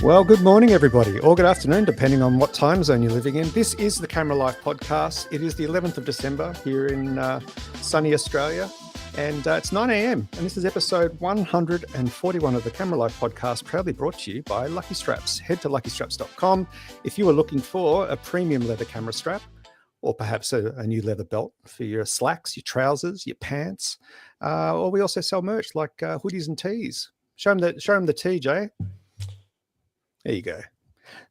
Well, good morning, everybody, or good afternoon, depending on what time zone you're living in. This is the Camera Life podcast. It is the 11th of December here in sunny Australia, and it's 9 a.m. And this is episode 141 of the Camera Life podcast, proudly brought to you by Lucky Straps. Head to luckystraps.com if you are looking for a premium leather camera strap, or perhaps a new leather belt for your slacks, your trousers, your pants. Or we also sell merch like hoodies and tees. Show them the tee, Jay. There you go.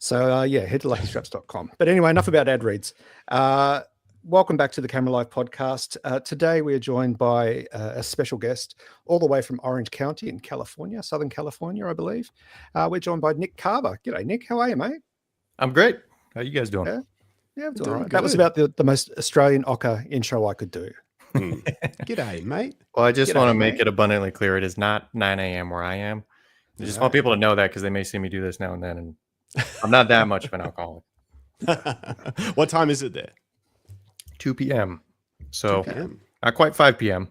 So, head to luckystraps.com. But anyway, enough about ad reads. Welcome back to the Camera Life podcast. Today, we are joined by a special guest all the way from Orange County in California, Southern California, I believe. We're joined by Nick Carver. G'day, Nick. How are you, mate? I'm great. How you guys doing? Yeah, I'm doing all right. That was about the most Australian Ocker intro I could do. G'day, mate. Well, I just want to make it abundantly clear. It is not 9 a.m. where I am. I just want people to know that because they may see me do this now and then. And I'm not that much of an alcoholic. What time is it there? 2 p.m. So 2 p.m. Not quite 5 p.m.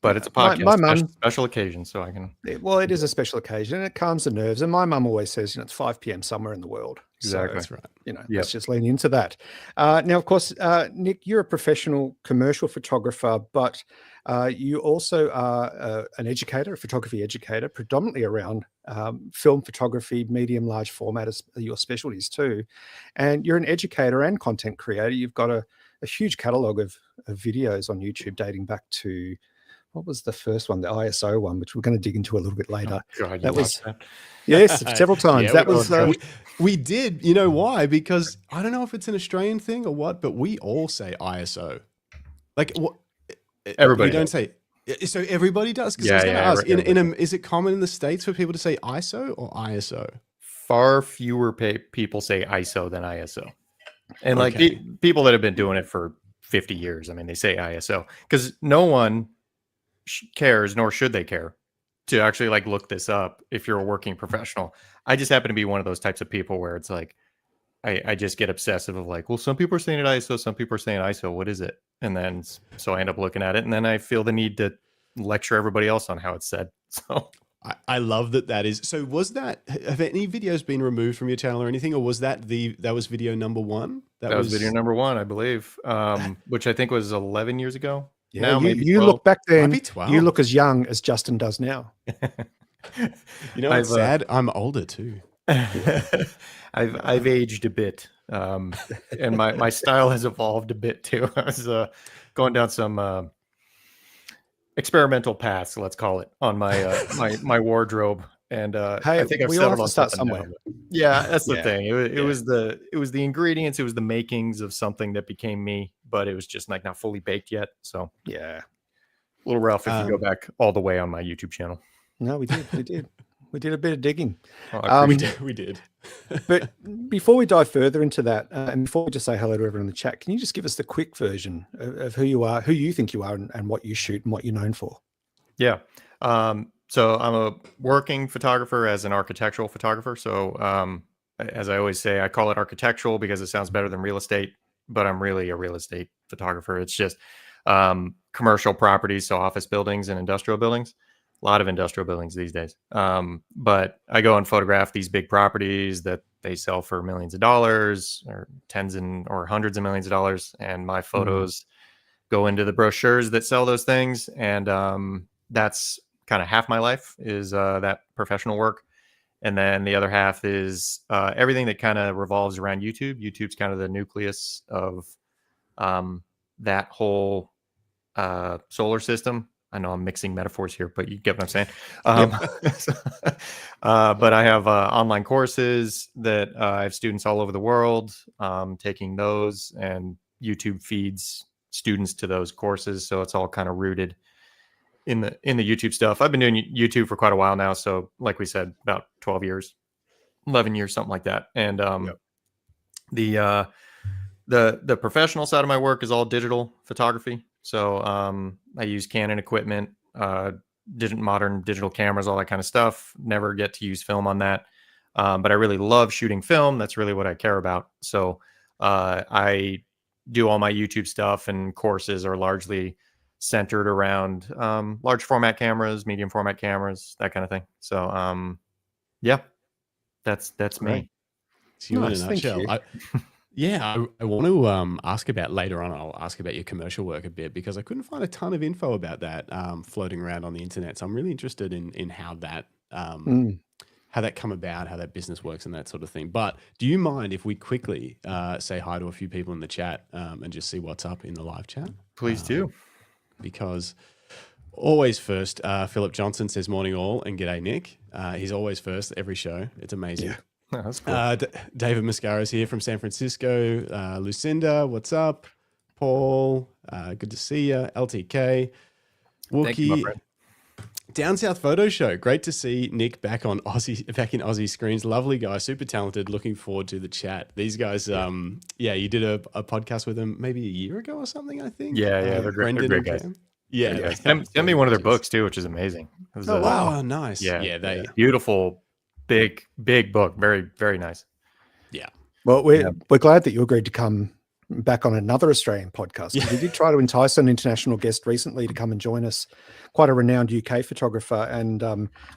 But it's a podcast, My mum, special occasion, so I can... Well, it is a special occasion, and it calms the nerves. And my mum always says, it's 5 p.m. somewhere in the world. Exactly. So, that's right. Let's just lean into that. Now, of course, Nick, you're a professional commercial photographer, but you also are an educator, a photography educator, predominantly around film photography, medium, large format as your specialties too. And you're an educator and content creator. You've got a huge catalogue of videos on YouTube dating back to... What was the first one? The ISO one, which we're going to dig into a little bit later. Oh, God, that was yes, several times. That was we did. You know why? Because I don't know if it's an Australian thing or what, but we all say ISO. Like what? Everybody. We don't say. So everybody does. Because is it common in the States for people to say ISO or ISO? Far fewer people say ISO than ISO, and like people that have been doing it for 50 years. I mean, they say ISO because no one cares, nor should they care, to actually like look this up if you're a working professional. I just happen to be one of those types of people where it's like I just get obsessive of like, well, some people are saying it ISO, some people are saying ISO, what is it? And then so I end up looking at it, and then I feel the need to lecture everybody else on how it's said. So I love that is. So have any videos been removed from your channel or anything, or was that was video number one? That was video number one, I believe, which I think was 11 years ago. Yeah, now you look back then, you look as young as Justin does now. You know, it's sad. I'm older too. I've aged a bit, and my style has evolved a bit too. I was going down some experimental paths, let's call it, on my my wardrobe. And I think I've settled on start somewhere. Yeah, that's the thing. It was the ingredients, it was the makings of something that became me, but it was just like not fully baked yet. So yeah, a little rough if you go back all the way on my YouTube channel. No, we did a bit of digging. We did. But before we dive further into that, and before we just say hello to everyone in the chat, can you just give us the quick version of who you are, who you think you are, and what you shoot and what you're known for? Yeah. So I'm a working photographer as an architectural photographer. So as I always say, I call it architectural because it sounds better than real estate, but I'm really a real estate photographer. It's just commercial properties, so office buildings and industrial buildings. A lot of industrial buildings these days. But I go and photograph these big properties that they sell for millions of dollars or or hundreds of millions of dollars. And my photos go into the brochures that sell those things. And that's kind of half my life is that professional work. And then the other half is everything that kind of revolves around YouTube. YouTube's kind of the nucleus of that whole solar system. I know I'm mixing metaphors here, but you get what I'm saying. But I have online courses that I have students all over the world taking those, and YouTube feeds students to those courses. So it's all kind of rooted in the YouTube stuff. I've been doing YouTube for quite a while now. So like we said, about 12 years, 11 years, something like that. And the professional side of my work is all digital photography. So I use Canon equipment, modern digital cameras, all that kind of stuff. Never get to use film on that. But I really love shooting film. That's really what I care about. So I do all my YouTube stuff, and courses are largely centered around large format cameras, medium format cameras, that kind of thing. So yeah. That's Great. me. It's you Nice, in a thank nutshell. you. I want to ask about later on. I'll ask about your commercial work a bit because I couldn't find a ton of info about that floating around on the internet. So I'm really interested in how that how that come about, how that business works, and that sort of thing. But do you mind if we quickly say hi to a few people in the chat and just see what's up in the live chat? Please do. Because always first, Philip Johnson says morning all and g'day Nick. He's always first every show. It's amazing. Yeah. Oh, that's cool. David Mascaro is here from San Francisco. Lucinda, what's up? Paul, good to see you. LTK, Thank you, my Wookie, friend. Down South Photo Show. Great to see Nick back in Aussie screens. Lovely guy, super talented. Looking forward to the chat. These guys, you did a podcast with them maybe a year ago or something, I think. Yeah, they're great. They're Brendan great and guys. Cam. Yeah, Send me one of their books too, which is amazing. It was wow, nice. Yeah, they beautiful, big book. Very, very nice. Yeah. Well, we're glad that you agreed to come back on another Australian podcast. We did try to entice an international guest recently to come and join us, quite a renowned UK photographer, and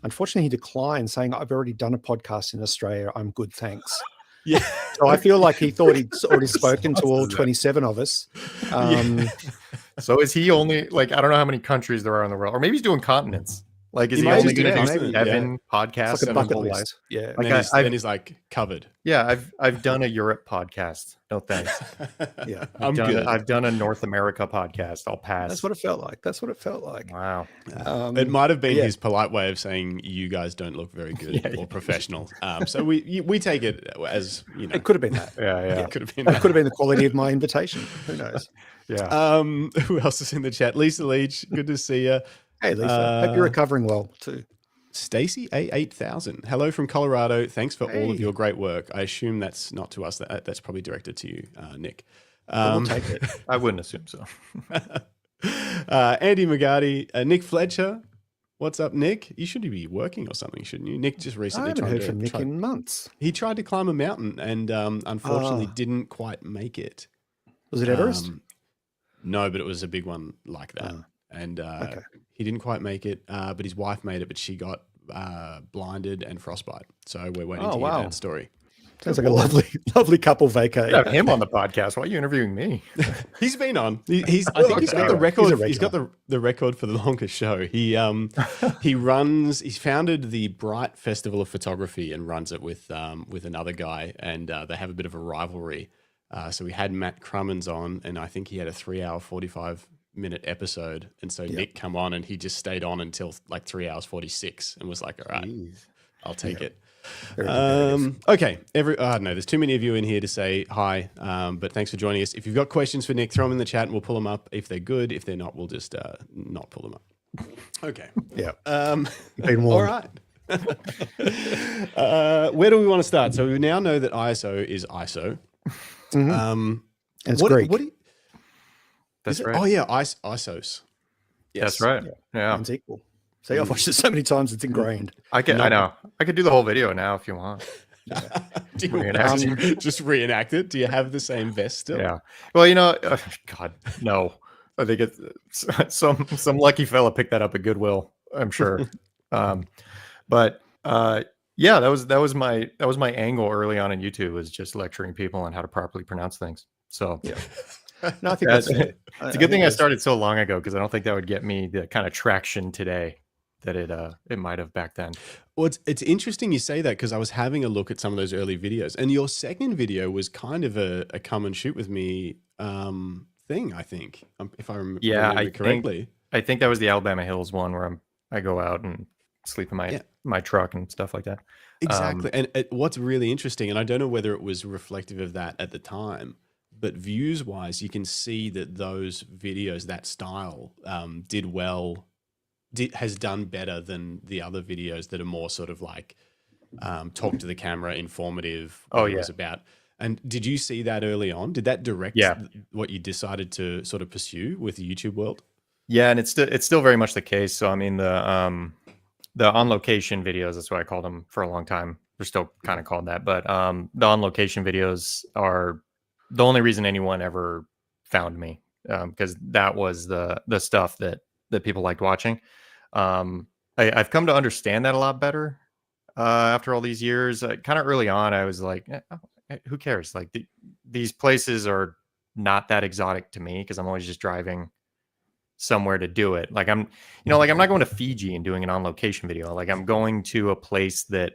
unfortunately he declined, saying, "I've already done a podcast in Australia. I'm good, thanks." Yeah. So I feel like he thought he'd already spoken to all 27 of us. So is he only like, I don't know how many countries there are in the world, or maybe he's doing continents. Like, is He he might only just do going to do continents, 7 podcasts? It's like a 7 bucket whole life? list. Yeah. And Like then he's like covered. Yeah, I've done a Europe podcast. No thanks. Yeah. I'm good. I've done a North America podcast. I'll pass. That's what it felt like. Wow. It might have been his polite way of saying you guys don't look very good or professional. So we take it as, you know. It could have been that. Yeah. It could have been It that. could have been the quality of my invitation. Who knows? Yeah. Who else is in the chat? Lisa Leach, good to see you. Hey, Lisa. Hope you're recovering well too. Stacy A8000. Hello from Colorado. Thanks for all of Hey. your great work. I assume that's not to us. That's probably directed to you, Nick. We'll take it. I wouldn't assume so. Andy McGarty, Nick Fletcher. What's up, Nick? You should be working or something, shouldn't you? Nick just I recently haven't heard from Nick in months. He tried to climb a mountain and unfortunately didn't quite make it. Was it Everest? No, but it was a big one like that. And he didn't quite make it, but his wife made it, but she got blinded and frostbite. So we're waiting to hear that story. Sounds like a lovely couple vacay. Have him on the podcast. Why are you interviewing me? He's been on. I think he's got the record. He's got the record for the longest show. He he's founded the Bright Festival of Photography and runs it with another guy, and they have a bit of a rivalry. So we had Matt Crummins on, and I think he had a 3-hour 45-minute episode, and so Nick come on, and he just stayed on until like 3 hours 46, and was like, "All right, I'll take it." Okay. No, there's too many of you in here to say hi, but thanks for joining us. If you've got questions for Nick, throw them in the chat and we'll pull them up. If they're good, if they're not, we'll just not pull them up. Okay. Yeah. All right. Where do we want to start? So we now know that ISO is ISO. And it's Greek. That's right. Oh yeah, ISOs. Yes. That's right. Yeah. It's equal. See, I've watched it so many times, it's ingrained. I know. I could do the whole video now if you want. Do you want to just reenact it? Do you have the same vest still? Yeah. Well, God, no. I think it's some lucky fella picked that up at Goodwill, I'm sure. But yeah, that was my angle early on in YouTube, was just lecturing people on how to properly pronounce things. So yeah. No, I think that's it's a good thing I started so long ago, because I don't think that would get me the kind of traction today that it might have back then. Well, it's interesting you say that, because I was having a look at some of those early videos, and your second video was kind of a come and shoot with me thing, I think, if I remember correctly. I think that was the Alabama Hills one, where I go out and sleep in my truck and stuff like that. Exactly. And what's really interesting, and I don't know whether it was reflective of that at the time, but views wise, you can see that those videos, that style, has done better than the other videos that are more sort of like talk to the camera, informative. Was about. And did you see that early on? Did that direct what you decided to sort of pursue with the YouTube world? Yeah, and it's still very much the case. So I mean, the on location videos, that's what I called them for a long time. They're still kind of called that, but the on location videos are the only reason anyone ever found me, because that was the stuff that people liked watching. I've come to understand that a lot better. after all these years. Kind of early on, I was like, who cares? Like these places are not that exotic to me because I'm always just driving somewhere to do it. Like I'm not going to Fiji and doing an on location video. Like I'm going to a place that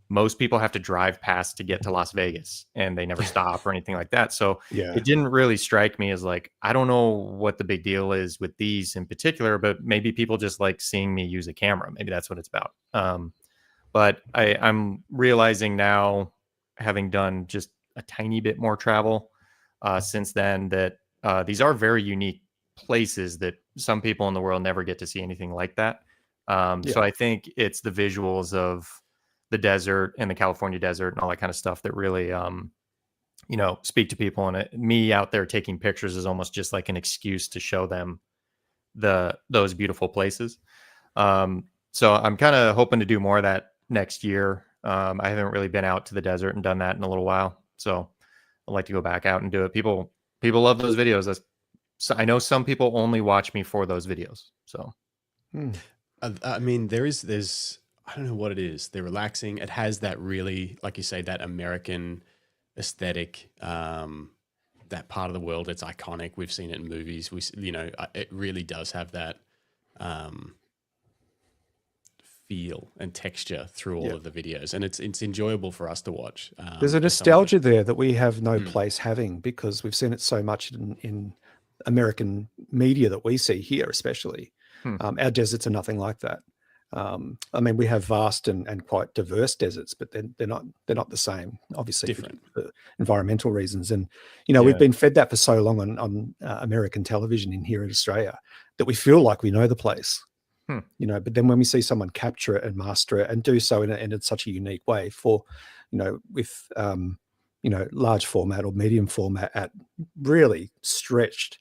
most people have to drive past to get to Las Vegas and they never stop or anything like that. So it didn't really strike me as like, I don't know what the big deal is with these in particular, but maybe people just like seeing me use a camera. Maybe that's what it's about. But I'm realizing now, having done just a tiny bit more travel since then, that these are very unique places that some people in the world never get to see anything like that. So I think it's the visuals of the desert and the California desert and all that kind of stuff that really, speak to people. And me out there taking pictures is almost just like an excuse to show them those beautiful places. So I'm kind of hoping to do more of that next year. I haven't really been out to the desert and done that in a little while. So I'd like to go back out and do it. People love those videos. I know some people only watch me for those videos. So, I mean, there's, I don't know what it is. They're relaxing. It has that really, like you say, that American aesthetic, that part of the world. It's iconic. We've seen it in movies. It really does have that feel and texture through all of the videos, and it's enjoyable for us to watch. There's a nostalgia there that we have no place having, because we've seen it so much in American media that we see here, especially. Our deserts are nothing like that. I mean, we have vast and quite diverse deserts, but they're not the same, obviously, different for environmental reasons. And we've been fed that for so long on American television in here in Australia that we feel like we know the place. But then when we see someone capture it and master it and do so in such a unique way for, with large format or medium format at really stretched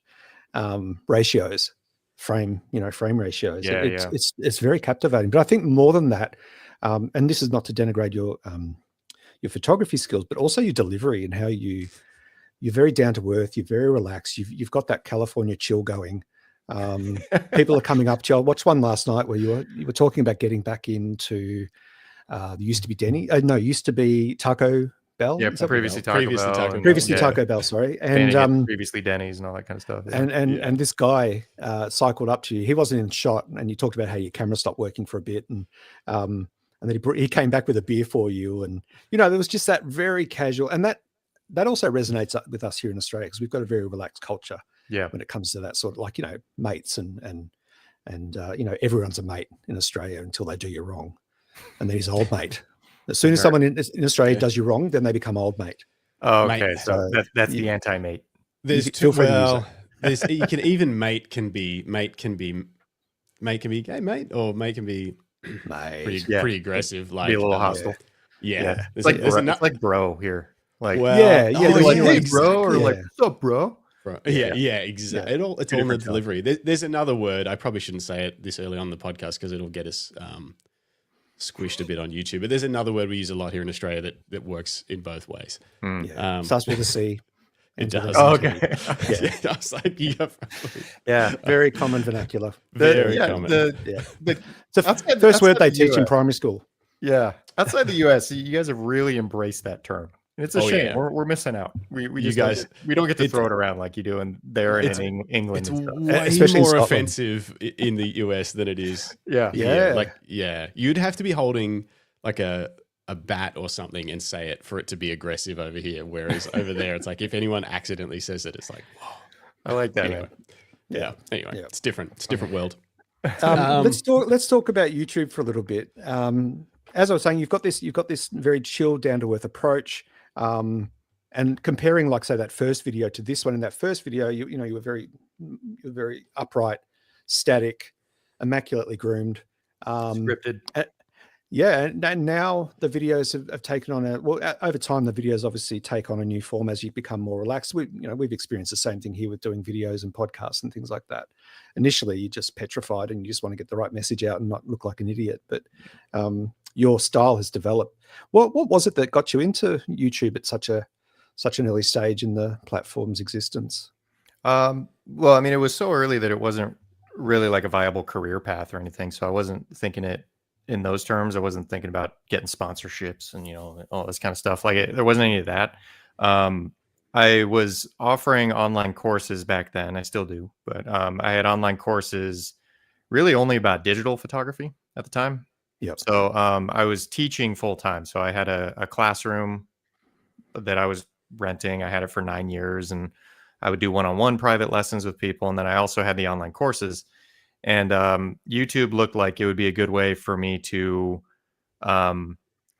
ratios, frame ratios. It's very captivating. But I think more than that, and this is not to denigrate your photography skills, but also your delivery and how you're very down to earth. You're very relaxed. You've got that California chill going. People are coming up to you. I watched one last night where you were talking about getting back into used to be Taco Bell. Yeah, previously Taco Bell. Taco Bell, sorry. And previously Denny's and all that kind of stuff. Yeah. And this guy cycled up to you. He wasn't in shot, and you talked about how your camera stopped working for a bit, and then he came back with a beer for you, and there was just that very casual, and that also resonates with us here in Australia because we've got a very relaxed culture. Yeah, when it comes to that sort of mates and everyone's a mate in Australia until they do you wrong, and then he's old mate. As soon as someone in Australia does you wrong, then they become old mate. Oh, okay, mate. So that's the anti-mate. There's two. Well, you can even mate can be gay mate, or mate can be pretty aggressive, like be a little hostile. Yeah. It's like bro here. Like hey bro, or like what's up, bro? Yeah, exactly. It's all in the delivery. There's another word. I probably shouldn't say it this early on the podcast because it'll get us squished a bit on YouTube. But there's another word we use a lot here in Australia that works in both ways. Starts with a C. It does. Oh, okay. I was like, very common vernacular. Very common. It's the first word they teach in primary school. Yeah, outside the US, you guys have really embraced that term. It's a shame. Yeah. We're missing out. We don't get to throw it around like you do in England. It's and stuff. way especially more offensive in the US than it is. You'd have to be holding like a bat or something and say it for it to be aggressive over here. Whereas over there, it's like if anyone accidentally says it, it's like, whoa. I like that. Anyway. Anyway, it's different. It's a different world. Let's talk about YouTube for a little bit. As I was saying, you've got this very chill, down to earth approach. And comparing, like, say, that first video to this one, in that first video, you were very upright, static, immaculately groomed, scripted. And now the videos have taken on over time, the videos obviously take on a new form as you become more relaxed. We've experienced the same thing here with doing videos and podcasts and things like that. Initially, you're just petrified and you just want to get the right message out and not look like an idiot. But your style has developed. What was it that got you into YouTube at such an early stage in the platform's existence? Well, I mean, it was so early that it wasn't really like a viable career path or anything. So I wasn't thinking it in those terms. I wasn't thinking about getting sponsorships and, all this kind of stuff. Like there wasn't any of that. I was offering online courses back then. I still do, but I had online courses really only about digital photography at the time. Yep. So I was teaching full time. So I had a classroom that I was renting. I had it for 9 years, and I would do one-on-one private lessons with people. And then I also had the online courses. And YouTube looked like it would be a good way for me to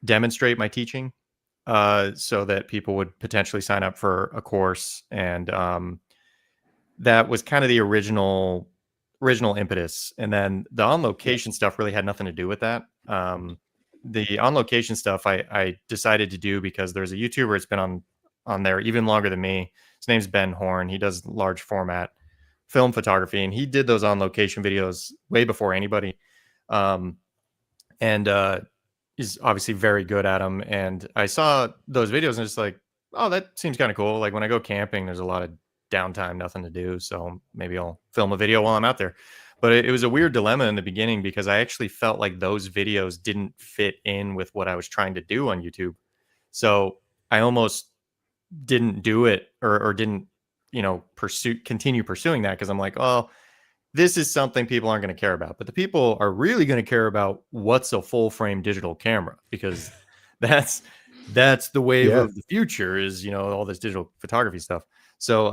demonstrate my teaching, so that people would potentially sign up for a course. And that was kind of the original impetus. And then the on location stuff really had nothing to do with that. The on location stuff I decided to do because there's a YouTuber that's been on there even longer than me. His name's Ben Horn. He does large format film photography, and he did those on location videos way before anybody. And he's obviously very good at them. And I saw those videos and just like, oh, that seems kind of cool. Like when I go camping, there's a lot of downtime, nothing to do. So maybe I'll film a video while I'm out there. But it was a weird dilemma in the beginning because I actually felt like those videos didn't fit in with what I was trying to do on YouTube. So I almost didn't do it or didn't, continue pursuing that because I'm like, oh, this is something people aren't going to care about. But the people are really going to care about what's a full frame digital camera, because that's the wave of the future is, all this digital photography stuff. So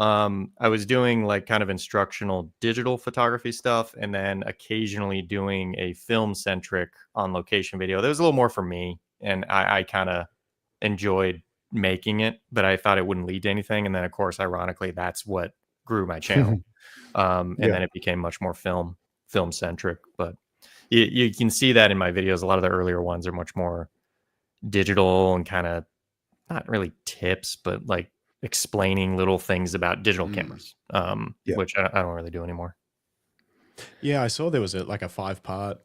I was doing like kind of instructional digital photography stuff, and then occasionally doing a film centric on location video. That was a little more for me, and I kind of enjoyed making it, but I thought it wouldn't lead to anything. And then of course, ironically, that's what grew my channel. And then it became much more film centric. But you can see that in my videos. A lot of the earlier ones are much more digital and kind of not really tips, but like explaining little things about digital cameras, which I don't really do anymore. Yeah, I saw there was a 5-part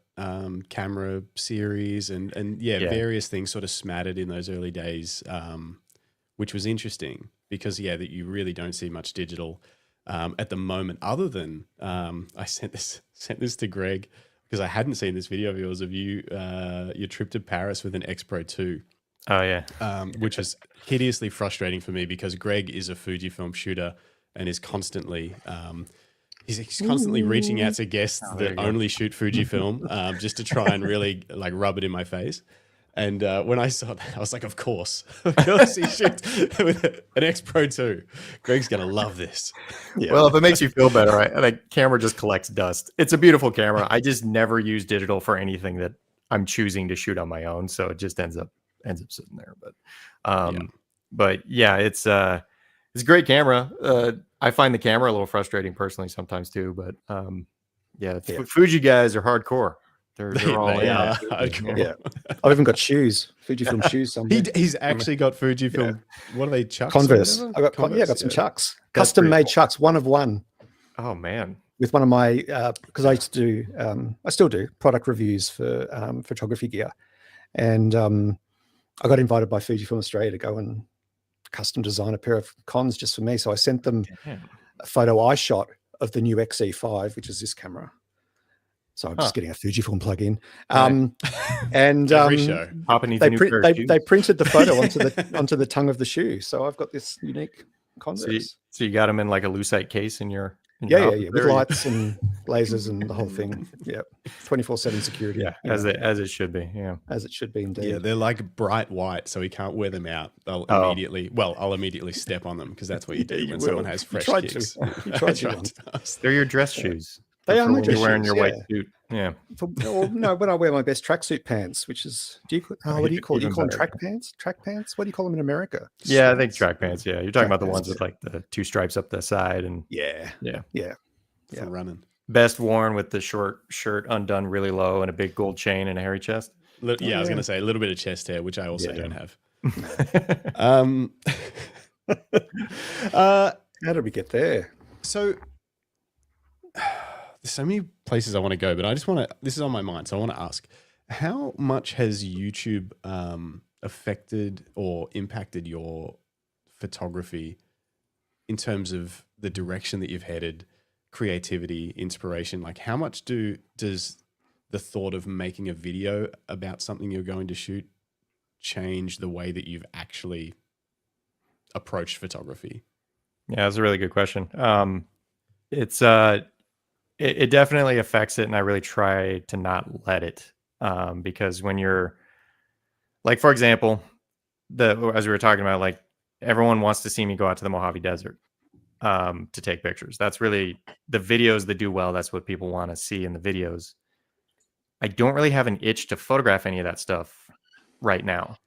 camera series and various things sort of smattered in those early days, which was interesting because that you really don't see much digital at the moment, other than I sent this to Greg because I hadn't seen this video of yours of you your trip to Paris with an X Pro 2. Oh yeah. Which is hideously frustrating for me because Greg is a Fujifilm shooter and is constantly he's constantly reaching out to guests that only shoot Fujifilm just to try and really like rub it in my face. And when I saw that, I was like, of course he shoots with an X Pro 2. Greg's going to love this. Yeah. Well, if it makes you feel better, the camera just collects dust. It's a beautiful camera. I just never use digital for anything that I'm choosing to shoot on my own. So it just ends up sitting there. But it's a great camera. I find the camera a little frustrating personally sometimes too, but Fuji guys are hardcore. They're all Yeah. I've even got shoes, Fujifilm shoes somewhere. He's actually got Fujifilm. What are they, Chucks? Converse. I got some Chucks. Custom made Chucks, one of one. Oh man. With one of my because I used to do I still do product reviews for photography gear. And I got invited by Fujifilm Australia to go and custom design a pair of cons just for me. So I sent them a photo I shot of the new XE5, which is this camera. So I'm just getting a Fujifilm plug-in. And every show. They printed the photo onto the tongue of the shoe. So I've got this unique Converse. So you got them in like a lucite case in your with lights and lasers and the whole thing. Yeah, 24/7 security. Yeah, as it should be. Yeah, as it should be indeed. Yeah, they're like bright white, so he can't wear them out. I'll immediately step on them because that's what you do when someone has fresh kicks. They're your dress shoes. They are my dress shoes. Wearing your white suit. Yeah. No, when I wear my best tracksuit pants, which is what do you call it? You call them track pants? Track pants? What do you call them in America? Yeah, I think track pants. Yeah, you're talking about the ones with like the 2 stripes up the side and for running. Best worn with the short shirt undone really low and a big gold chain and a hairy chest. I was going to say a little bit of chest hair, which I also don't have. How did we get there? So there's so many places I want to go, but I just want to, this is on my mind. So I want to ask, how much has YouTube affected or impacted your photography in terms of the direction that you've headed, creativity, inspiration? Like how much does the thought of making a video about something you're going to shoot change the way that you've actually approached photography? Yeah, that's a really good question. It's it definitely affects it, and I really try to not let it, because when you're like, for example, as we were talking about, like everyone wants to see me go out to the Mojave Desert to take pictures. That's really the videos that do well. That's what people want to see in the videos. I don't really have an itch to photograph any of that stuff right now.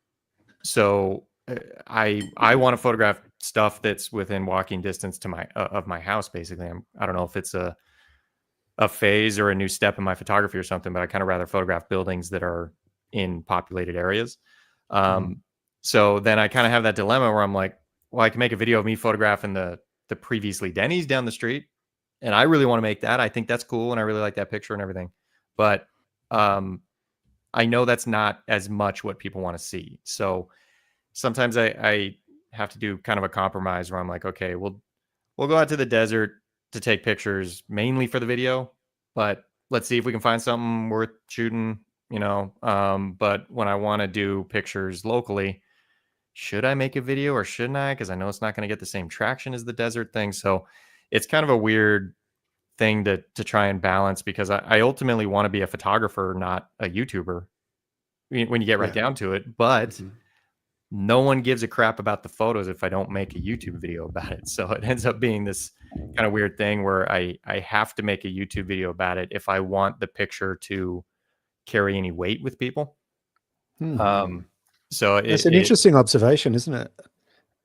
So I want to photograph stuff that's within walking distance to my of my house. Basically, I don't know if it's a phase or a new step in my photography or something, but I kind of rather photograph buildings that are in populated areas. So then I kind of have that dilemma where I'm like, well, I can make a video of me photographing the previously Denny's down the street, and I really want to make that. I think that's cool, and I really like that picture and everything. But I know that's not as much what people want to see. So sometimes I have to do kind of a compromise where I'm like, okay, we'll go out to the desert to take pictures mainly for the video, but let's see if we can find something worth shooting, but when I want to do pictures locally, should I make a video or shouldn't I? Because I know it's not going to get the same traction as the desert thing. So it's kind of a weird thing to try and balance, because I ultimately want to be a photographer, not a YouTuber when you get right down to it. But no one gives a crap about the photos if I don't make a YouTube video about it. So it ends up being this kind of weird thing where I have to make a YouTube video about it if I want the picture to carry any weight with people. So it's an interesting observation, isn't it?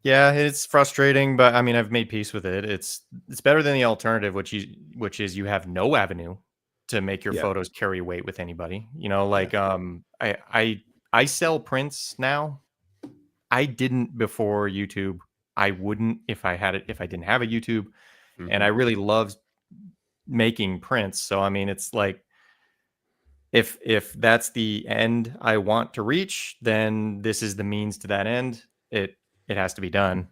Yeah, it's frustrating, but I mean, I've made peace with it. It's better than the alternative, which is you have no avenue to make your photos carry weight with anybody. I sell prints now. I didn't before YouTube. I wouldn't if I didn't have a YouTube. And I really loved making prints. So I mean, it's like if that's the end I want to reach, then this is the means to that end. It has to be done.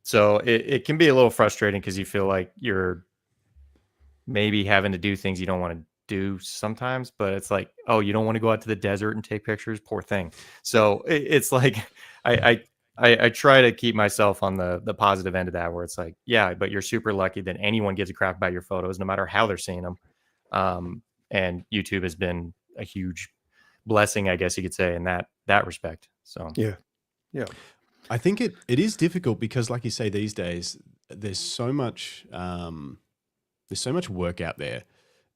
So it can be a little frustrating because you feel like you're maybe having to do things you don't want to do sometimes, but it's like, oh, you don't want to go out to the desert and take pictures? Poor thing. So it's like, I try to keep myself on the positive end of that, where it's like, yeah, but you're super lucky that anyone gives a crap about your photos, no matter how they're seeing them. And YouTube has been a huge blessing, I guess you could say, in that respect. So yeah. I think it is difficult because, like you say, these days there's so much work out there,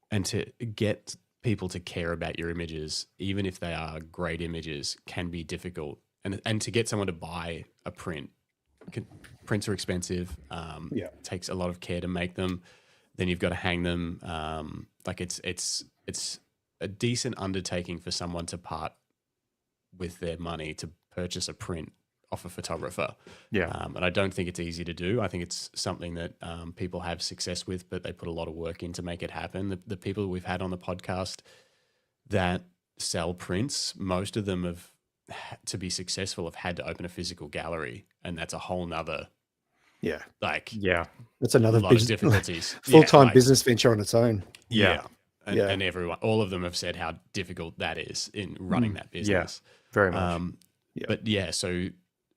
and to get people to care about your images, even if they are great images, can be difficult. And to get someone to buy a print, prints are expensive. It takes a lot of care to make them. Then you've got to hang them. It's a decent undertaking for someone to part with their money to purchase a print off a photographer. And I don't think it's easy to do. I think it's something that people have success with, but they put a lot of work in to make it happen. The people we've had on the podcast that sell prints, most of them have, to be successful, have had to open a physical gallery, and that's a whole nother that's another lot of difficulties. Full-time business venture on its own. And everyone, all of them have said how difficult that is in running that business. Very much. But so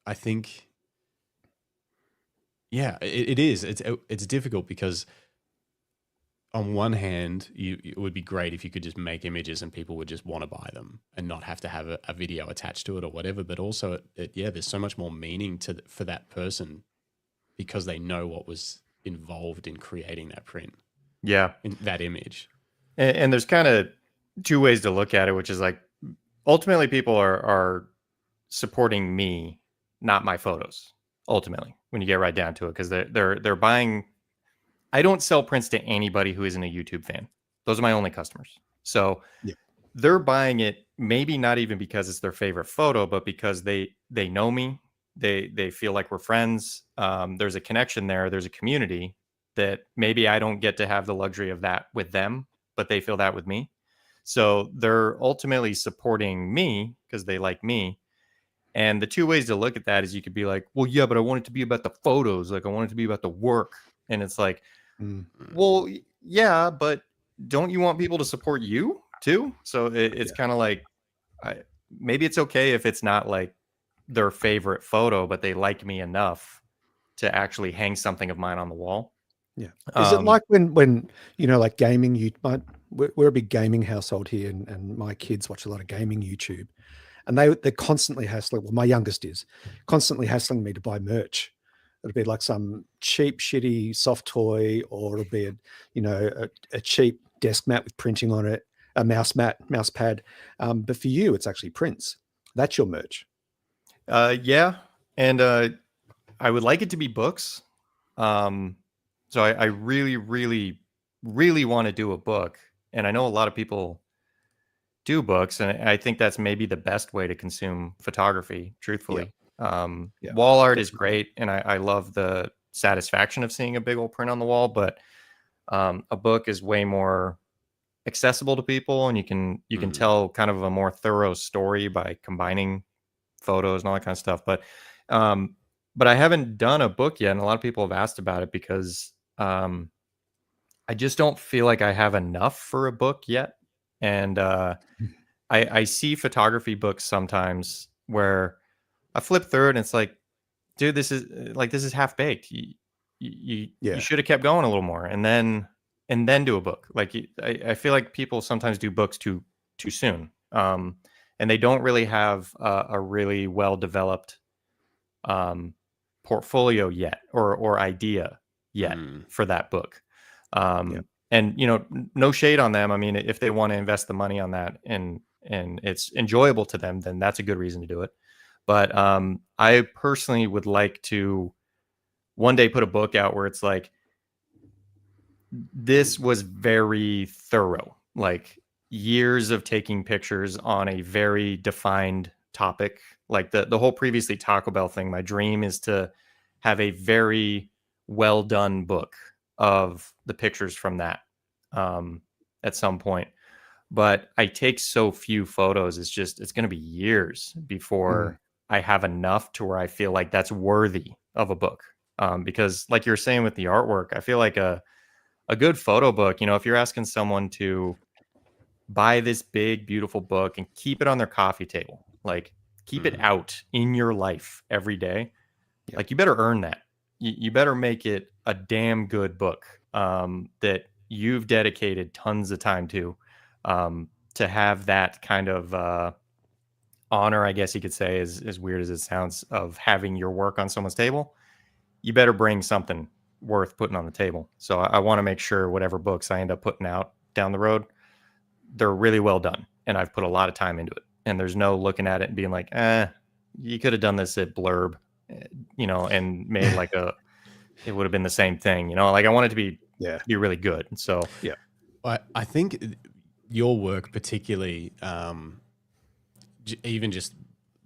I think, it is. It's difficult because on one hand, it would be great if you could just make images and people would just want to buy them and not have to have a video attached to it or whatever. But also, there's so much more meaning for that person because they know what was involved in creating that print. Yeah. In that image. And there's kind of two ways to look at it, which is like, ultimately people are supporting me, not my photos, ultimately, when you get right down to it, because they're buying. I don't sell prints to anybody who isn't a YouTube fan. Those are my only customers. So they're buying it, maybe not even because it's their favorite photo, but because they know me. They feel like we're friends. There's a connection there. There's a community that maybe I don't get to have the luxury of that with them, but they feel that with me. So they're ultimately supporting me because they like me. And the two ways to look at that is you could be like, well, yeah, but I want it to be about the photos. Like I want it to be about the work. And it's like, well, yeah, but don't you want people to support you? too. So it's kind of like, maybe it's okay if it's not like their favorite photo, but they like me enough to actually hang something of mine on the wall. Yeah. Is it like when like gaming? We're a big gaming household here, and my kids watch a lot of gaming YouTube, and they're constantly hassling. Well, my youngest is constantly hassling me to buy merch. It'll be like some cheap, shitty soft toy, or it'll be a cheap desk mat with printing on it, a mouse pad. But for you, it's actually prints. That's your merch. Yeah, and I would like it to be books. So I really, really, really want to do a book, and I know a lot of people do books, and I think that's maybe the best way to consume photography, truthfully. Wall art is great, and I love the satisfaction of seeing a big old print on the wall, but a book is way more accessible to people, and you can tell kind of a more thorough story by combining photos and all that kind of stuff. But I haven't done a book yet, and a lot of people have asked about it because I just don't feel like I have enough for a book yet. And I see photography books sometimes where I flip through it and it's like, dude, this is half baked. You should have kept going a little more and then do a book. Like I feel like people sometimes do books too soon. And they don't really have a really well developed portfolio yet or idea yet for that book. And no shade on them. I mean, if they want to invest the money on that and it's enjoyable to them, then that's a good reason to do it. But I personally would like to one day put a book out where it's like, this was very thorough, like years of taking pictures on a very defined topic. Like the whole previously Taco Bell thing, my dream is to have a very well done book of the pictures from that at some point. But I take so few photos, it's going to be years before I have enough to where I feel like that's worthy of a book. Because like you're saying with the artwork, I feel like a good photo book, if you're asking someone to buy this big, beautiful book and keep it on their coffee table, like keep it out in your life every day, like you better earn that. You better make it a damn good book that you've dedicated tons of time to have that kind of honor, I guess you could say, as weird as it sounds, of having your work on someone's table. You better bring something worth putting on the table. So I want to make sure whatever books I end up putting out down the road, they're really well done. And I've put a lot of time into it. And there's no looking at it and being like, you could have done this at Blurb, and made like it would have been the same thing, like I want it to be really good. So, I think your work particularly, even just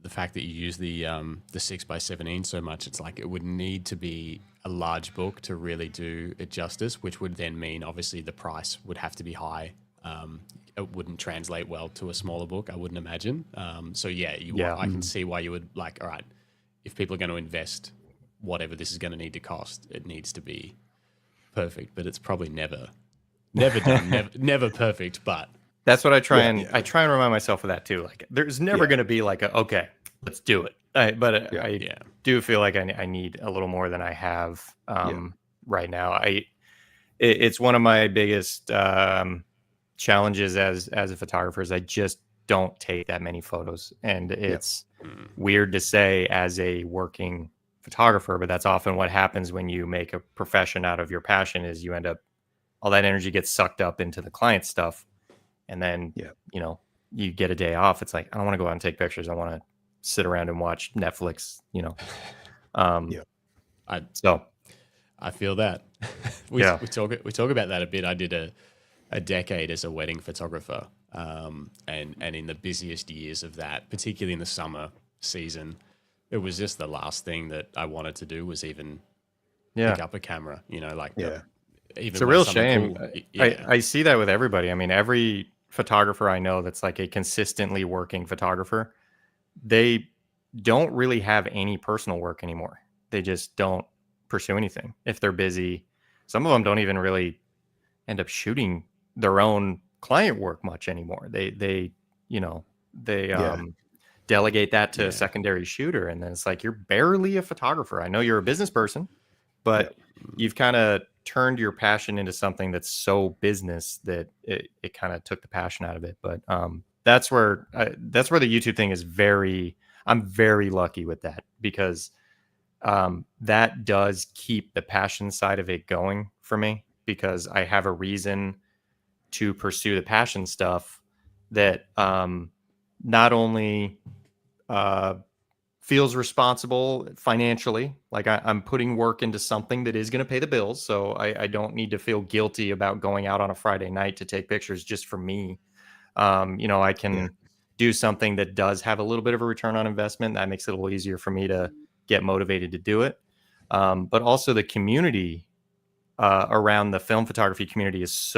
the fact that you use the 6x17 so much, it's like it would need to be a large book to really do it justice, which would then mean obviously the price would have to be high. It wouldn't translate well to a smaller book, I wouldn't imagine. I can see why you would like, all right, if people are going to invest whatever this is going to need to cost, it needs to be perfect, but it's probably never done, never perfect, but that's what I try I try and remind myself of that too. Like there's never going to be like okay, let's do it. I do feel like I need a little more than I have right now. It's one of my biggest challenges as a photographer is I just don't take that many photos, and it's weird to say as a working photographer, but that's often what happens when you make a profession out of your passion. Is you end up all that energy gets sucked up into the client stuff. And then, you get a day off. It's like, I don't want to go out and take pictures. I want to sit around and watch Netflix, I feel that. We talk about that a bit. I did a decade as a wedding photographer. And in the busiest years of that, particularly in the summer season, it was just the last thing that I wanted to do was even pick up a camera, even it's a real shame. Cool, I see that with everybody. I mean, every photographer I know that's like a consistently working photographer, they don't really have any personal work anymore. They just don't pursue anything if they're busy. Some of them don't even really end up shooting their own client work much anymore. They delegate that to a secondary shooter, and then it's like, you're barely a photographer. I know you're a business person, but you've kind of turned your passion into something that's so business that it kind of took the passion out of it. But that's where the YouTube thing is I'm very lucky with that, because that does keep the passion side of it going for me, because I have a reason to pursue the passion stuff that not only feels responsible financially, like I'm putting work into something that is going to pay the bills, so I don't need to feel guilty about going out on a Friday night to take pictures just for me. I can do something that does have a little bit of a return on investment. That makes it a little easier for me to get motivated to do it. But also the community around the film photography community is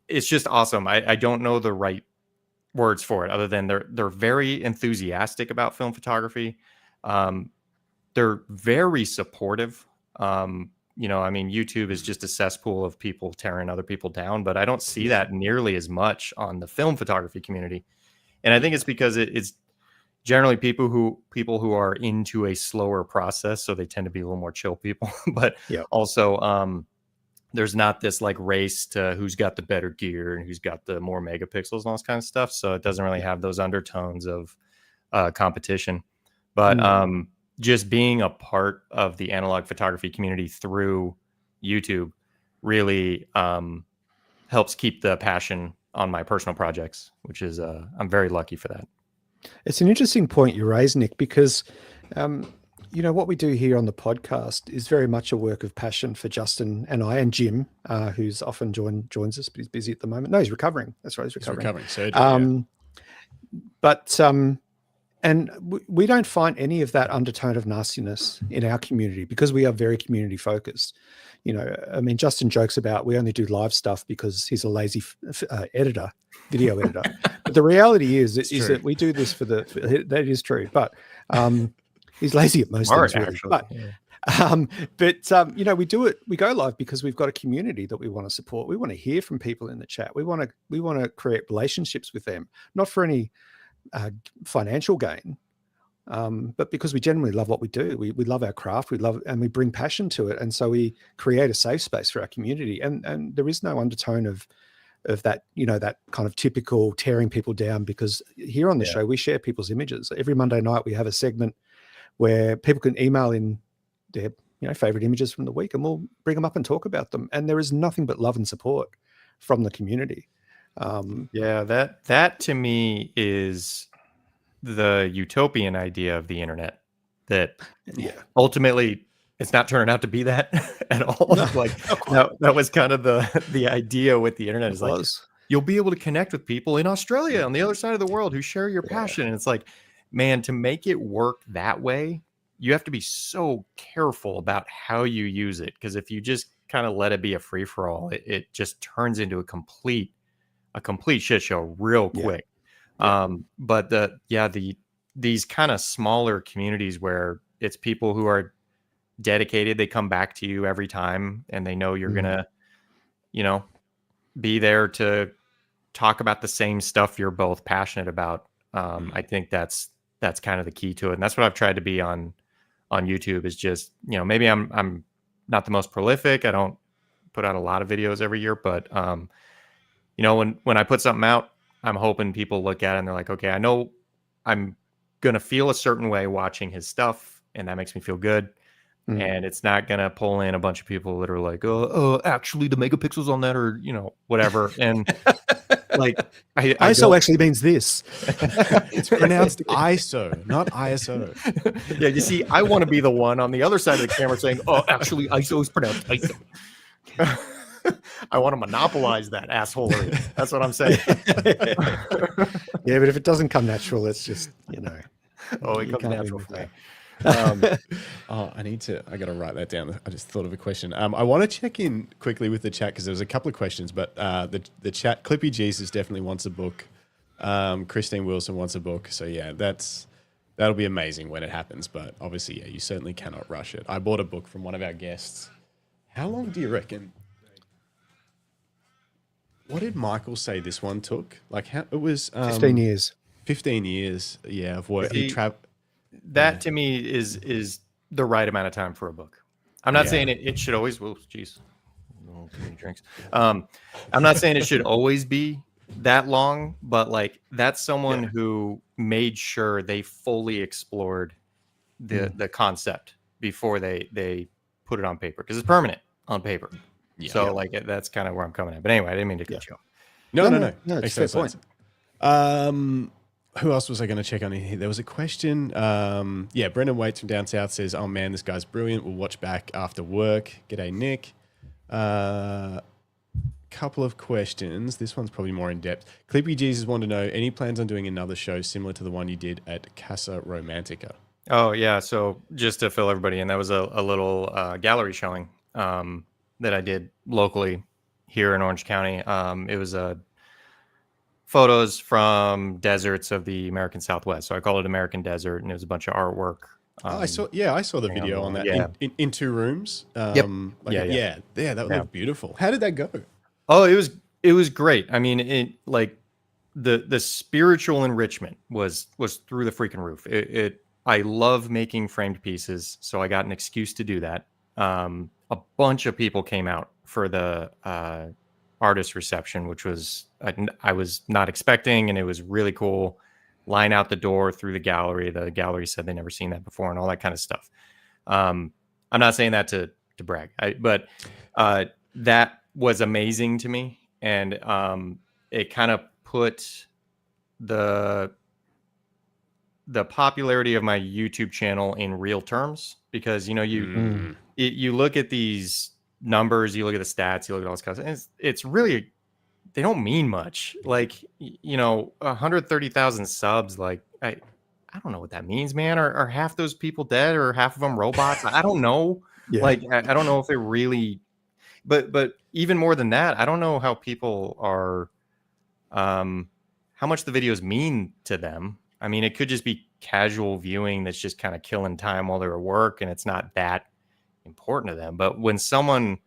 it's just awesome. I don't know the right words for it other than they're very enthusiastic about film photography. They're very supportive. YouTube is just a cesspool of people tearing other people down, but I don't see that nearly as much on the film photography community. And I think it's because it's generally people who are into a slower process, so they tend to be a little more chill people. But also there's not this like race to who's got the better gear and who's got the more megapixels and all this kind of stuff. So it doesn't really have those undertones of competition. But just being a part of the analog photography community through YouTube really helps keep the passion on my personal projects, which is I'm very lucky for that. It's an interesting point you raise, Nick, because what we do here on the podcast is very much a work of passion for Justin and I, and Jim, who's often joins us, but he's busy at the moment. No, he's recovering. That's right, he's recovering. Surgery, and we don't find any of that undertone of nastiness in our community, because we are very community focused. Justin jokes about we only do live stuff because he's a lazy video editor. But the reality is that we do this that is true. But he's lazy at most things, really. But we do it. We go live because we've got a community that we want to support. We want to hear from people in the chat. We want to create relationships with them, not for any financial gain, but because we genuinely love what we do. We love our craft. And we bring passion to it, and so we create a safe space for our community. And there is no undertone of that, that kind of typical tearing people down, because here on the show we share people's images. Every Monday night we have a segment where people can email in their favorite images from the week, and we'll bring them up and talk about them. And there is nothing but love and support from the community. That to me is the utopian idea of the internet, that ultimately it's not turning out to be that at all. That was kind of the idea with the internet, is like, you'll be able to connect with people in Australia on the other side of the world who share your passion. And it's like, man, to make it work that way, you have to be so careful about how you use it, because if you just kind of let it be a free-for-all, it just turns into a complete shit show real quick. But these kind of smaller communities where it's people who are dedicated, they come back to you every time, and they know you're gonna be there to talk about the same stuff you're both passionate about. I think that's kind of the key to it, and that's what I've tried to be on YouTube, is just, maybe I'm not the most prolific. I don't put out a lot of videos every year, but when I put something out, I'm hoping people look at it and they're like, okay, I know I'm going to feel a certain way watching his stuff, and that makes me feel good. And it's not going to pull in a bunch of people that are like, actually the megapixels on that are, whatever. And like, ISO actually means this. It's pronounced ISO, not ISO. Yeah, you see, I want to be the one on the other side of the camera saying, actually ISO is pronounced ISO. I want to monopolize that assholery. That's what I'm saying. Yeah, but if it doesn't come natural, it's just, it comes natural for me. I got to write that down. I just thought of a question. I want to check in quickly with the chat, because there was a couple of questions, but the chat, Clippy Jesus definitely wants a book. Christine Wilson wants a book. So yeah, that'll be amazing when it happens. But obviously, you certainly cannot rush it. I bought a book from one of our guests. How long do you reckon? what did Michael say this one took? Like how it was 15 years. 15 years, yeah, of work. That to me is the right amount of time for a book. I'm not saying it should always. Well, geez, too many drinks. I'm not saying it should always be that long, but like that's someone who made sure they fully explored the concept before they put it on paper, because it's permanent on paper. Like that's kind of where I'm coming at. But anyway, I didn't mean to cut you off. No, it's a fair point. Who else was I going to check on here? There was a question. Brendan Waits from down south says, "Oh man, this guy's brilliant. We'll watch back after work." G'day, Nick. Couple of questions. This one's probably more in depth. Clippy Jesus wanted to know, any plans on doing another show similar to the one you did at Casa Romantica? Oh yeah. So just to fill everybody in, that was a little gallery showing that I did locally here in Orange County. It was photos from deserts of the American Southwest. So I call it American Desert, and it was a bunch of artwork. I saw the video on that in 2 rooms. That looked beautiful. How did that go? Oh, it was great. I mean, the spiritual enrichment was through the freaking roof. I love making framed pieces, so I got an excuse to do that. A bunch of people came out for the artist reception, which was I was not expecting, and it was really cool. Line out the door through the gallery. The gallery said they never seen that before, and all that kind of stuff. I'm not saying that to brag, but that was amazing to me, and it kind of put the popularity of my YouTube channel in real terms, because you look at these numbers, you look at the stats, you look at all this kind of stuff, and it's really, they don't mean much. Like 130,000 subs, like I don't know what that means, man. Are half those people dead, or half of them robots? I don't know. Like I don't know if they're really, but even more than that, I don't know how people are, how much the videos mean to them. I mean, it could just be casual viewing that's just kind of killing time while they're at work, and it's not that important to them. But when someone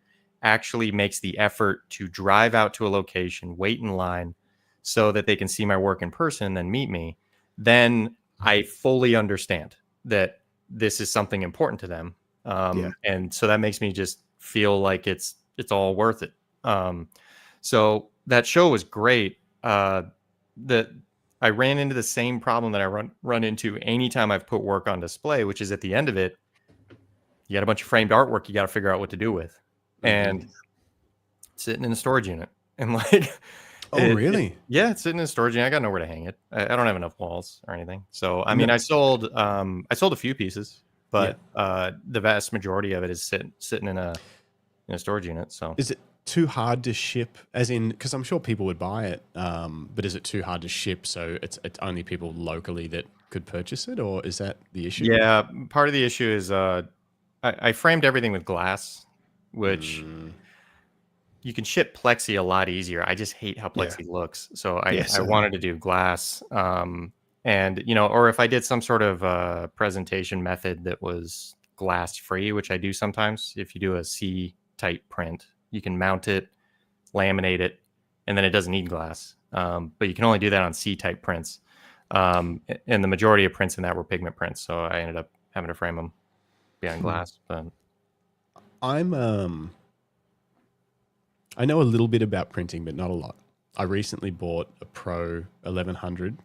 actually makes the effort to drive out to a location, wait in line so that they can see my work in person, then meet me, then I fully understand that this is something important to them. And so that makes me just feel like it's all worth it. So that show was great. That I ran into the same problem that I run into anytime I've put work on display, which is at the end of it, you got a bunch of framed artwork you got to figure out what to do with, and sitting in a storage unit, and like, really? It's sitting in a storage unit. I got nowhere to hang it. I don't have enough walls or anything. So I mean, I sold a few pieces, but the vast majority of it is sitting in a storage unit. So is it too hard to ship, as in, because I'm sure people would buy it, but is it too hard to ship, so it's only people locally that could purchase it, or is that the issue? Yeah, part of the issue is I framed everything with glass, which you can ship plexi a lot easier. I just hate how plexi looks, so I wanted to do glass, and or if I did some sort of presentation method that was glass free, which I do sometimes. If you do a C type print, you can mount it, laminate it, and then it doesn't need glass. But you can only do that on C-type prints. And the majority of prints in that were pigment prints, so I ended up having to frame them behind glass. But I know a little bit about printing, but not a lot. I recently bought a Pro 1100.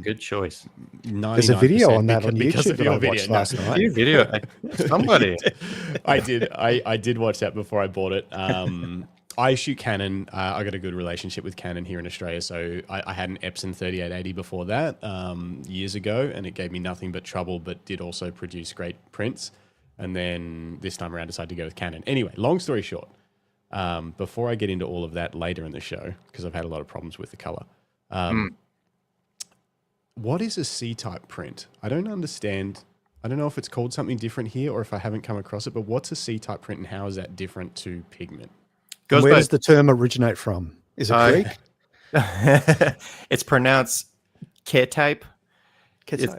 Good choice. There's a video on that on YouTube that I watched last night. Video. Somebody. I did watch that before I bought it. I shoot Canon. I got a good relationship with Canon here in Australia, so I had an Epson 3880 before that years ago, and it gave me nothing but trouble, but did also produce great prints. And then this time around, decided to go with Canon. Anyway, long story short, before I get into all of that later in the show, because I've had a lot of problems with the color. What is a C-type print? I don't understand. I don't know if it's called something different here or if I haven't come across it, but what's a C-type print and how is that different to pigment? Where does the term originate from? Is it Greek? It's pronounced K-type.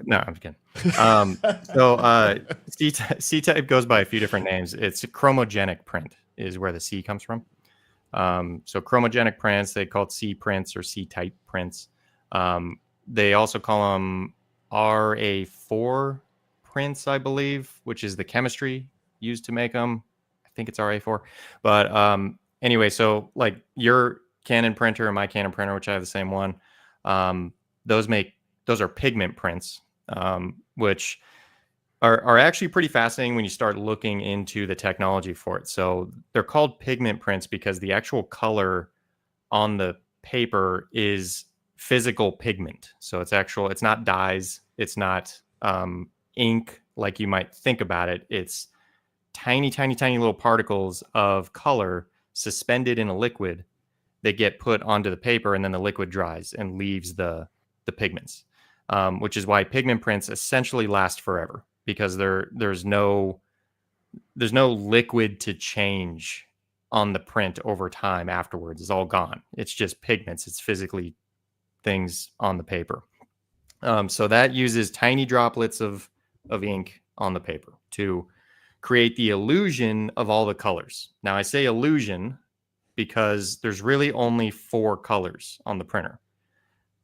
No, I'm kidding. So C-type goes by a few different names. It's a chromogenic print is where the C comes from. So chromogenic prints, they call it C prints or C-type prints. They also call them RA4 prints, I believe, which is the chemistry used to make them. I think it's RA4. But anyway, so like your Canon printer and my Canon printer, which I have the same one, those are pigment prints, which are actually pretty fascinating when you start looking into the technology for it. So they're called pigment prints because the actual color on the paper is physical pigment. So it's not dyes, it's not ink like you might think about it. It's tiny, tiny, tiny little particles of color suspended in a liquid that get put onto the paper, and then the liquid dries and leaves the pigments, which is why pigment prints essentially last forever, because there's no liquid to change on the print over time afterwards. It's all gone. It's just pigments. It's physically things on the paper. So that uses tiny droplets of ink on the paper to create the illusion of all the colors. Now I say illusion because there's really only 4 colors on the printer.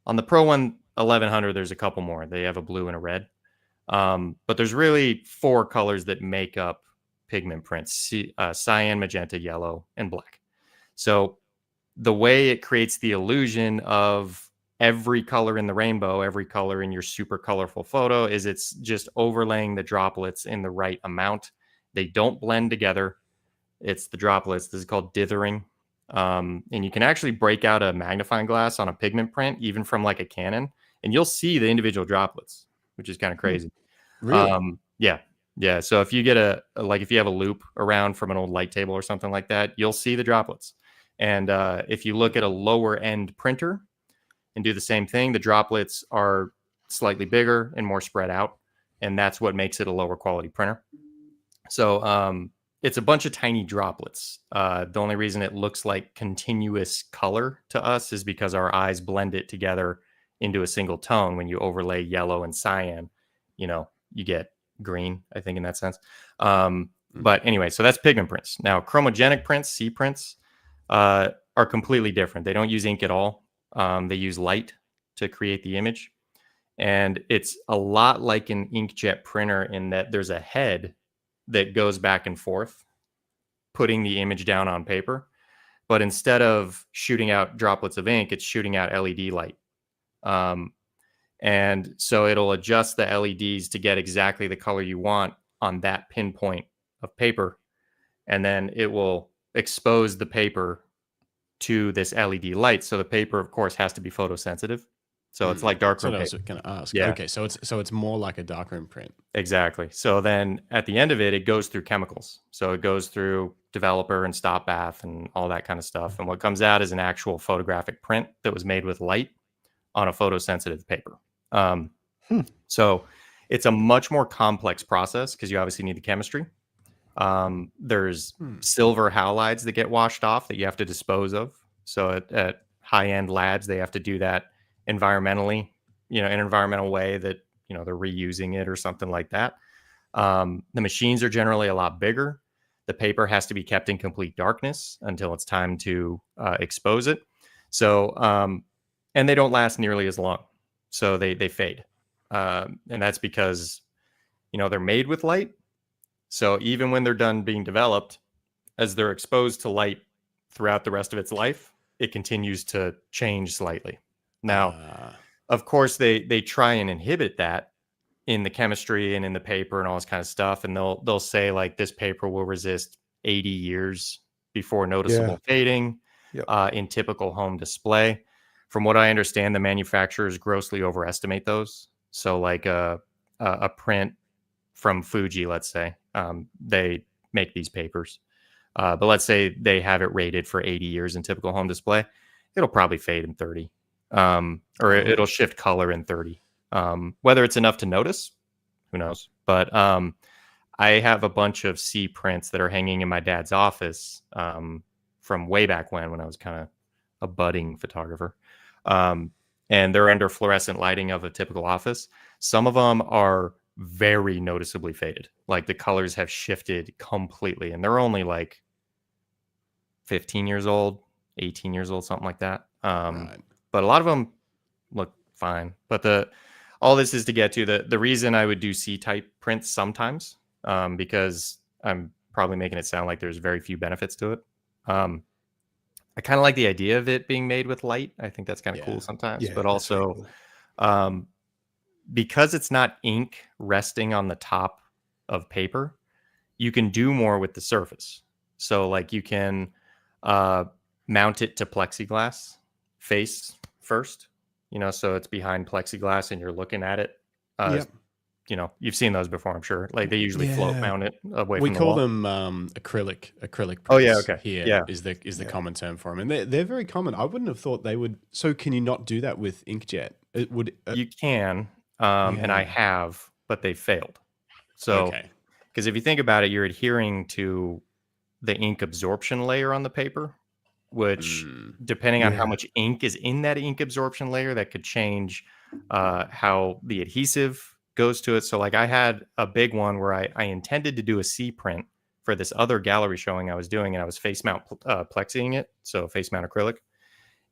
On the Pro 1100, there's a couple more. They have a blue and a red. But there's really 4 colors that make up pigment prints: cyan, magenta, yellow, and black. So the way it creates the illusion of every color in the rainbow, every color in your super colorful photo, is it's just overlaying the droplets in the right amount. They don't blend together. It's the droplets. This is called dithering. And you can actually break out a magnifying glass on a pigment print, even from like a Canon, and you'll see the individual droplets, which is kind of crazy. Really? Yeah. So if you get if you have a loop around from an old light table or something like that, you'll see the droplets. And if you look at a lower end printer and do the same thing, the droplets are slightly bigger and more spread out, and that's what makes it a lower quality printer. So it's a bunch of tiny droplets. The only reason it looks like continuous color to us is because our eyes blend it together into a single tone. When you overlay yellow and cyan, you get green, I think, in that sense. But anyway, so that's pigment prints. Now, chromogenic prints, C prints, are completely different. They don't use ink at all. They use light to create the image. And it's a lot like an inkjet printer in that there's a head that goes back and forth, putting the image down on paper. But instead of shooting out droplets of ink, it's shooting out LED light. And so it'll adjust the LEDs to get exactly the color you want on that pinpoint of paper. And then it will expose the paper to this LED light. So the paper, of course, has to be photosensitive. So it's like darkroom paper. That's what I was going to ask. Yeah. Okay, so it's more like a darkroom print. Exactly. So then at the end of it, it goes through chemicals. So it goes through developer and stop bath and all that kind of stuff. And what comes out is an actual photographic print that was made with light on a photosensitive paper. So it's a much more complex process because you obviously need the chemistry. There's silver halides that get washed off that you have to dispose of. So at high-end labs, they have to do that environmentally, in an environmental way that, they're reusing it or something like that. The machines are generally a lot bigger. The paper has to be kept in complete darkness until it's time to expose it. So, and they don't last nearly as long. So they fade. And that's because, they're made with light. So even when they're done being developed, as they're exposed to light throughout the rest of its life, it continues to change slightly. Now, of course, they try and inhibit that in the chemistry and in the paper and all this kind of stuff. And they'll say like this paper will resist 80 years before noticeable fading in typical home display. From what I understand, the manufacturers grossly overestimate those. So like a print from Fuji, let's say, they make these papers. But let's say they have it rated for 80 years in typical home display. It'll probably fade in 30. Or it'll shift color in 30. Whether it's enough to notice, who knows? But I have a bunch of C prints that are hanging in my dad's office from way back when I was kind of a budding photographer. And they're under fluorescent lighting of a typical office. Some of them are very noticeably faded. Like the colors have shifted completely. And they're only like 15 years old, 18 years old, something like that. Right. But a lot of them look fine. But all this is to get to the reason I would do C-type prints sometimes, because I'm probably making it sound like there's very few benefits to it. I kind of like the idea of it being made with light. I think that's kind of cool sometimes. But also, cool. Because it's not ink resting on the top of paper, you can do more with the surface. So like you can mount it to plexiglass face first, so it's behind plexiglass and you're looking at it. You've seen those before, I'm sure. Like they usually float mount it away from the wall. We call them acrylic prints. Oh yeah, okay. Here is the common term for them, and they're very common. I wouldn't have thought they would. So can you not do that with inkjet? It would. You can, and I have, but they failed. So, because if you think about it, you're adhering to the ink absorption layer on the paper, which depending on how much ink is in that ink absorption layer, that could change how the adhesive goes to it. So like I had a big one where I intended to do a C print for this other gallery showing I was doing, and I was face mount plexing it, so face mount acrylic,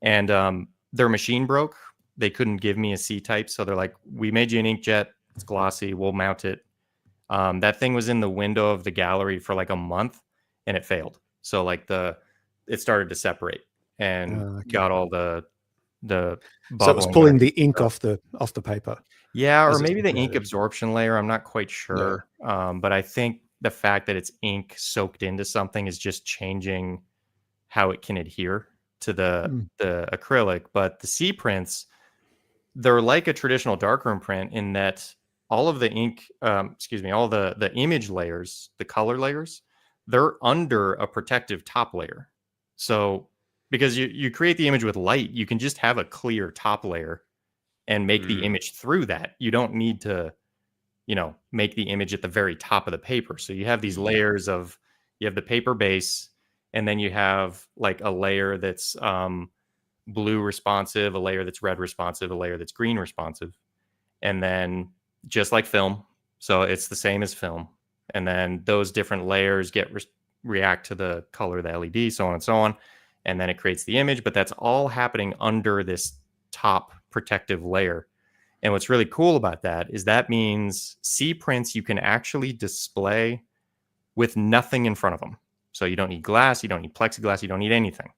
and their machine broke. They couldn't give me a C type, so they're like, we made you an inkjet, it's glossy, we'll mount it. That thing was in the window of the gallery for like a month and it failed. So like it started to separate and got all the so it was pulling the ink off the paper. Yeah, or maybe the ink absorption layer. I'm not quite sure. But I think the fact that it's ink soaked into something is just changing how it can adhere to the acrylic. But the C prints, they're like a traditional darkroom print in that all of the ink, all the image layers, the color layers, they're under a protective top layer. So because you create the image with light, you can just have a clear top layer and make the image through that. You don't need to, make the image at the very top of the paper. So you have these layers of, you have the paper base, and then you have like a layer that's blue responsive, a layer that's red responsive, a layer that's green responsive. And then just like film, so it's the same as film. And then those different layers react to the color of the LED, so on and so on. And then it creates the image, but that's all happening under this top protective layer. And what's really cool about that is that means C prints you can actually display with nothing in front of them. So you don't need glass, you don't need plexiglass, you don't need anything.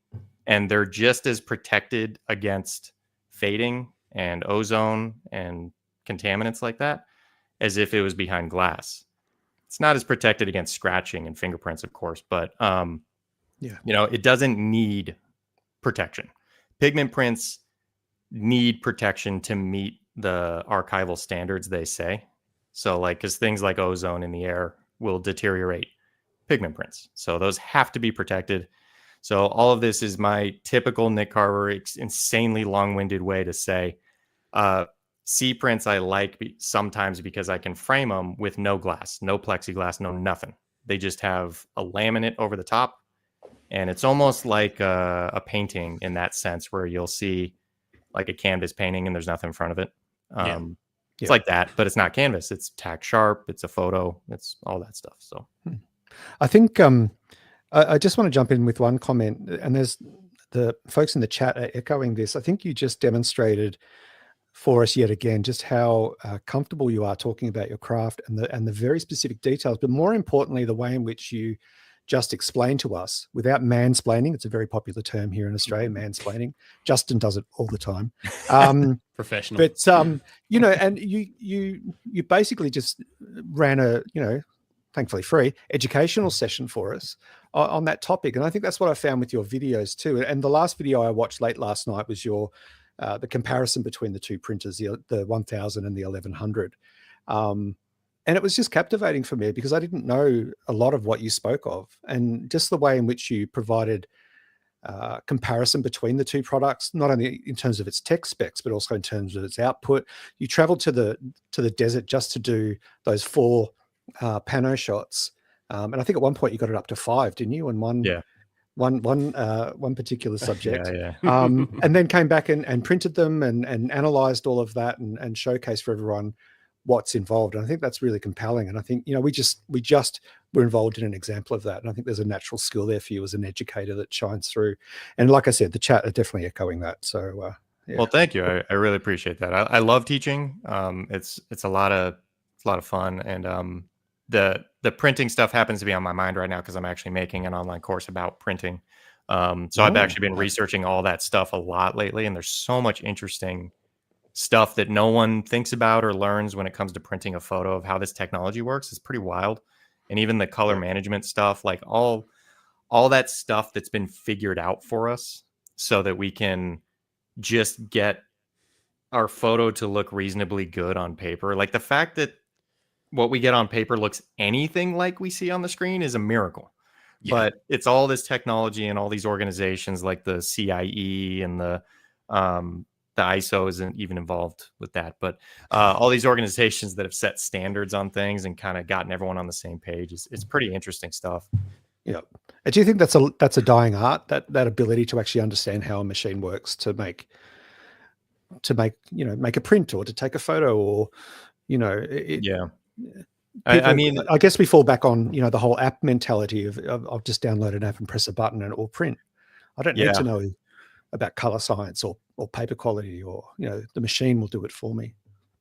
And they're just as protected against fading and ozone and contaminants like that as if it was behind glass. It's not as protected against scratching and fingerprints, of course, but it doesn't need protection. Pigment prints need protection to meet the archival standards, they say. So like, because things like ozone in the air will deteriorate pigment prints. So those have to be protected. So all of this is my typical Nick Carver, insanely long-winded way to say C prints I like sometimes because I can frame them with no glass, no plexiglass, no nothing. They just have a laminate over the top. And it's almost like a painting in that sense, where you'll see like a canvas painting and there's nothing in front of it. It's like that, but it's not canvas. It's tack sharp. It's a photo. It's all that stuff. So I think I just want to jump in with one comment, and there's the folks in the chat are echoing this. I think you just demonstrated for us yet again just how comfortable you are talking about your craft and the very specific details, but more importantly, the way in which you just explain to us without mansplaining. It's a very popular term here in Australia, mansplaining. Justin does it all the time. Professional. But, and you basically just ran a, thankfully free educational session for us on that topic. And I think that's what I found with your videos too. And the last video I watched late last night was your, the comparison between the two printers, the 1000 and the 1100. And it was just captivating for me because I didn't know a lot of what you spoke of, and just the way in which you provided comparison between the two products, not only in terms of its tech specs, but also in terms of its output. You traveled to the desert just to do those 4 pano shots. And I think at one point you got it up to 5, didn't you? And one particular subject. And then came back and printed them and analyzed all of that and showcased for everyone what's involved. And I think that's really compelling. And I think, we just were involved in an example of that. And I think there's a natural skill there for you as an educator that shines through. And like I said, the chat are definitely echoing that. So, yeah. Well, thank you. I really appreciate that. I love teaching. It's a lot of fun. And the printing stuff happens to be on my mind right now because I'm actually making an online course about printing. So I've actually been researching all that stuff a lot lately. And there's so much interesting stuff that no one thinks about or learns when it comes to printing a photo of how this technology works. It's pretty wild. And even the color management stuff, like all that stuff that's been figured out for us so that we can just get our photo to look reasonably good on paper. Like the fact that what we get on paper looks anything like we see on the screen is a miracle. Yeah. But it's all this technology and all these organizations like the CIE and the ISO isn't even involved with that, but all these organizations that have set standards on things and kind of gotten everyone on the same page. It's pretty interesting stuff. Yeah. Do you think that's a dying art, that ability to actually understand how a machine works to make a print or to take a photo or, Yeah. People, I mean, I guess we fall back on, the whole app mentality of I'll just download an app and press a button and it will print. I don't need to know about color science or paper quality or, the machine will do it for me.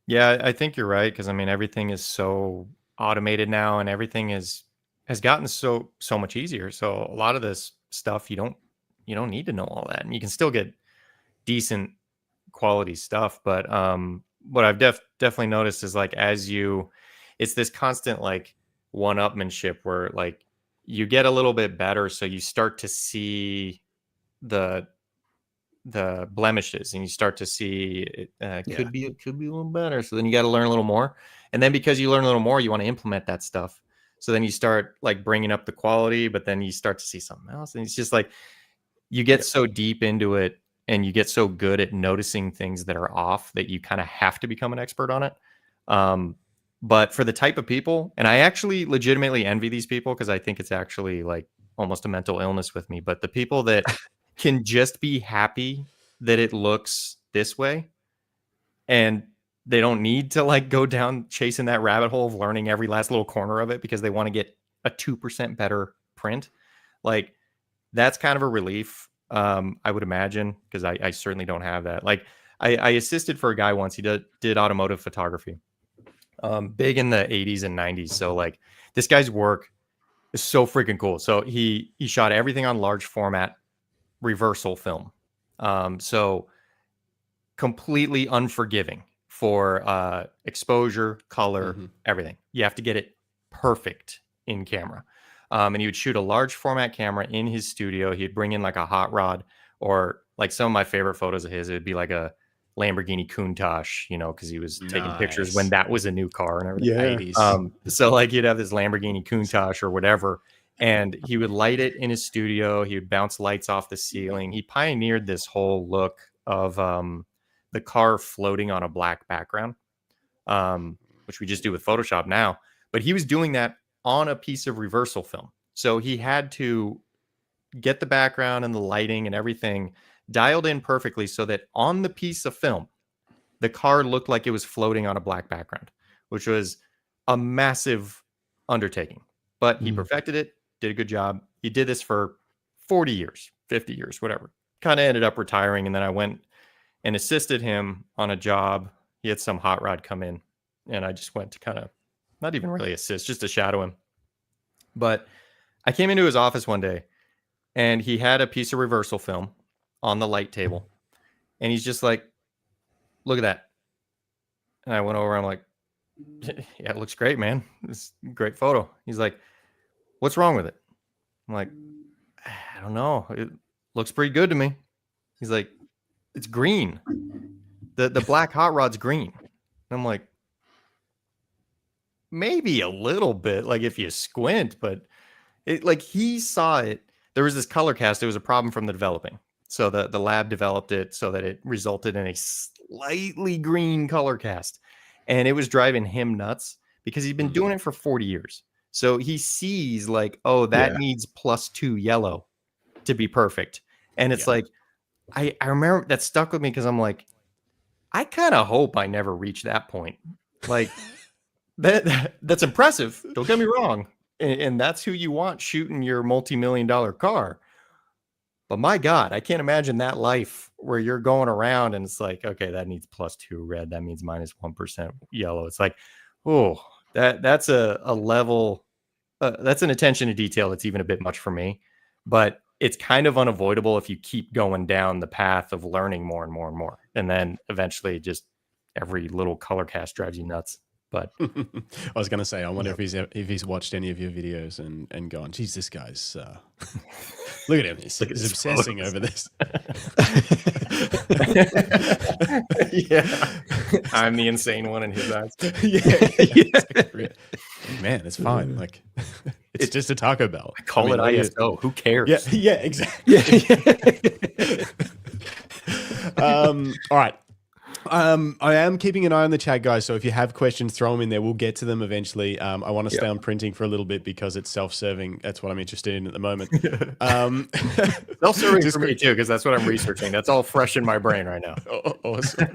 Yeah, I think you're right. Cause I mean, everything is so automated now and everything has gotten so much easier. So a lot of this stuff, you don't need to know all that, and you can still get decent quality stuff. But what I've definitely noticed is like, it's this constant like one-upmanship where like you get a little bit better. So you start to see the blemishes and you start to see it could be a little better. So then you got to learn a little more. And then because you learn a little more, you want to implement that stuff. So then you start like bringing up the quality, but then you start to see something else. And it's just like, you get so deep into it and you get so good at noticing things that are off that you kind of have to become an expert on it. But for the type of people, and I actually legitimately envy these people because I think it's actually like almost a mental illness with me, but the people that can just be happy that it looks this way and they don't need to like go down chasing that rabbit hole of learning every last little corner of it because they want to get a 2% better print. Like that's kind of a relief. I would imagine, because I certainly don't have that. Like I assisted for a guy once. He did automotive photography, big in the 80s and 90s. So like this guy's work is so freaking cool. So he shot everything on large format reversal film. So completely unforgiving for exposure, color, everything. You have to get it perfect in camera. And he would shoot a large format camera in his studio. He'd bring in like a hot rod, or like some of my favorite photos of his, it would be like a Lamborghini Countach, because he was taking pictures when that was a new car and everything. Yeah. So like he'd have this Lamborghini Countach or whatever, and he would light it in his studio. He would bounce lights off the ceiling. He pioneered this whole look of the car floating on a black background, which we just do with Photoshop now. But he was doing that on a piece of reversal film. So he had to get the background and the lighting and everything dialed in perfectly so that on the piece of film, the car looked like it was floating on a black background, which was a massive undertaking. But he perfected it, did a good job. He did this for 40 years, 50 years, whatever. Kind of ended up retiring. And then I went and assisted him on a job. He had some hot rod come in, and I just went to kind of not even really assist, just to shadow him. But I came into his office one day and he had a piece of reversal film on the light table. And he's just like, look at that. And I went over, I'm like, yeah, it looks great, man. It's a great photo. He's like, what's wrong with it? I'm like, I don't know. It looks pretty good to me. He's like, it's green. The black hot rod's green. And I'm like, maybe a little bit, like if you squint, but it, like he saw it. There was this color cast. It was a problem from the developing. So the lab developed it so that it resulted in a slightly green color cast. And it was driving him nuts because he's been doing it for 40 years. So he sees like, oh, that needs +2 yellow to be perfect. And it's like, I remember that stuck with me because I'm like, I kind of hope I never reach that point. Like that's impressive. Don't get me wrong. And that's who you want shooting your multi-million-dollar car. But my God, I can't imagine that life where you're going around and it's like, okay, that needs +2 red. That means -1% yellow. It's like, oh, that's a level. That's an attention to detail that's even a bit much for me. But it's kind of unavoidable if you keep going down the path of learning more and more and more. And then eventually just every little color cast drives you nuts. But I was going to say, I wonder if he's watched any of your videos and gone, geez, this guy's look at him. He's obsessing over this. Yeah, I'm the insane one in his eyes. Yeah. Man, it's fine. Like it's just a Taco Bell. I call it ISO. Who cares? Yeah, exactly. All right. I am keeping an eye on the chat, guys. So if you have questions, throw them in there. We'll get to them eventually. I want to stay on printing for a little bit because it's self-serving. That's what I'm interested in at the moment. Self-serving for me too, because that's what I'm researching. That's all fresh in my brain right now. Awesome.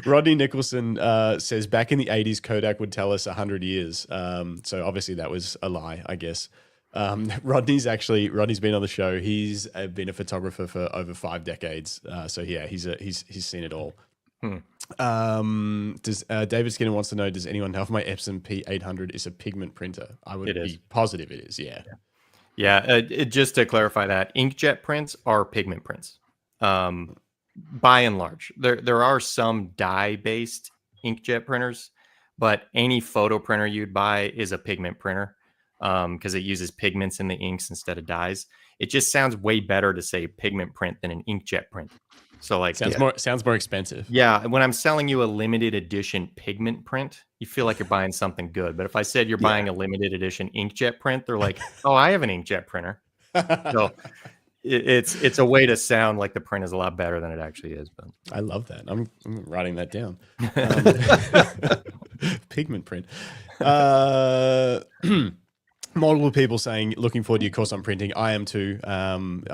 Rodney Nicholson says back in the 80s, Kodak would tell us 100 years. So obviously that was a lie, I guess. Rodney's been on the show. He's been a photographer for over 5 decades. So yeah, he's seen it all. David Skinner wants to know, does anyone know if my Epson P800 is a pigment printer? I would be positive it is. Yeah. Just to clarify that, inkjet prints are pigment prints. By and large, there are some dye-based inkjet printers, but any photo printer you'd buy is a pigment printer. Because it uses pigments in the inks instead of dyes. It just sounds way better to say pigment print than an inkjet print. So like sounds more expensive. Yeah, when I'm selling you a limited edition pigment print, you feel like you're buying something good. But if I said you're buying a limited edition inkjet print, they're like, "Oh, I have an inkjet printer." So it's a way to sound like the print is a lot better than it actually is. But I love that. I'm writing that down. Pigment print. Multiple people saying, looking forward to your course on printing. I am too. I'm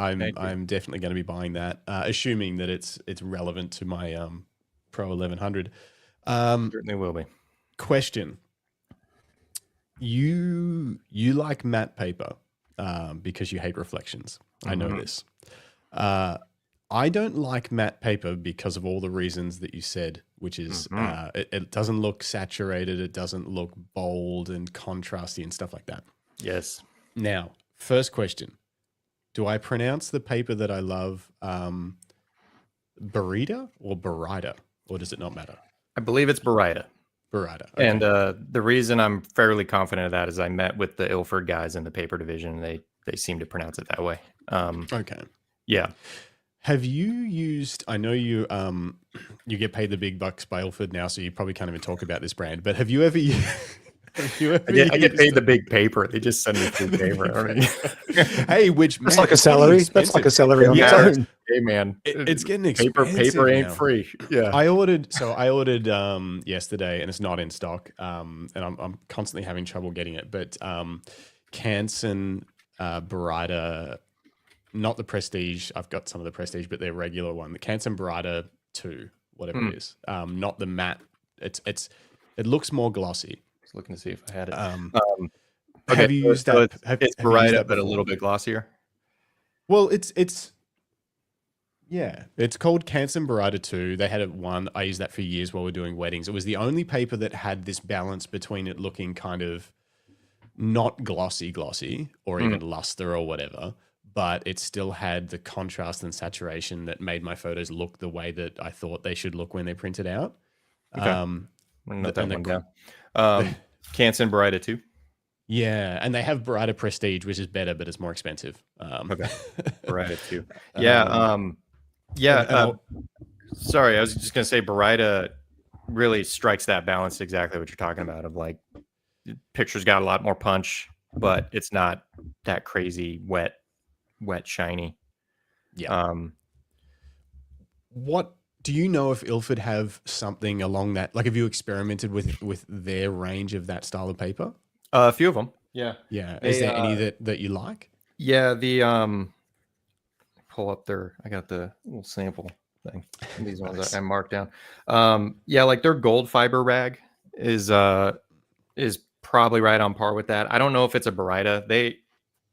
definitely going to be buying that, assuming that it's relevant to my Pro 1100. Certainly will be. Question: You like matte paper because you hate reflections. I know this. I don't like matte paper because of all the reasons that you said, which is it doesn't look saturated, it doesn't look bold and contrasty and stuff like that. Yes. Now, first question. Do I pronounce the paper that I love Barita or Barita, or does it not matter? I believe it's Barita. Barita. Okay. And the reason I'm fairly confident of that is I met with the Ilford guys in the paper division, and they seem to pronounce it that way. Okay. Yeah. Have you used, I know you get paid the big bucks by Ilford now, so you probably can't even talk about this brand, but have you ever used... I get paid the big paper. They just send me free paper. Hey, which that's like a salary. That's like a salary on its own. Hey man, it's getting expensive. Paper ain't now. Free. Yeah. I ordered yesterday, and it's not in stock. And I'm constantly having trouble getting it. But Canson Barita, not the Prestige. I've got some of the Prestige, but their regular one, the Canson Barita 2, whatever it is. Not the matte. It looks more glossy. Looking to see if I had it. Have you used that? It's Barita, but a little bit glossier. Well, it's called Canson Barita 2. They had one. I used that for years while we were doing weddings. It was the only paper that had this balance between it looking kind of not glossy or even luster or whatever, but it still had the contrast and saturation that made my photos look the way that I thought they should look when they printed out. Okay. Note that one down. Canson Barita 2. Yeah, and they have Barita Prestige, which is better, but it's more expensive. Okay. Barita 2. Yeah. Sorry, I was just going to say Barita really strikes that balance exactly what you're talking about, of like pictures got a lot more punch, but it's not that crazy wet shiny. Yeah. What do you know if Ilford have something along that? Like, have you experimented with their range of that style of paper? A few of them. Yeah. Yeah. Is there any that you like? Yeah. The pull up there. I got the little sample. thing. These ones I marked down. Yeah, like their gold fiber rag is probably right on par with that. I don't know if it's a Baryta.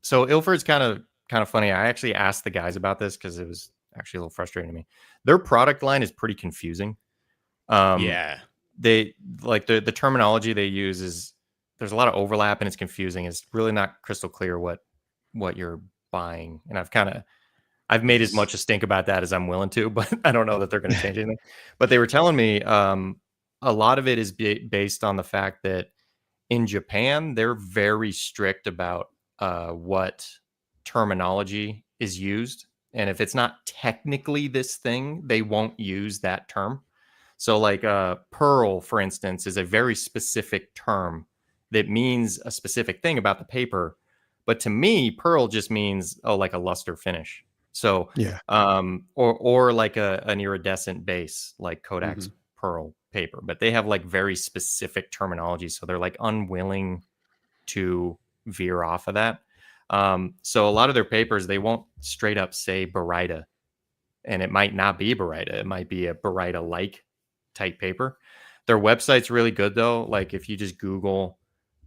So Ilford's kind of funny. I actually asked the guys about this because it was actually a little frustrating to me. Their product line is pretty confusing. Yeah. They like the terminology they use is there's a lot of overlap and it's confusing. It's really not crystal clear what you're buying. And I've made as much a stink about that as I'm willing to, but I don't know that they're going to change anything. But they were telling me a lot of it is based on the fact that in Japan, they're very strict about what terminology is used. And if it's not technically this thing, they won't use that term. So like pearl, for instance, is a very specific term that means a specific thing about the paper. But to me, pearl just means, like a luster finish. So, Yeah. or like an iridescent base, like Kodak's pearl paper. But they have like very specific terminology. So they're like unwilling to veer off of that. So a lot of their papers, they won't straight up say Baryta. And it might not be Baryta. It might be a Baryta-like type paper. Their website's really good though. Like if you just Google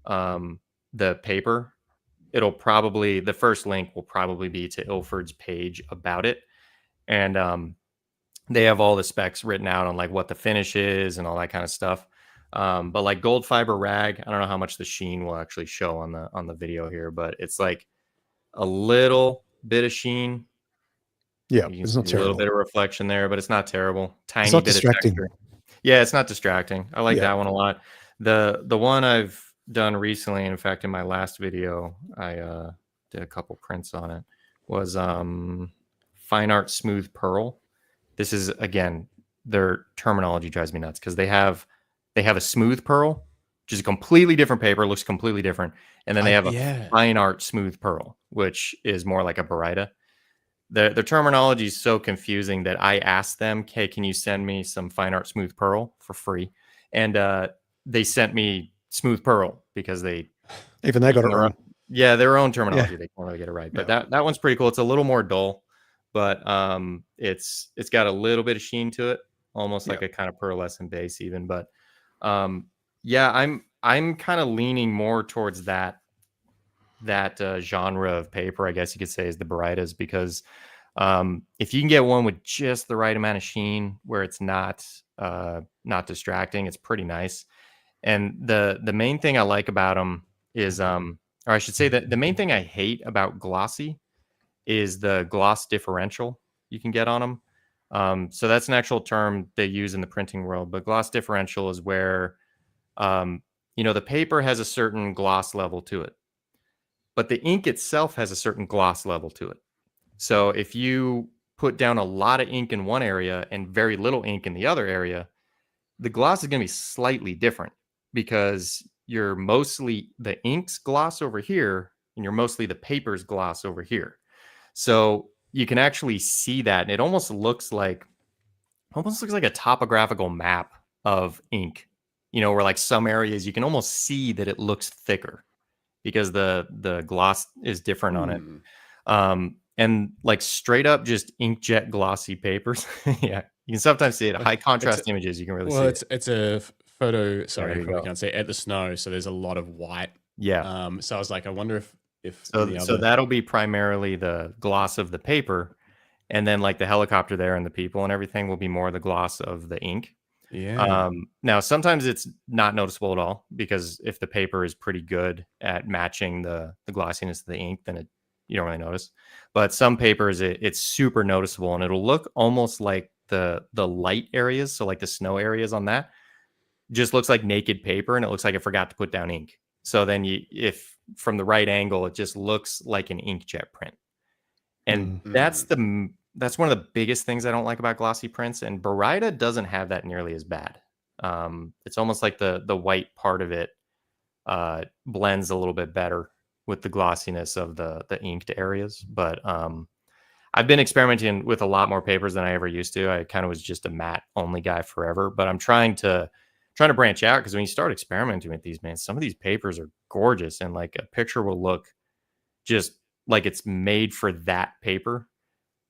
the paper, the first link will probably be to Ilford's page about it. And they have all the specs written out on like what the finish is and all that kind of stuff. But like gold fiber rag, I don't know how much the sheen will actually show on the video here, but it's like a little bit of sheen. Yeah, it's not terrible. A little bit of reflection there, but it's not terrible. Tiny it's not bit distracting. of texture. Yeah, it's not distracting. I like that one a lot. The one I've done recently, in fact, in my last video, I did a couple prints on it, was Fine Art Smooth Pearl. This is, again, their terminology drives me nuts because they have a smooth pearl, which is a completely different paper, looks completely different. And then they have a Fine Art Smooth Pearl, which is more like a Baryta. The terminology is so confusing that I asked them, "Hey, can you send me some Fine Art Smooth Pearl for free?" And they sent me Smooth Pearl because they got it wrong. Yeah, their own terminology. They can't really get it right. But that one's pretty cool. It's a little more dull, but it's got a little bit of sheen to it, almost like a kind of pearlescent base even. But yeah, I'm kind of leaning more towards that genre of paper, I guess you could say, is the Barytas, because if you can get one with just the right amount of sheen where it's not distracting, it's pretty nice. And the main thing I like about them is, or I should say that the main thing I hate about glossy is the gloss differential you can get on them. So that's an actual term they use in the printing world, but gloss differential is where, the paper has a certain gloss level to it, but the ink itself has a certain gloss level to it. So if you put down a lot of ink in one area and very little ink in the other area, the gloss is going to be slightly different because you're mostly the ink's gloss over here and you're mostly the paper's gloss over here. So you can actually see that. And it almost looks like a topographical map of ink, where like some areas you can almost see that it looks thicker because the gloss is different on it. And like straight up just inkjet glossy papers. Yeah, you can sometimes see it. High contrast images, you can really see it. It's a photo. Sorry, I can't say at the snow. So there's a lot of white. Yeah. So I was like, I wonder if so that'll be primarily the gloss of the paper, and then like the helicopter there and the people and everything will be more the gloss of the ink. Yeah. Now sometimes it's not noticeable at all because if the paper is pretty good at matching the glossiness of the ink, then you don't really notice. But some papers it's super noticeable and it'll look almost like the light areas, so like the snow areas on that just looks like naked paper and it looks like it forgot to put down ink. So then if from the right angle, it just looks like an inkjet print. And that's one of the biggest things I don't like about glossy prints. And Baryta doesn't have that nearly as bad. It's almost like the white part of it blends a little bit better with the glossiness of the inked areas. But I've been experimenting with a lot more papers than I ever used to. I kind of was just a matte only guy forever, but I'm trying to branch out because when you start experimenting with these, man, some of these papers are gorgeous and like a picture will look just like it's made for that paper.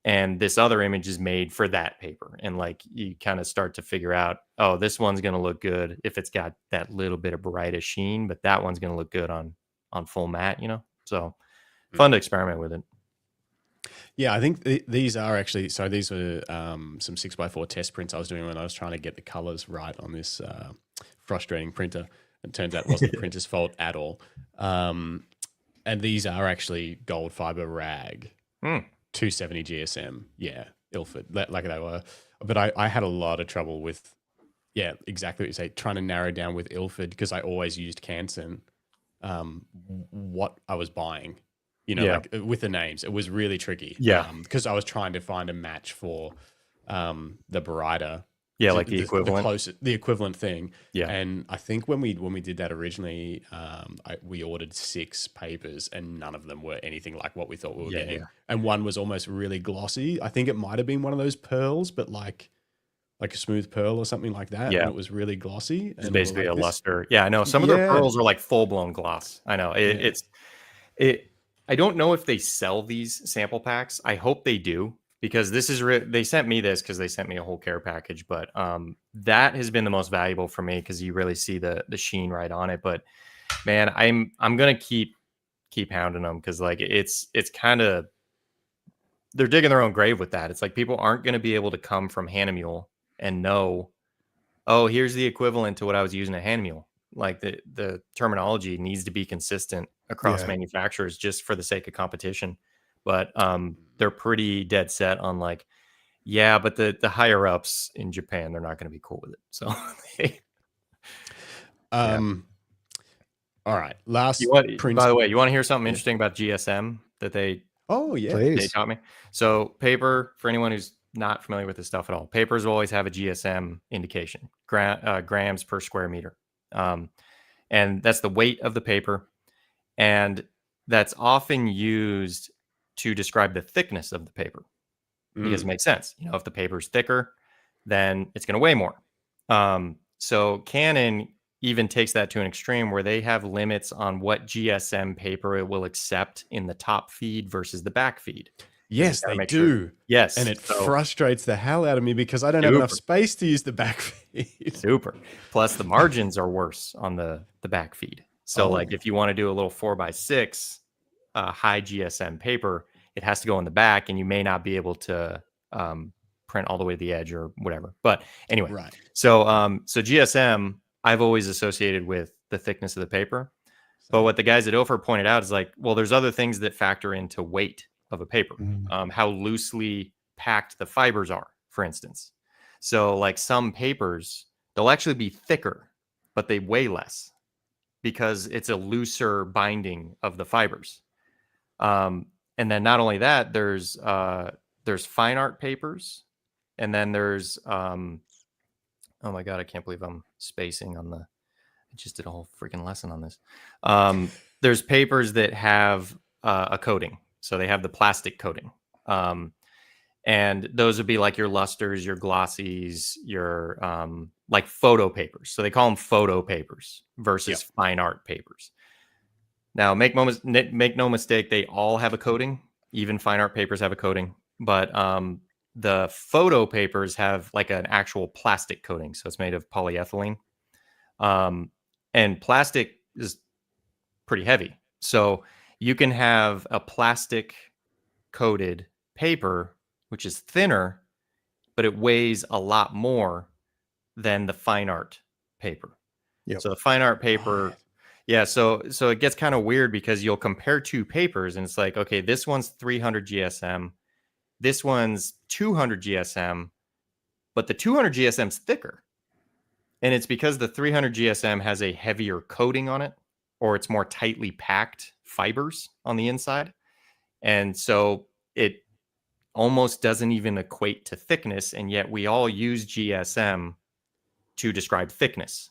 and this other image is made for that paper. And like you kind of start to figure out, oh, this one's going to look good if it's got that little bit of brightest sheen, but that one's going to look good on full matte, you know? So fun to experiment with it. Yeah, I think these are actually, so these were some 6x4 test prints I was doing when I was trying to get the colors right on this frustrating printer. It turns out it wasn't the printer's fault at all. And these are actually gold fiber rag, 270 GSM. Yeah, Ilford, like they were. But I had a lot of trouble with, yeah, exactly what you say, trying to narrow down with Ilford because I always used Canson, what I was buying. You know, like with the names, it was really tricky. Yeah. Because I was trying to find a match for the Barita. Yeah, like the equivalent. The equivalent thing. Yeah. And I think when we did that originally, we ordered 6 papers and none of them were anything like what we thought we were getting. Yeah. And one was almost really glossy. I think it might have been one of those pearls, but like a smooth pearl or something like that. Yeah. And it was really glossy. It's basically like a luster. Yeah, I know. Some of the pearls are like full-blown gloss. I know. I don't know if they sell these sample packs. I hope they do, because this is they sent me this because they sent me a whole care package. But that has been the most valuable for me because you really see the sheen right on it. But man, I'm gonna keep hounding them because like it's kind of, they're digging their own grave with that. It's like people aren't going to be able to come from Hahnemühle and know, oh, here's the equivalent to what I was using at Hahnemühle. Like the terminology needs to be consistent across manufacturers just for the sake of competition. But they're pretty dead set on like, yeah, but the higher ups in Japan, they're not going to be cool with it. So all right. By the way, you want to hear something interesting about GSM that they taught me? So paper, for anyone who's not familiar with this stuff at all, papers will always have a GSM indication, grams per square meter. And that's the weight of the paper. And that's often used to describe the thickness of the paper because it makes sense. You know, if the paper is thicker, then it's going to weigh more. So Canon even takes that to an extreme where they have limits on what GSM paper it will accept in the top feed versus the back feed. Yes, they do. Sure. Yes. And it frustrates the hell out of me because I don't have enough space to use the back feed. Super. Plus the margins are worse on the back feed. So like if you want to do a little 4x6 high GSM paper, it has to go in the back and you may not be able to print all the way to the edge or whatever. But anyway, so GSM I've always associated with the thickness of the paper. But what the guys at Ilford pointed out is like, well, there's other things that factor into weight of a paper, how loosely packed the fibers are, for instance. So like some papers, they'll actually be thicker, but they weigh less because it's a looser binding of the fibers. And then not only that, there's fine art papers, and then there's oh my God, I can't believe I'm spacing on I just did a whole freaking lesson on this. There's papers that have a coating. So they have the plastic coating. And those would be like your lusters, your glossies, your like photo papers. So they call them photo papers versus fine art papers. Now, make no mistake, they all have a coating. Even fine art papers have a coating. But the photo papers have like an actual plastic coating. So it's made of polyethylene. And plastic is pretty heavy. So you can have a plastic coated paper, which is thinner, but it weighs a lot more than the fine art paper. So the fine art paper, so it gets kind of weird because you'll compare two papers and it's like, okay, this one's 300 GSM, this one's 200 GSM, but the 200 GSM's thicker. And it's because the 300 GSM has a heavier coating on it, or it's more tightly packed fibers on the inside. And so it almost doesn't even equate to thickness. And yet we all use GSM to describe thickness.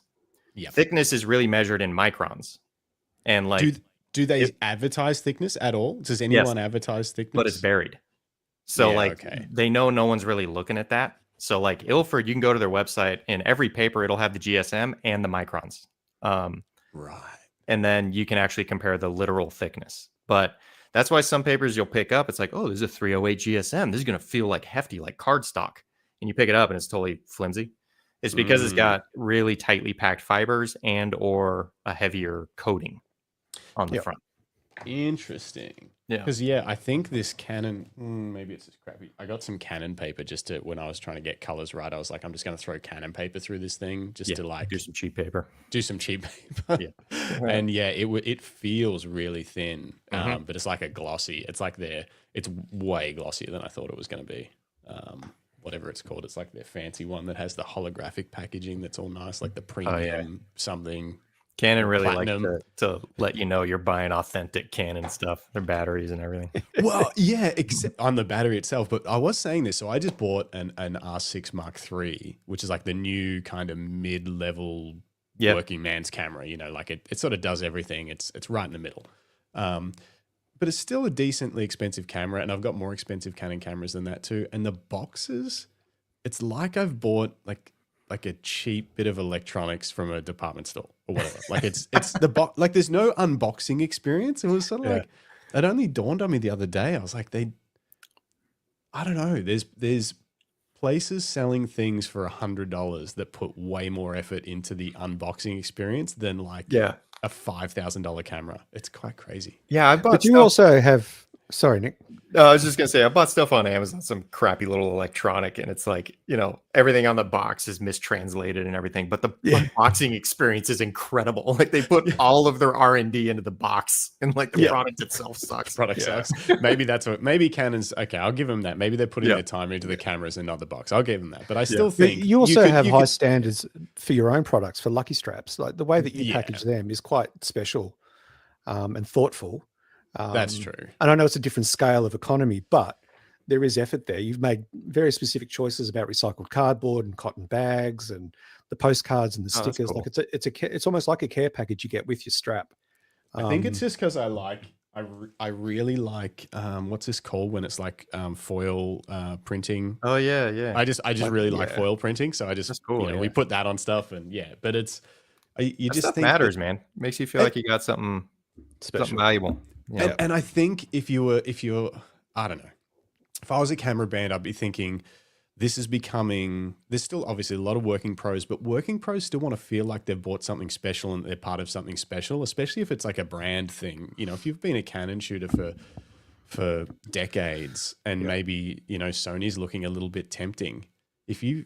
Thickness is really measured in microns. And like, do they advertise thickness at all? Does anyone advertise thickness? But it's buried. So they know no one's really looking at that. So like Ilford, you can go to their website and every paper, it'll have the GSM and the microns. Right. And then you can actually compare the literal thickness. But That's why some papers you'll pick up, it's like, oh, there's a 308 GSM. This is going to feel like hefty, like cardstock. And you pick it up and it's totally flimsy. It's because it's got really tightly packed fibers and or a heavier coating on the front. Interesting. Yeah. Because I think this Canon, maybe it's just crappy. I got some Canon paper when I was trying to get colors right. I was like, I'm just going to throw Canon paper through this thing to do some cheap paper. Yeah. And it feels really thin, but it's like a glossy. It's like it's way glossier than I thought it was going to be. Whatever it's called. It's like their fancy one that has the holographic packaging that's all nice, like the premium something. Canon really platinum. like to let you know you're buying authentic Canon stuff, their batteries and everything. Well, yeah, except on the battery itself. But I was saying this, so I just bought an R6 Mark III, which is like the new kind of mid-level working man's camera. You know, like it sort of does everything. It's right in the middle. But it's still a decently expensive camera, and I've got more expensive Canon cameras than that too. And the boxes, it's like I've bought like a cheap bit of electronics from a department store or whatever. Like it's the box. Like there's no unboxing experience. It was sort of like it only dawned on me the other day. I was like, I don't know. There's places selling things for $100 that put way more effort into the unboxing experience than like a $5,000 camera. It's quite crazy. Yeah, I bought. But you also have. Sorry, Nick. I was just gonna say I bought stuff on Amazon, some crappy little electronic, and it's like, you know, everything on the box is mistranslated and everything, but the unboxing experience is incredible. Like they put all of their R&D into the box, and like the product itself sucks. Sucks. Maybe Canon's okay. I'll give them that. Maybe they're putting their time into the cameras and not the box. I'll give them that. But I still think you also have high standards for your own products, for Lucky Straps. Like the way that you package them is quite special and thoughtful. That's true. And I know it's a different scale of economy, but there is effort there. You've made very specific choices about recycled cardboard and cotton bags and the postcards and the stickers. Cool. Like it's almost like a care package you get with your strap. I think it's just because I really like what's this called when it's like foil printing. Oh yeah. I just really like foil printing, so I just that's cool. We put that on stuff and but it's you that just stuff think matters, man. Makes you feel like you got something special, something valuable. Yeah. And I think if you're, I don't know, if I was a camera band, I'd be thinking this is becoming, there's still obviously a lot of working pros, but working pros still want to feel like they've bought something special and they're part of something special, especially if it's like a brand thing. You know, if you've been a Canon shooter for decades and maybe, you know, Sony's looking a little bit tempting. If you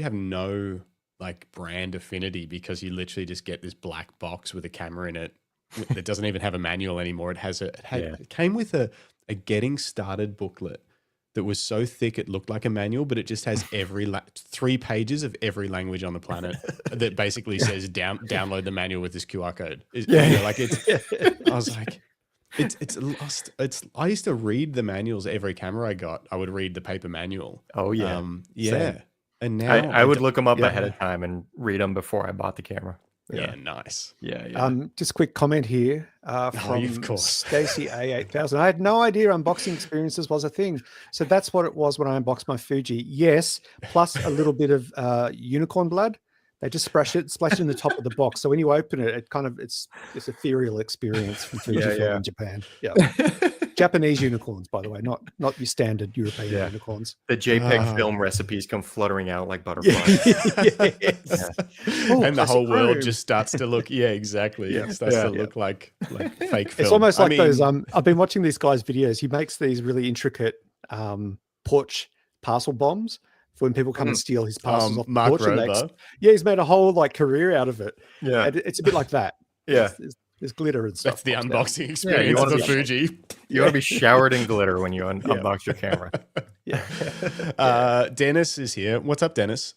have no like brand affinity because you literally just get this black box with a camera in it, that doesn't even have a manual anymore. It came with a getting started booklet that was so thick it looked like a manual, but it just has 3 pages of every language on the planet that basically says download the manual with this QR code. I was like, it's lost. I used to read the manuals every camera I got. I would read the paper manual. Oh yeah, Same. And now I would look them up ahead of time and read them before I bought the camera. Yeah, nice. Yeah. Just a quick comment here from Stacy A8000. I had no idea unboxing experiences was a thing. So that's what it was when I unboxed my Fuji. Yes, plus a little bit of unicorn blood. They just splash it in the top of the box. So when you open it, it's this ethereal experience from Fujifilm in Japan. Yeah. Japanese unicorns, by the way, not your standard European unicorns. The JPEG film recipes come fluttering out like butterflies. And the whole world just starts to look, exactly. It starts to look like fake film. It's almost like those, I've been watching these guys' videos. He makes these really intricate porch parcel bombs for when people come and steal his parcels off Mark the porch. Rober. He's made a whole like career out of it. Yeah. And it's a bit like that. Yeah. There's glitter and stuff. That's the unboxing experience of a Fuji. You want to be showered in glitter when you unbox your camera. Dennis is here. What's up, Dennis?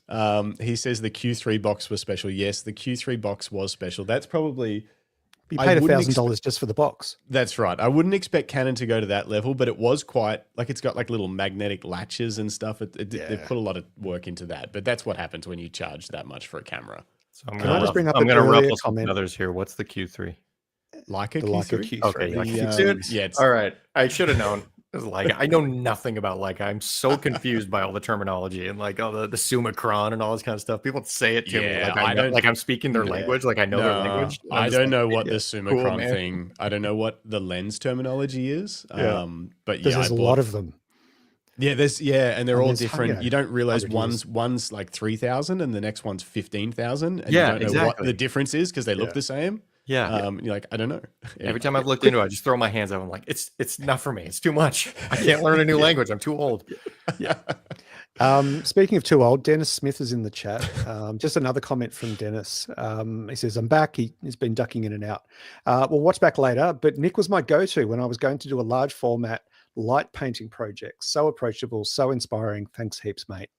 He says the Q3 box was special. Yes, the Q3 box was special. That's probably... You paid $1,000 just for the box. That's right. I wouldn't expect Canon to go to that level, but it was quite... Like, it's got like little magnetic latches and stuff. They put a lot of work into that, but that's what happens when you charge that much for a camera. So I'm going to ruffle some others here. What's the Q3? Leica the Q3? Leica Q3. Okay, all right. I should have known. It's like I know nothing about Leica. I'm so confused by all the terminology and like all the summicron and all this kind of stuff. People say it to me like I know, like I'm speaking their language, like I know their language. I don't know what the cool, summicron thing. I don't know what the lens terminology is. But there's a lot of them. Yeah, and they're all different. You don't realize years. one's like 3,000 and the next one's 15,000, and Yeah, you don't know what the difference is because they look the same. Yeah. You're like, I don't know. Every time I've looked into it, I just throw my hands up. I'm like, it's not for me. It's too much. I can't learn a new language. I'm too old. Yeah. Speaking of too old, Dennis Smith is in the chat. Just another comment from Dennis. He says, I'm back. He's been ducking in and out. We'll watch back later, but Nick was my go-to when I was going to do a large format light painting project. So approachable, so inspiring. Thanks heaps, mate.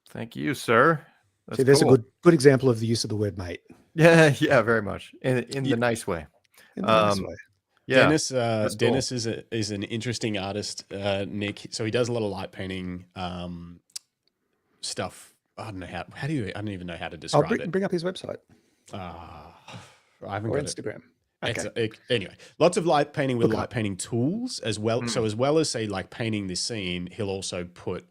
Thank you, sir. See, there's a good example of the use of the word mate. Yeah, very much. In the nice way. In the nice way. Yeah. Dennis is an interesting artist, Nick. So he does a lot of light painting stuff. I don't know I don't even know how to describe it. Bring up his website. I haven't got Instagram. Okay. Anyway, lots of light painting with light painting tools as well. So as well as say like painting this scene, he'll also put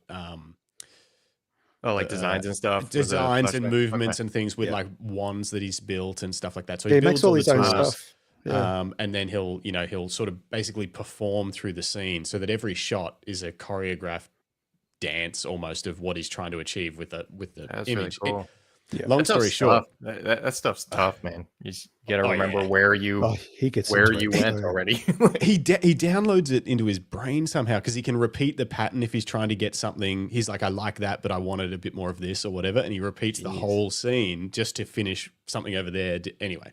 like designs and stuff, designs and movements and things with like wands that he's built and stuff like that. So he makes all his own stuff. Yeah. And then he'll sort of basically perform through the scene so that every shot is a choreographed dance almost of what he's trying to achieve with the That's image. Really cool. Long story short, that stuff's tough, man. You got to remember where you went already. he downloads it into his brain somehow because he can repeat the pattern if he's trying to get something. He's like, I like that, but I wanted a bit more of this or whatever, and he repeats the whole scene just to finish something over there. Anyway,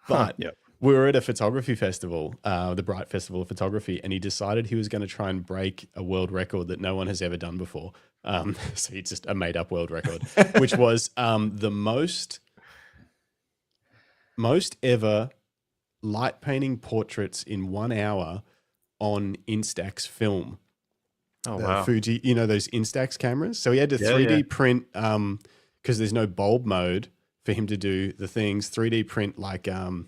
but we were at a photography festival, the Bright Festival of Photography, and he decided he was going to try and break a world record that no one has ever done before. So it's just a made up world record, which was the most ever light painting portraits in 1 hour on Instax film. Oh, wow. Fuji, those Instax cameras. So he had to 3D print, because there's no bulb mode for him to do the things, 3D print like, what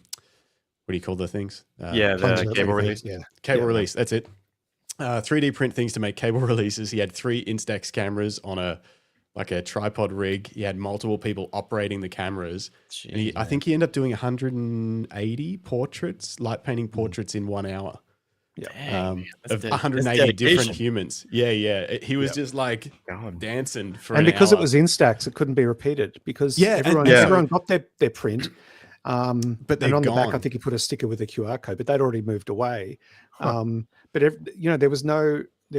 do you call the things? The cable release. Cable release, that's it. 3D print things to make cable releases. He had 3 Instax cameras on a tripod rig. He had multiple people operating the cameras. Jeez, and I think he ended up doing 180 portraits, light painting portraits in 1 hour. Yeah, of 180 different humans. Yeah. He was just like dancing for an because hour. it was Instax, it couldn't be repeted because everyone got their print. But on the back, I think he put a sticker with a QR code, but they'd already moved away. But there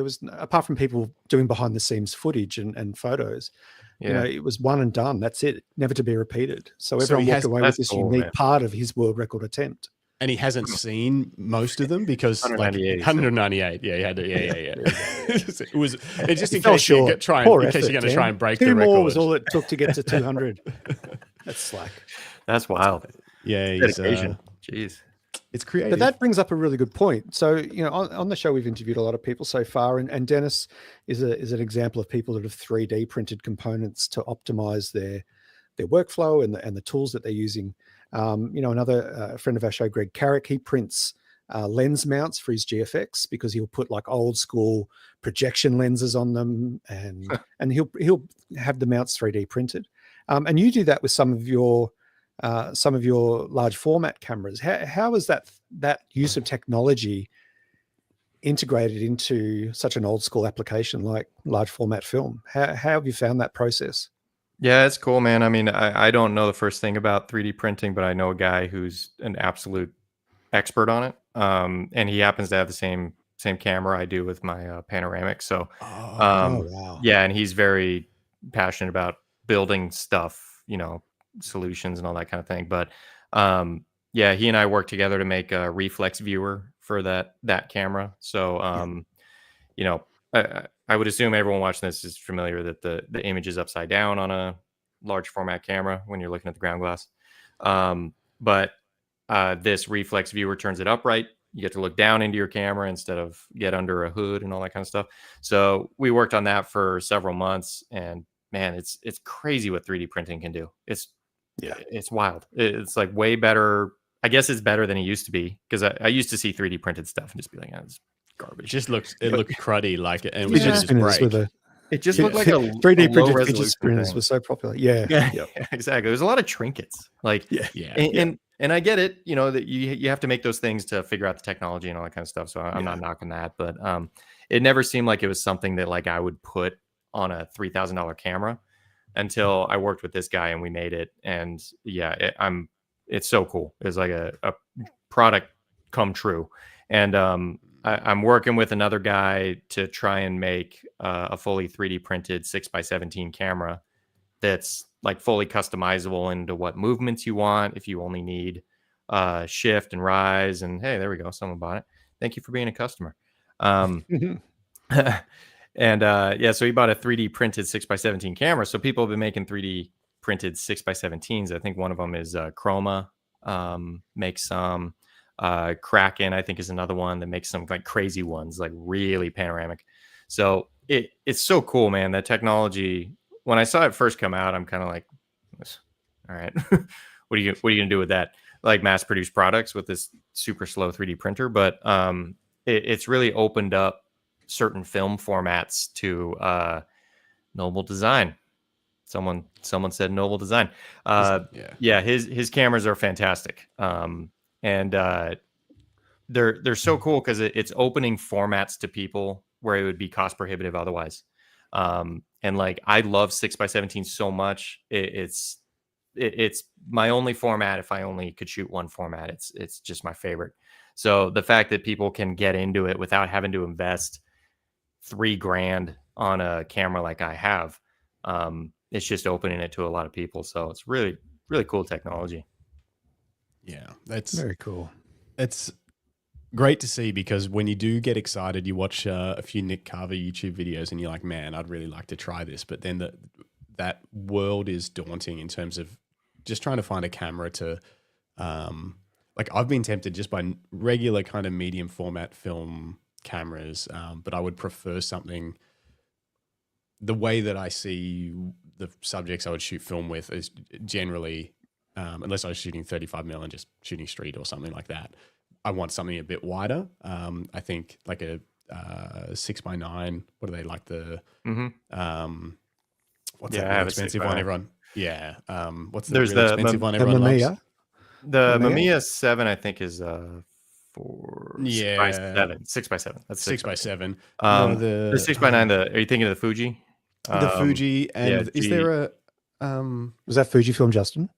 was apart from people doing behind the scenes footage and photos, it was one and done. That's it, never to be repeated. So everyone walked away with this unique part of his world record attempt. And he hasn't seen most of them because 198. Yeah, he had to. It was just in case you're going to try and break the record. 2 more was all it took to get to 200. That's slack. That's wild. Yeah, jeez. It's creative. But that brings up a really good point. So, on the show, we've interviewed a lot of people so far, and Dennis is an example of people that have 3D printed components to optimize their workflow and the tools that they're using. Another friend of our show, Greg Carrick, he prints lens mounts for his GFX because he'll put like old school projection lenses on them, and he'll have the mounts 3D printed. And you do that with some of your large format cameras. How is that use of technology integrated into such an old school application like large format film? How have you found that process? Yeah, it's cool, man. I mean, I don't know the first thing about 3D printing, but I know a guy who's an absolute expert on it. And he happens to have the same camera I do with my panoramic. So, wow. Yeah, and he's very passionate about building stuff, solutions and all that kind of thing. But he and I worked together to make a reflex viewer for that camera. So, I would assume everyone watching this is familiar that the image is upside down on a large format camera when you're looking at the ground glass. But this reflex viewer turns it upright. You get to look down into your camera instead of get under a hood and all that kind of stuff. So we worked on that for several months, and man, it's crazy what 3D printing can do. It's wild. It's like way better. I guess it's better than it used to be, because I used to see 3D printed stuff and just be like, garbage. It looked cruddy, like it, and it was Fidget just spinners break. with a It just looked like a 3D low printed fidget resolution spinners thing. were so popular. Yeah, Yeah, exactly. There's a lot of trinkets. Like, and I get it, that you have to make those things to figure out the technology and all that kind of stuff. So I'm not knocking that, but it never seemed like it was something that like I would put on a $3,000 camera until I worked with this guy and we made it. And it's so cool. It's like a product come true. And I'm working with another guy to try and make a fully 3D printed 6x17 camera that's like fully customizable into what movements you want. If you only need shift and rise, and hey, there we go, someone bought it. Thank you for being a customer. And so he bought a 3D printed 6x17 camera. So people have been making 3D printed 6x17s. I think one of them is Chroma makes some. Kraken, I think, is another one that makes some like crazy ones, like really panoramic. So it's so cool, man. That technology. When I saw it first come out, I'm kind of like, all right, what are you gonna do with that? Like mass produce products with this super slow 3D printer, but it's really opened up certain film formats to noble design. Someone said noble design. His cameras are fantastic. And they're so cool because it's opening formats to people where it would be cost prohibitive otherwise. And like I love 6x17 so much. It's my only format. If I only could shoot one format, it's just my favorite. So the fact that people can get into it without having to invest $3,000 on a camera like I have, it's just opening it to a lot of people. So it's really, really cool technology. Yeah, that's very cool. It's great to see because when you do get excited, you watch a few Nick Carver YouTube videos and you're like, man, I'd really like to try this. But then that world is daunting in terms of just trying to find a camera to, like I've been tempted just by regular kind of medium format film cameras, but I would prefer something. The way that I see the subjects I would shoot film with is generally, unless I was shooting 35mm and just shooting street or something like that, I want something a bit wider. I think like a 6x9. What are they like the? What's that really expensive one? Everyone, yeah. What's the really expensive one? Everyone loves? The Mamiya 7, I think, is 6x7. 6x7. That's 6x7. The 6x9. Are you thinking of the Fuji? The Fuji, and is there a? Was that Fujifilm, Justin?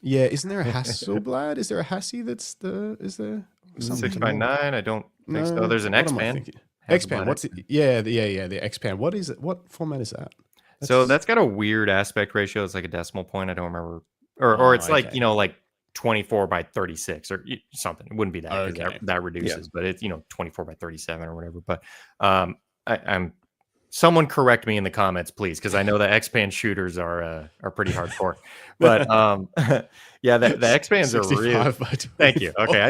Yeah, isn't there a Hasselblad? Is there a Hassie that's the? Is there 6x9? I don't think so. There's an X-Pan. X-Pan. What's it? Yeah, the X-Pan. What is it? What format is that? That's got a weird aspect ratio. It's like a decimal point. I don't remember, or it's like like 24:36 or something. It wouldn't be that that reduces, but it's 24:37 or whatever. But I'm. Someone correct me in the comments, please, because I know the X-Pan shooters are pretty hardcore. But the X-Pans are real. Thank you. Okay, I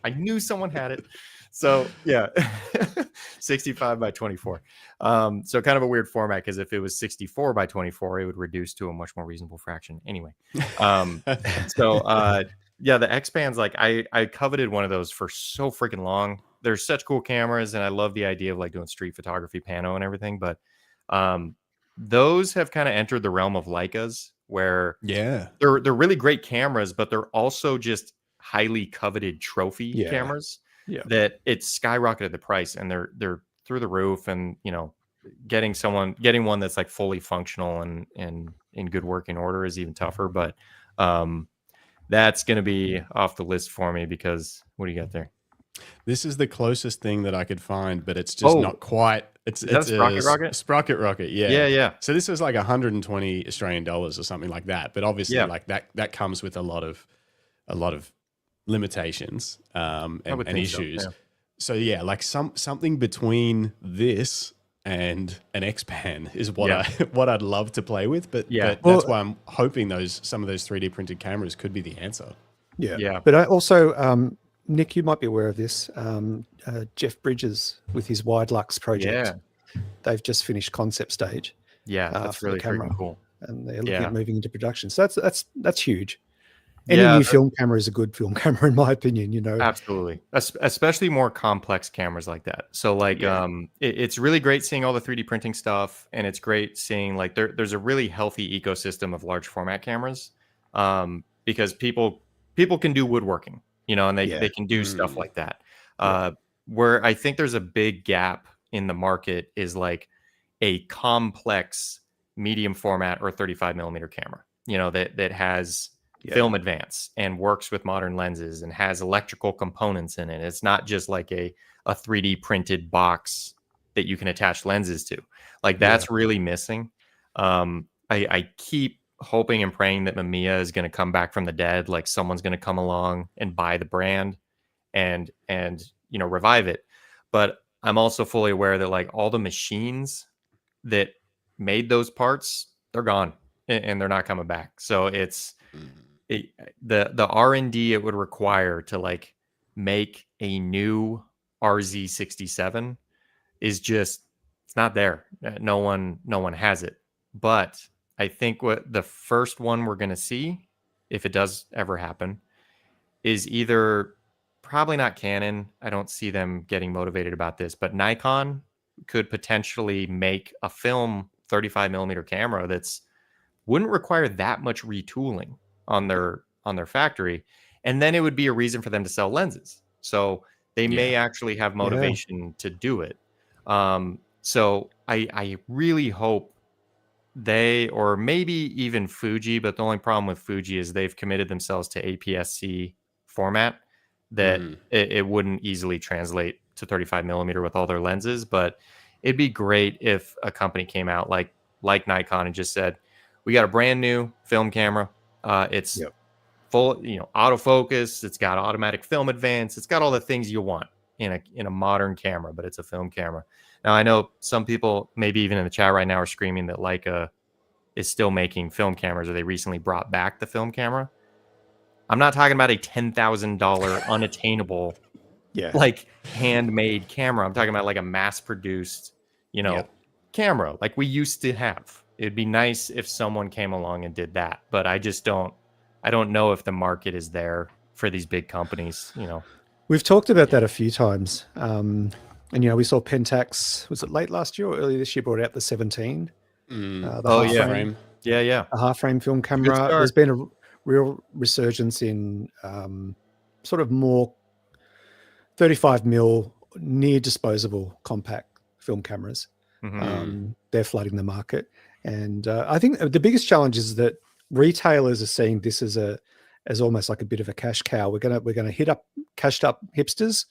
knew someone had it. So 65:24. So kind of a weird format because if it was 64:24, it would reduce to a much more reasonable fraction. Anyway, the X-Pans, like I coveted one of those for so freaking long. They're such cool cameras, and I love the idea of like doing street photography, pano, and everything. But those have kind of entered the realm of Leicas, where they're really great cameras, but they're also just highly coveted trophy cameras. Yeah, that it's skyrocketed the price, and they're through the roof. And getting one that's like fully functional and in good working order is even tougher. But that's going to be off the list for me because what do you got there? This is the closest thing that I could find, but it's just not quite. It's a Sprocket Rocket. Yeah. So this was like 120 Australian dollars or something like that. But obviously, like that comes with a lot of limitations and issues. So like something between this and an X-Pan is what I'd love to play with. But that's why I'm hoping some of those 3D printed cameras could be the answer. Yeah. But I also. Nick, you might be aware of this. Jeff Bridges with his Wide Lux project. Yeah. They've just finished concept stage. Yeah, that's really freaking cool. And they're looking at moving into production. So that's huge. Any Yeah, new film camera is a good film camera, in my opinion. absolutely. Especially more complex cameras like that. So like it's really great seeing all the 3D printing stuff, and it's great seeing like there's a really healthy ecosystem of large format cameras. Because people can do woodworking, and they can do stuff like that. Where I think there's a big gap in the market is like a complex medium format or 35 millimeter camera, that has film advance and works with modern lenses and has electrical components in it. It's not just like a 3D printed box that you can attach lenses to. Like that's really missing. I keep hoping and praying that Mamiya is going to come back from the dead. Like someone's going to come along and buy the brand and revive it. But I'm also fully aware that like all the machines that made those parts, they're gone and they're not coming back. So it's the R&D it would require to like make a new RZ67 is just, it's not there. No one has it. But I think what the first one we're going to see, if it does ever happen, is either probably not Canon. I don't see them getting motivated about this, but Nikon could potentially make a film 35 millimeter camera that's wouldn't require that much retooling on their factory, and then it would be a reason for them to sell lenses. So they may actually have motivation to do it. So I really hope they, or maybe even Fuji, but the only problem with Fuji is they've committed themselves to APS-C format that it wouldn't easily translate to 35 millimeter with all their lenses. But it'd be great if a company came out like Nikon and just said, we got a brand new film camera. It's full, autofocus. It's got automatic film advance. It's got all the things you want in a modern camera, but it's a film camera. Now, I know some people, maybe even in the chat right now, are screaming that Leica is still making film cameras, or they recently brought back the film camera. I'm not talking about a $10,000 unattainable, like handmade camera. I'm talking about like a mass-produced, camera like we used to have. It'd be nice if someone came along and did that, but I don't know if the market is there for these big companies. We've talked about that a few times. And, we saw Pentax, was it late last year or earlier this year, brought out the 17. The half frame. Yeah. A half frame film camera. There's been a real resurgence in sort of more 35 mil near disposable compact film cameras. They're flooding the market. And I think the biggest challenge is that retailers are seeing this as almost like a bit of a cash cow. We're gonna hit up cashed up hipsters.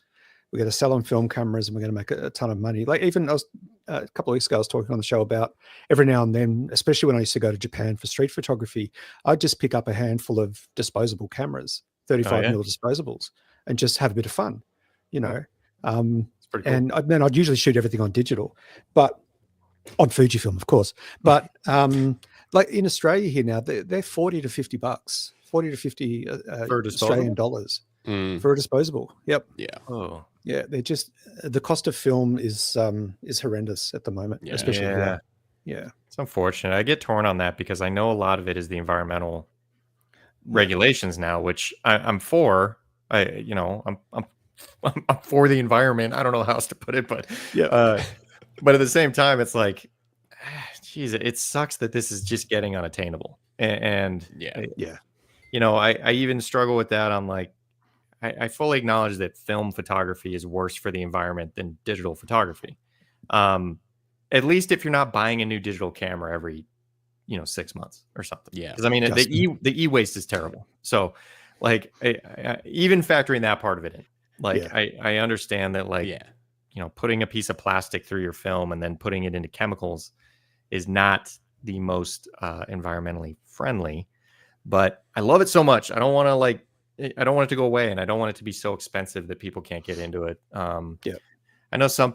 We're going to sell on film cameras, and we're going to make a ton of money. Like even a couple of weeks ago, I was talking on the show about every now and then, especially when I used to go to Japan for street photography, I'd just pick up a handful of disposable cameras, 35 mil disposables, and just have a bit of fun, It's pretty cool. And then I'd usually shoot everything on digital, but on Fujifilm, of course. But like in Australia here now, they're $40 to $50, 40 to 50 Australian dollars for a disposable. Yep. Yeah. Oh. Yeah, they're just the cost of film is horrendous at the moment, especially here. Yeah. It's unfortunate. I get torn on that because I know a lot of it is the environmental regulations now, which I'm for. I'm for the environment. I don't know how else to put it, but but at the same time, it's like, geez, it sucks that this is just getting unattainable. And I even struggle with that. I'm like, I fully acknowledge that film photography is worse for the environment than digital photography. At least if you're not buying a new digital camera every, 6 months or something. Yeah. Because I mean, the e-waste is terrible. So like even factoring that part of it in, like I understand that putting a piece of plastic through your film and then putting it into chemicals is not the most environmentally friendly, but I love it so much. I don't want it to go away, and I don't want it to be so expensive that people can't get into it. I know some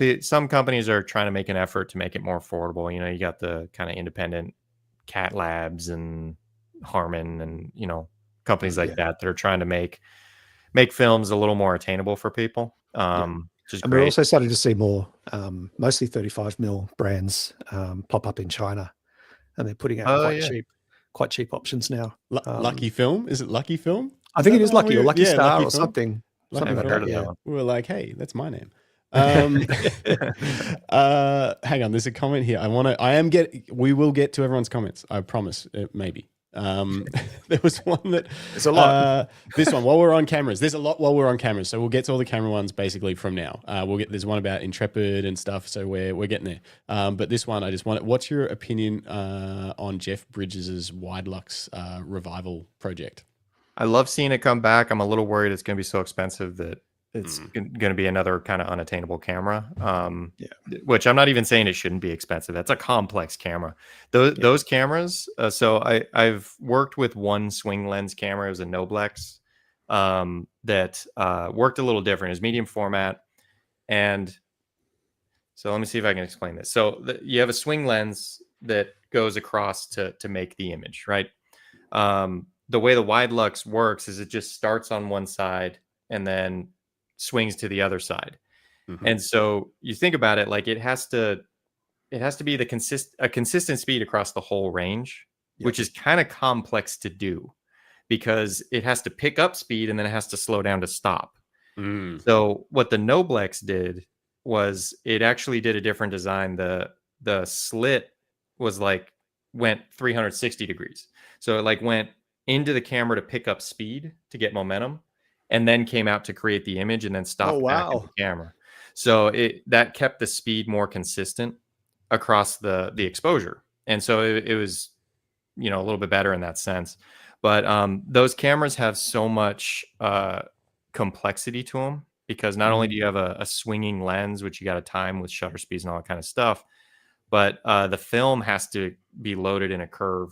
companies are trying to make an effort to make it more affordable. You got the kind of independent Cat Labs and Harman and companies like that are trying to make films a little more attainable for people. And we're also starting to see more, mostly 35 mil brands pop up in China, and they're putting out quite cheap options now. Lucky Film? Is it Lucky Film? I think it is Lucky or Lucky Star Lucky or Film? something. Lucky Something like Film, that. yeah. Yeah. We were like, hey, that's my name. Hang on, there's a comment here. We will get to everyone's comments. I promise. Maybe. There was one that There's a lot. This one while we're on cameras. There's a lot while we're on cameras, so we'll get to all the camera ones basically from now. There's one about Intrepid and stuff, so we're getting there. But this one, I just want. What's your opinion on Jeff Bridges' Wide Lux revival project? I love seeing it come back. I'm a little worried it's going to be so expensive that it's going to be another kind of unattainable camera. Which I'm not even saying it shouldn't be expensive. That's a complex camera. Those cameras. So I've worked with one swing lens camera. It was a Noblex that worked a little different. It was medium format, and so let me see if I can explain this. So you have a swing lens that goes across to make the image, right? The way the Wide Lux works is it just starts on one side and then swings to the other side. And so you think about it, like it has to be a consistent speed across the whole range, which is kind of complex to do because it has to pick up speed and then it has to slow down to stop. So what the Noblex did was it actually did a different design. The slit was went 360 degrees. So it went into the camera to pick up speed to get momentum, and then came out to create the image and then stopped back in the camera. So that kept the speed more consistent across the exposure. And so it was, a little bit better in that sense. But those cameras have so much complexity to them because not only do you have a swinging lens, which you got to time with shutter speeds and all that kind of stuff, but the film has to be loaded in a curve.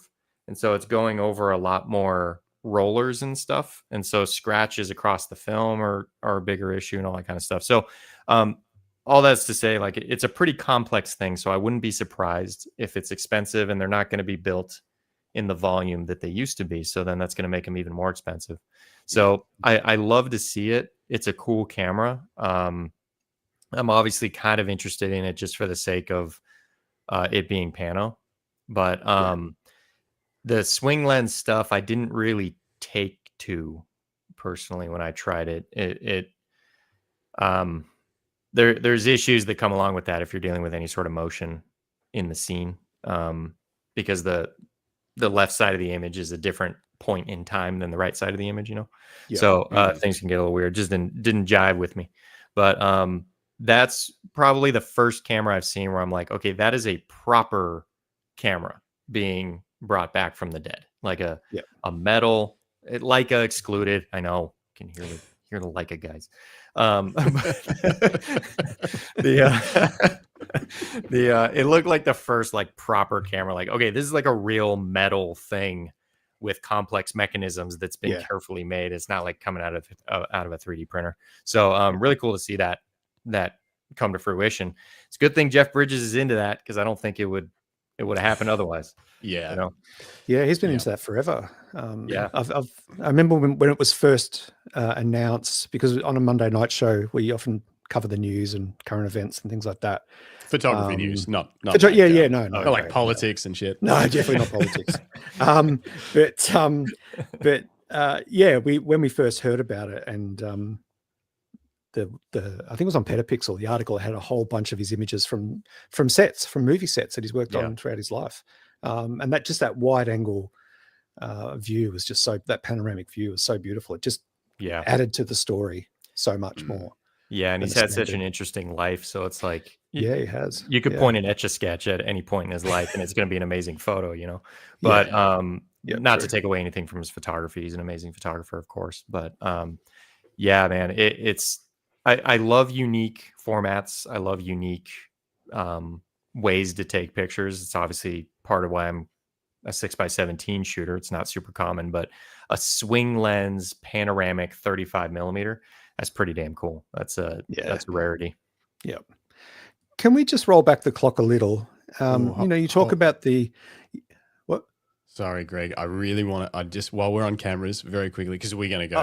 And so it's going over a lot more rollers and stuff. And so scratches across the film are a bigger issue and all that kind of stuff. So all that's to say, it's a pretty complex thing. So I wouldn't be surprised if it's expensive and they're not going to be built in the volume that they used to be. So then that's going to make them even more expensive. So I love to see it. It's a cool camera. I'm obviously kind of interested in it just for the sake of it being pano. But the swing lens stuff, I didn't really take to personally when I tried it. There's issues that come along with that if you're dealing with any sort of motion in the scene, because the left side of the image is a different point in time than the right side of the image, So things can get a little weird. Just didn't jive with me. But that's probably the first camera I've seen where I'm like, okay, that is a proper camera being brought back from the dead, like a metal, Leica excluded. I know, can hear the Leica guys. It looked like the first proper camera. Okay, this is a real metal thing with complex mechanisms that's been carefully made. It's not coming out of a 3D printer. So really cool to see that come to fruition. It's a good thing Jeff Bridges is into that because I don't think it would have happened otherwise. Yeah, he's been into that forever. I remember when it was first announced, because on a Monday night show we often cover the news and current events and things like that. Photography news, not no, politics and shit. No, definitely not politics. When we first heard about it, and I think it was on Petapixel, the article had a whole bunch of his images from movie sets that he's worked on throughout his life. And that wide angle view was just that panoramic view was so beautiful. It just added to the story so much more. Yeah, and he's had such an interesting life. So it's he has. You could point an Etch-a-Sketch at any point in his life and it's going to be an amazing photo, But not to take away anything from his photography. He's an amazing photographer, of course. But man, I love unique formats. I love unique ways to take pictures. It's obviously part of why I'm a 6x17 shooter. It's not super common, but a swing lens panoramic 35 millimeter, that's pretty damn cool. That's a rarity. Yeah. Can we just roll back the clock a little? You talk about the what? Sorry, Greg. I really want to. While we're on cameras, very quickly, because we're going to go.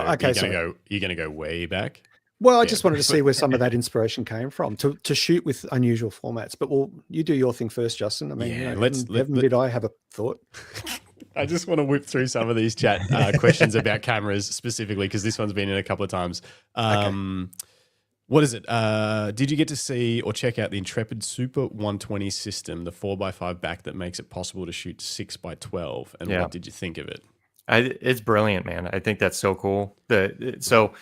You're going to go way back. Well, I just wanted to see where some of that inspiration came from to shoot with unusual formats. But you do your thing first, Justin. I mean, heaven did I have a thought? I just want to whip through some of these chat questions about cameras specifically, because this one's been in a couple of times. What is it? Did you get to see or check out the Intrepid Super 120 system, the 4x5 back that makes it possible to shoot 6x12? And what did you think of it? It's brilliant, man. I think that's so cool. So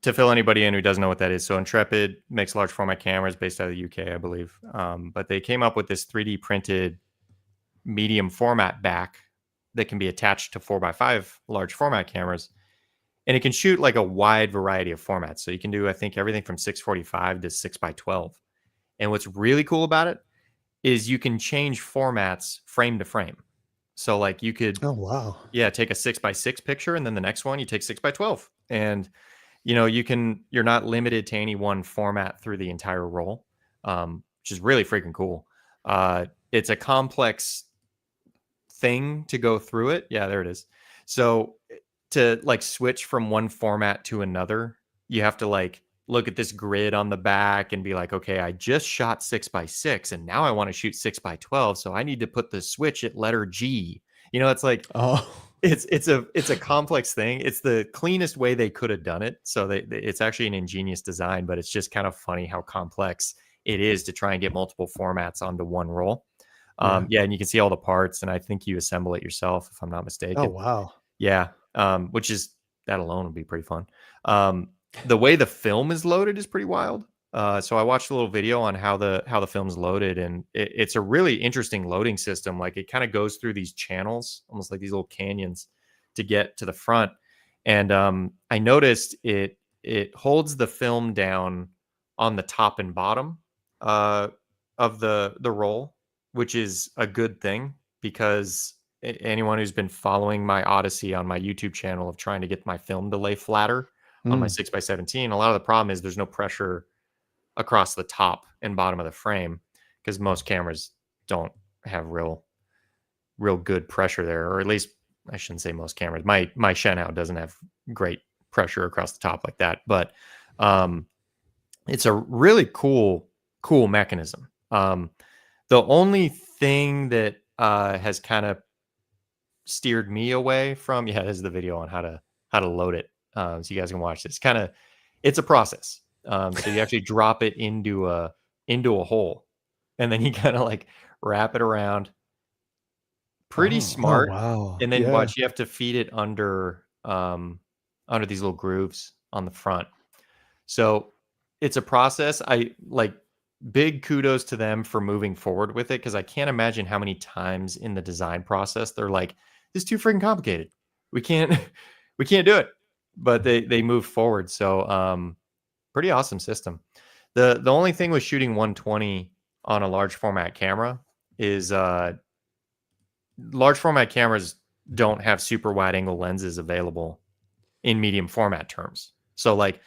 to fill anybody in who doesn't know what that is, so Intrepid makes large format cameras based out of the UK, I believe. But they came up with this 3D printed medium format back that can be attached to 4x5 large format cameras. And it can shoot like a wide variety of formats. So you can do, I think, everything from 645 to 6x12. And what's really cool about it is you can change formats frame to frame. So like you could, take a 6x6 picture, and then the next one you take 6x12. And you're not limited to any one format through the entire roll, which is really freaking cool. It's a complex thing to go through it. Yeah, there it is. So to like switch from one format to another, you have to like look at this grid on the back and be like, okay, I just shot 6x6 and now I want to shoot 6x12. So I need to put the switch at letter G. It's like, it's a complex thing. It's the cleanest way they could have done it. So it's actually an ingenious design, but it's just kind of funny how complex it is to try and get multiple formats onto one roll. And you can see all the parts, and I think you assemble it yourself, if I'm not mistaken. Oh, wow. Yeah. Which is, that alone would be pretty fun. The way the film is loaded is pretty wild. So I watched a little video on how the film's loaded, and it's a really interesting loading system. Like it kind of goes through these channels, almost like these little canyons, to get to the front. And I noticed it holds the film down on the top and bottom of the roll, which is a good thing, because anyone who's been following my odyssey on my YouTube channel of trying to get my film to lay flatter on my 6x17, a lot of the problem is there's no pressure across the top and bottom of the frame, because most cameras don't have real good pressure there, or at least I shouldn't say most cameras. My Shenhao doesn't have great pressure across the top like that, but it's a really cool mechanism. The only thing that has kind of steered me away from, is the video on how to load it. So you guys can watch this. It's a process. So you actually drop it into a hole, and then you kind of like wrap it around. Pretty smart. Oh, wow. And then watch, you have to feed it under these little grooves on the front. So it's a process. I like, big kudos to them for moving forward with it, because I can't imagine how many times in the design process they're like, this is too freaking complicated. We can't do it. But they moved forward. So pretty awesome system. The only thing with shooting 120 on a large format camera is large format cameras don't have super wide angle lenses available in medium format terms. So like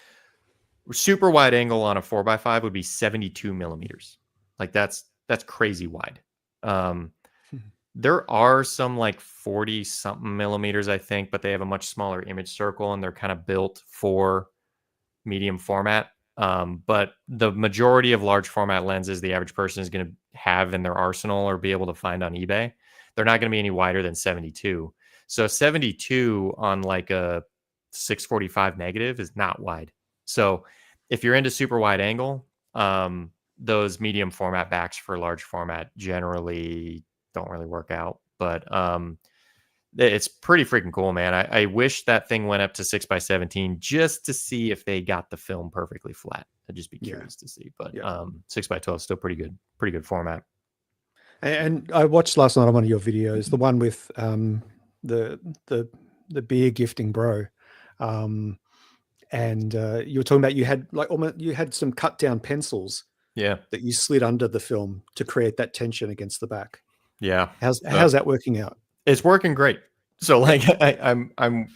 super wide angle on a 4x5 would be 72 millimeters. Like that's crazy wide. There are some like 40 something millimeters, I think, but they have a much smaller image circle, and they're kind of built for medium format. But the majority of large format lenses the average person is going to have in their arsenal or be able to find on eBay, they're not going to be any wider than 72. So 72 on like a 645 negative is not wide. So if you're into super wide angle, those medium format backs for large format generally don't really work out. But it's pretty freaking cool, man. I wish that thing went up to 6x17 just to see if they got the film perfectly flat. I'd just be curious to see. But 6x12 is still pretty good format. And I watched last night on one of your videos, the one with the beer gifting bro, and you were talking about you had some cut down pencils, that you slid under the film to create that tension against the back. Yeah, how's that working out? It's working great. So like I'm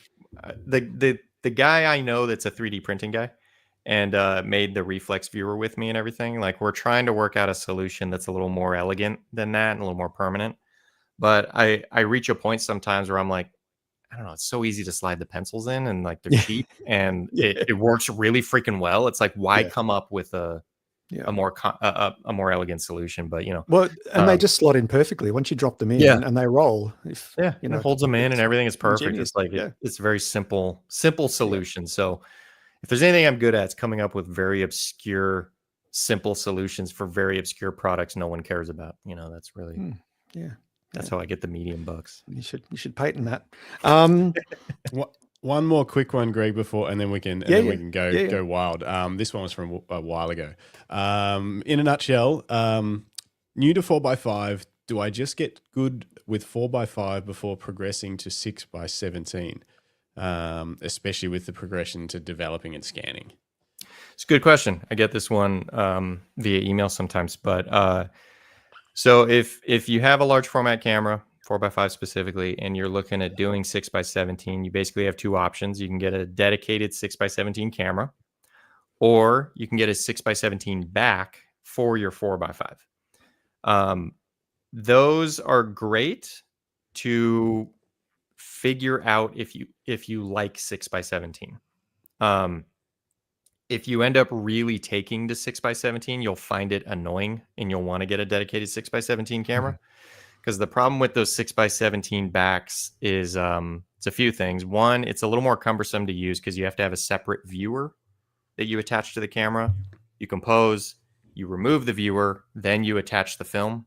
the guy I know that's a 3D printing guy, and made the reflex viewer with me and everything. Like we're trying to work out a solution that's a little more elegant than that and a little more permanent. But I reach a point sometimes where I'm like, I don't know, it's so easy to slide the pencils in, and like they're cheap, and it works really freaking well. It's like, why come up with a Yeah. a more elegant solution. But well, and they just slot in perfectly once you drop them in, and they roll. If it holds them in and everything is perfect. ingenious. It's like it's a very simple solution. So if there's anything I'm good at, it's coming up with very obscure, simple solutions for very obscure products no one cares about. That's really that's how I get the medium bucks. You should patent that. One more quick one, Greg, and then we can go wild. This one was from a while ago. In a nutshell, new to 4x5, do I just get good with 4x5 before progressing to 6x17? Especially with the progression to developing and scanning. It's a good question. I get this one via email sometimes, but so if you have a large format camera, 4x5 specifically, and you're looking at doing 6x17, you basically have two options. You can get a dedicated 6x17 camera, or you can get a 6x17 back for your 4x5. Those are great to figure out if you like 6x17. If you end up really taking to 6x17, you'll find it annoying and you'll want to get a dedicated 6x17 camera. Because the problem with those 6x17 backs is it's a few things. One, it's a little more cumbersome to use because you have to have a separate viewer that you attach to the camera. You compose, you remove the viewer, then you attach the film.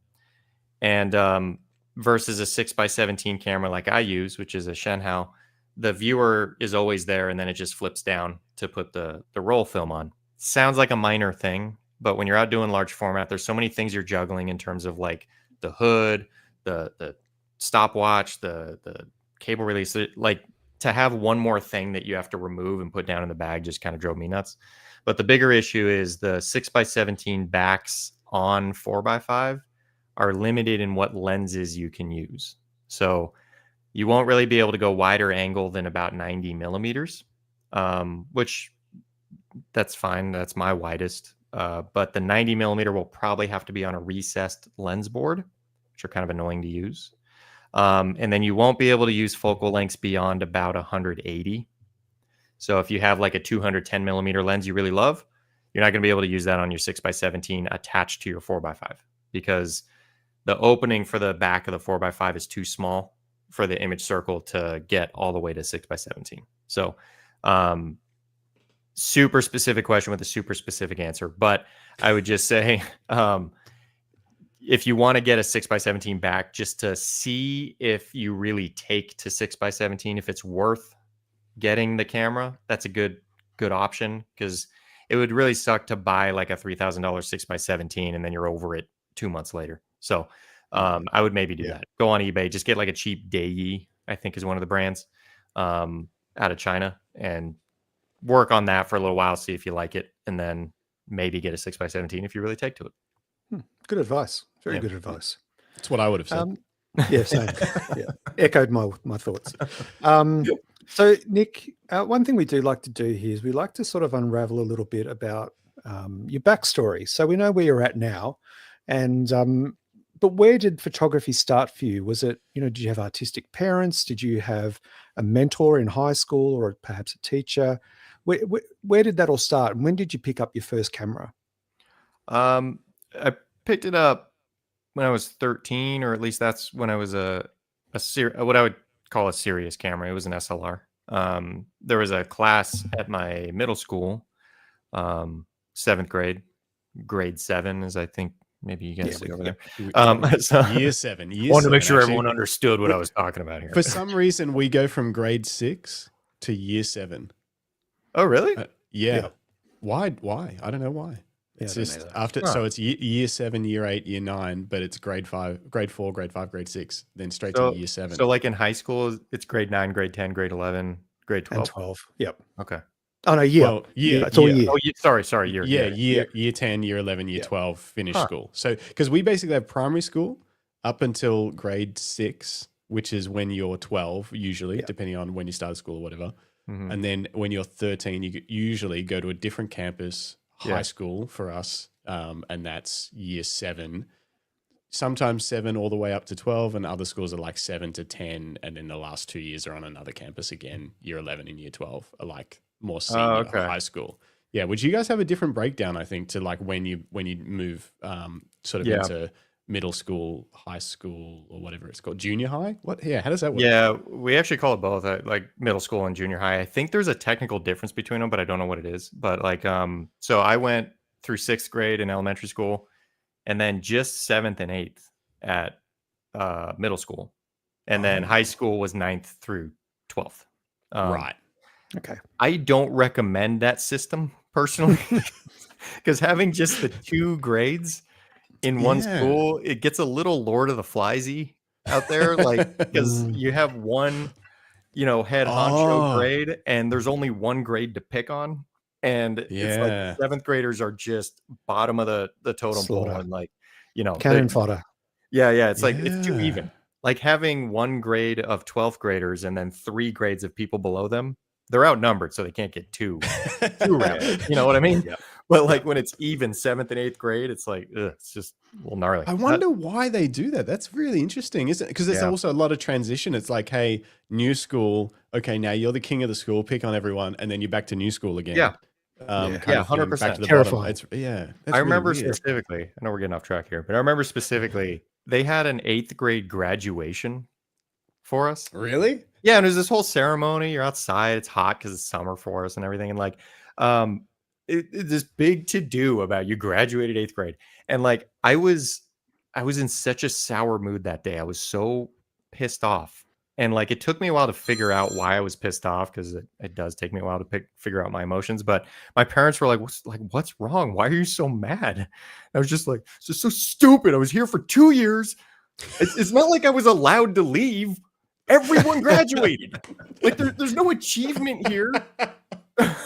And versus a 6x17 camera like I use, which is a Shenhao, the viewer is always there and then it just flips down to put the roll film on. Sounds like a minor thing, but when you're out doing large format, there's so many things you're juggling in terms of like the hood, the stopwatch, the cable release. Like to have one more thing that you have to remove and put down in the bag just kind of drove me nuts. But the bigger issue is the 6x17 backs on 4x5 are limited in what lenses you can use. So you won't really be able to go wider angle than about 90 millimeters, which that's fine. That's my widest. But the 90 millimeter will probably have to be on a recessed lens board, which are kind of annoying to use. And then you won't be able to use focal lengths beyond about 180. So if you have like a 210 millimeter lens you really love, you're not going to be able to use that on your 6x17 attached to your 4x5 because the opening for the back of the 4x5 is too small for the image circle to get all the way to 6x17. So super specific question with a super specific answer. But I would just say if you want to get a 6x17 back just to see if you really take to 6x17, if it's worth getting the camera, that's a good option because it would really suck to buy like a $3,000 6x17 and then you're over it 2 months later. So I would maybe do that. Go on eBay, just get like a cheap Dayi, I think is one of the brands out of China, and work on that for a little while, see if you like it, and then maybe get a 6x17 if you really take to it. Good advice. Very good advice. That's what I would have said. Yeah, same. Echoed my thoughts. So, Nick, one thing we do like to do here is we like to sort of unravel a little bit about your backstory. So we know where you're at now, and but where did photography start for you? Was it, did you have artistic parents? Did you have a mentor in high school or perhaps a teacher? Where did that all start? And when did you pick up your first camera? I picked it up when I was 13, or at least that's when I was what I would call a serious camera. It was an SLR. There was a class at my middle school, 7th grade, grade 7, as I think maybe you guys see over there. So year 7. Wanted to make sure everyone understood what I was talking about here. For some reason, we go from grade 6 to year 7. Oh, really? Yeah. Why? I don't know why. It's just after, so it's year 7, year 8, year 9, but it's grade 5, grade 4, grade 5, grade 6, then straight to year 7. So like in high school, it's grade 9, grade 10, grade 11, grade 12. And 12. Yep. Okay. Oh no, year. Well, year. It's all year. Oh, sorry, year. Year 10, year 11, year 12, finish school. So because we basically have primary school up until grade 6, which is when you're 12, usually, depending on when you started school or whatever. Mm-hmm. And then when you're 13, you usually go to a different campus, high school for us, and that's year 7. Sometimes 7 all the way up to 12, and other schools are like 7 to 10, and then the last 2 years are on another campus again. Year 11 and year 12 are like more senior high school. Yeah. Would you guys have a different breakdown, I think, to like when you move sort of into middle school, high school, or whatever it's called, junior high? What? Yeah. How does that work? Yeah, we actually call it both, like middle school and junior high. I think there's a technical difference between them, but I don't know what it is. But like, so I went through 6th grade in elementary school, and then just 7th and 8th at middle school, and then high school was 9th through 12th. Right. Okay. I don't recommend that system personally, because having just the 2 grades in one school, it gets a little Lord of the Fliesy out there, like, because you have one, head honcho grade, and there's only one grade to pick on, and it's like 7th graders are just bottom of the totem pole, and like, cannon fodder. Yeah, it's like it's too even. Like having one grade of 12th graders and then 3 grades of people below them, they're outnumbered, so they can't get too around. You know what I mean? Yeah. But like when it's even 7th and 8th grade, it's like it's just a little gnarly. I wonder why they do that. That's really interesting, isn't it? Because there's also a lot of transition. It's like, hey, new school. Okay, now you're the king of the school. Pick on everyone, and then you're back to new school again. Yeah. Kind of 100%. back to the Terrifying. bottom. That's I remember really weird. specifically. I know we're getting off track here, but I remember specifically they had an 8th grade graduation for us. Really? Yeah, and there's this whole ceremony. You're outside. It's hot because it's summer for us and everything. And like, it's this big to do about you graduated 8th grade, and like I was in such a sour mood that day. I was so pissed off, and like it took me a while to figure out why I was pissed off, because it does take me a while to figure out my emotions. But my parents were like, "What's wrong? Why are you so mad?" I was just like, "It's just so stupid. I was here for 2 years. It's not like I was allowed to leave. Everyone graduated. Like there's no achievement here."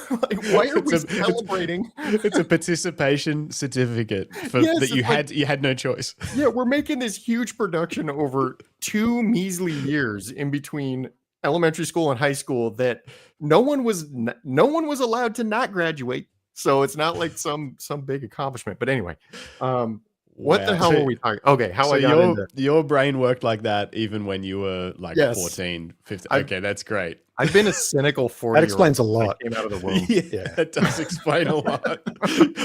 Like, why are we celebrating? It's a participation certificate that you had no choice. Yeah, we're making this huge production over 2 measly years in between elementary school and high school that no one was allowed to not graduate. So it's not like some big accomplishment. But anyway, what the hell were we talking? Okay, your brain worked like that even when you were like 14, 15. Okay, that's great. I've been a cynical 40-year-old. That explains a lot. Came out of the womb. Yeah, that does explain a lot.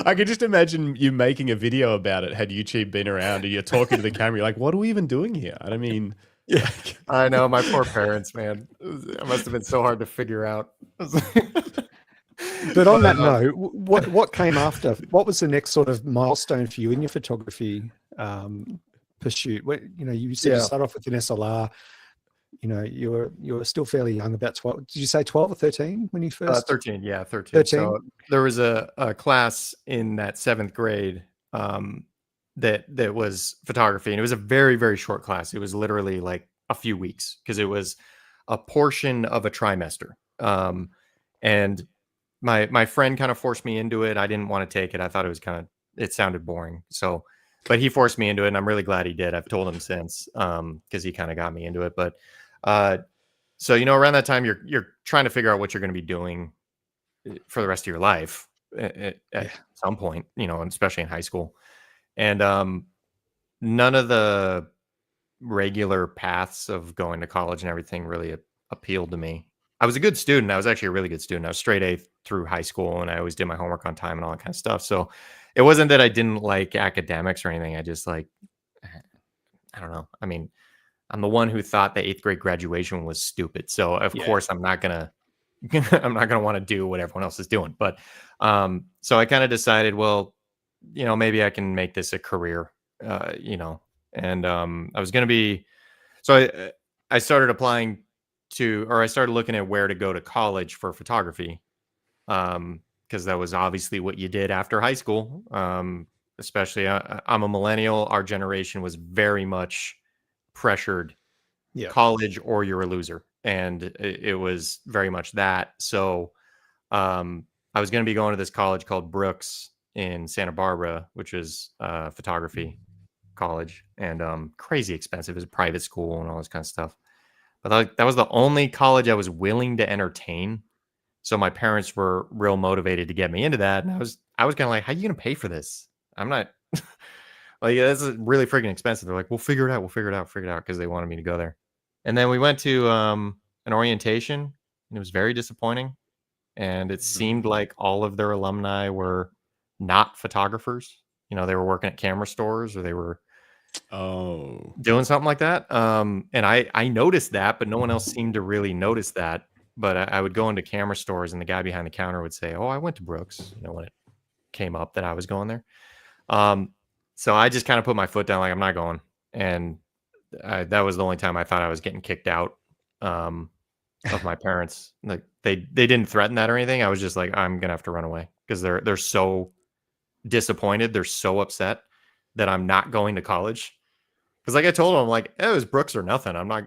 I could just imagine you making a video about it had YouTube been around, and you're talking to the camera. You're like, what are we even doing here? And I mean, yeah, I know, my poor parents, man. It must have been so hard to figure out. But on that note, what came after? What was the next sort of milestone for you in your photography pursuit? You said you started off with an SLR. You were still fairly young, about 12. Did you say 12 or 13 when you first? 13, yeah, 13. So there was a class in that 7th grade that was photography, and it was a very, very short class. It was literally like a few weeks, because it was a portion of a trimester. And my friend kind of forced me into it. I didn't want to take it. I thought it sounded boring. So, but he forced me into it, and I'm really glad he did. I've told him since, because he kind of got me into it. But so around that time, you're trying to figure out what you're going to be doing for the rest of your life at some point, and especially in high school. And none of the regular paths of going to college and everything really appealed to me. I was a good student. I was actually a really good student. I was straight A through high school, and I always did my homework on time and all that kind of stuff. So it wasn't that I didn't like academics or anything. I just I don't know. I mean, I'm the one who thought the 8th grade graduation was stupid. So of course I'm not going to want to do what everyone else is doing. But so I kind of decided, well, maybe I can make this a career, and I was going to be, so I started applying I started looking at where to go to college for photography. Because that was obviously what you did after high school. Especially, I'm a millennial. Our generation was very much pressured. Yeah. College or you're a loser, and it was very much that. So, I was going to be going to this college called Brooks in Santa Barbara, which is photography college, and crazy expensive. It was a private school and all this kind of stuff. But that was the only college I was willing to entertain. So my parents were real motivated to get me into that. And I was kind of like, how are you going to pay for this? I'm not like, this is really freaking expensive. They're like, we'll figure it out. Because they wanted me to go there. And then we went to an orientation, and it was very disappointing. and it seemed like all of their alumni were not photographers. You know, they were working at camera stores, or they were doing something like that. And I noticed that, but no one else seemed to really notice that. But I would go into camera stores, and the guy behind the counter would say, "Oh, I went to Brooks," you know, when it came up that I was going there. So I just kind of put my foot down, like, I'm not going. And that was the only time I thought I was getting kicked out of my parents. Like, they didn't threaten that or anything. I was just like, I'm gonna have to run away, because they're so disappointed, they're so upset that I'm not going to college. Because, like, I told them, I'm like, it was Brooks or nothing. I'm not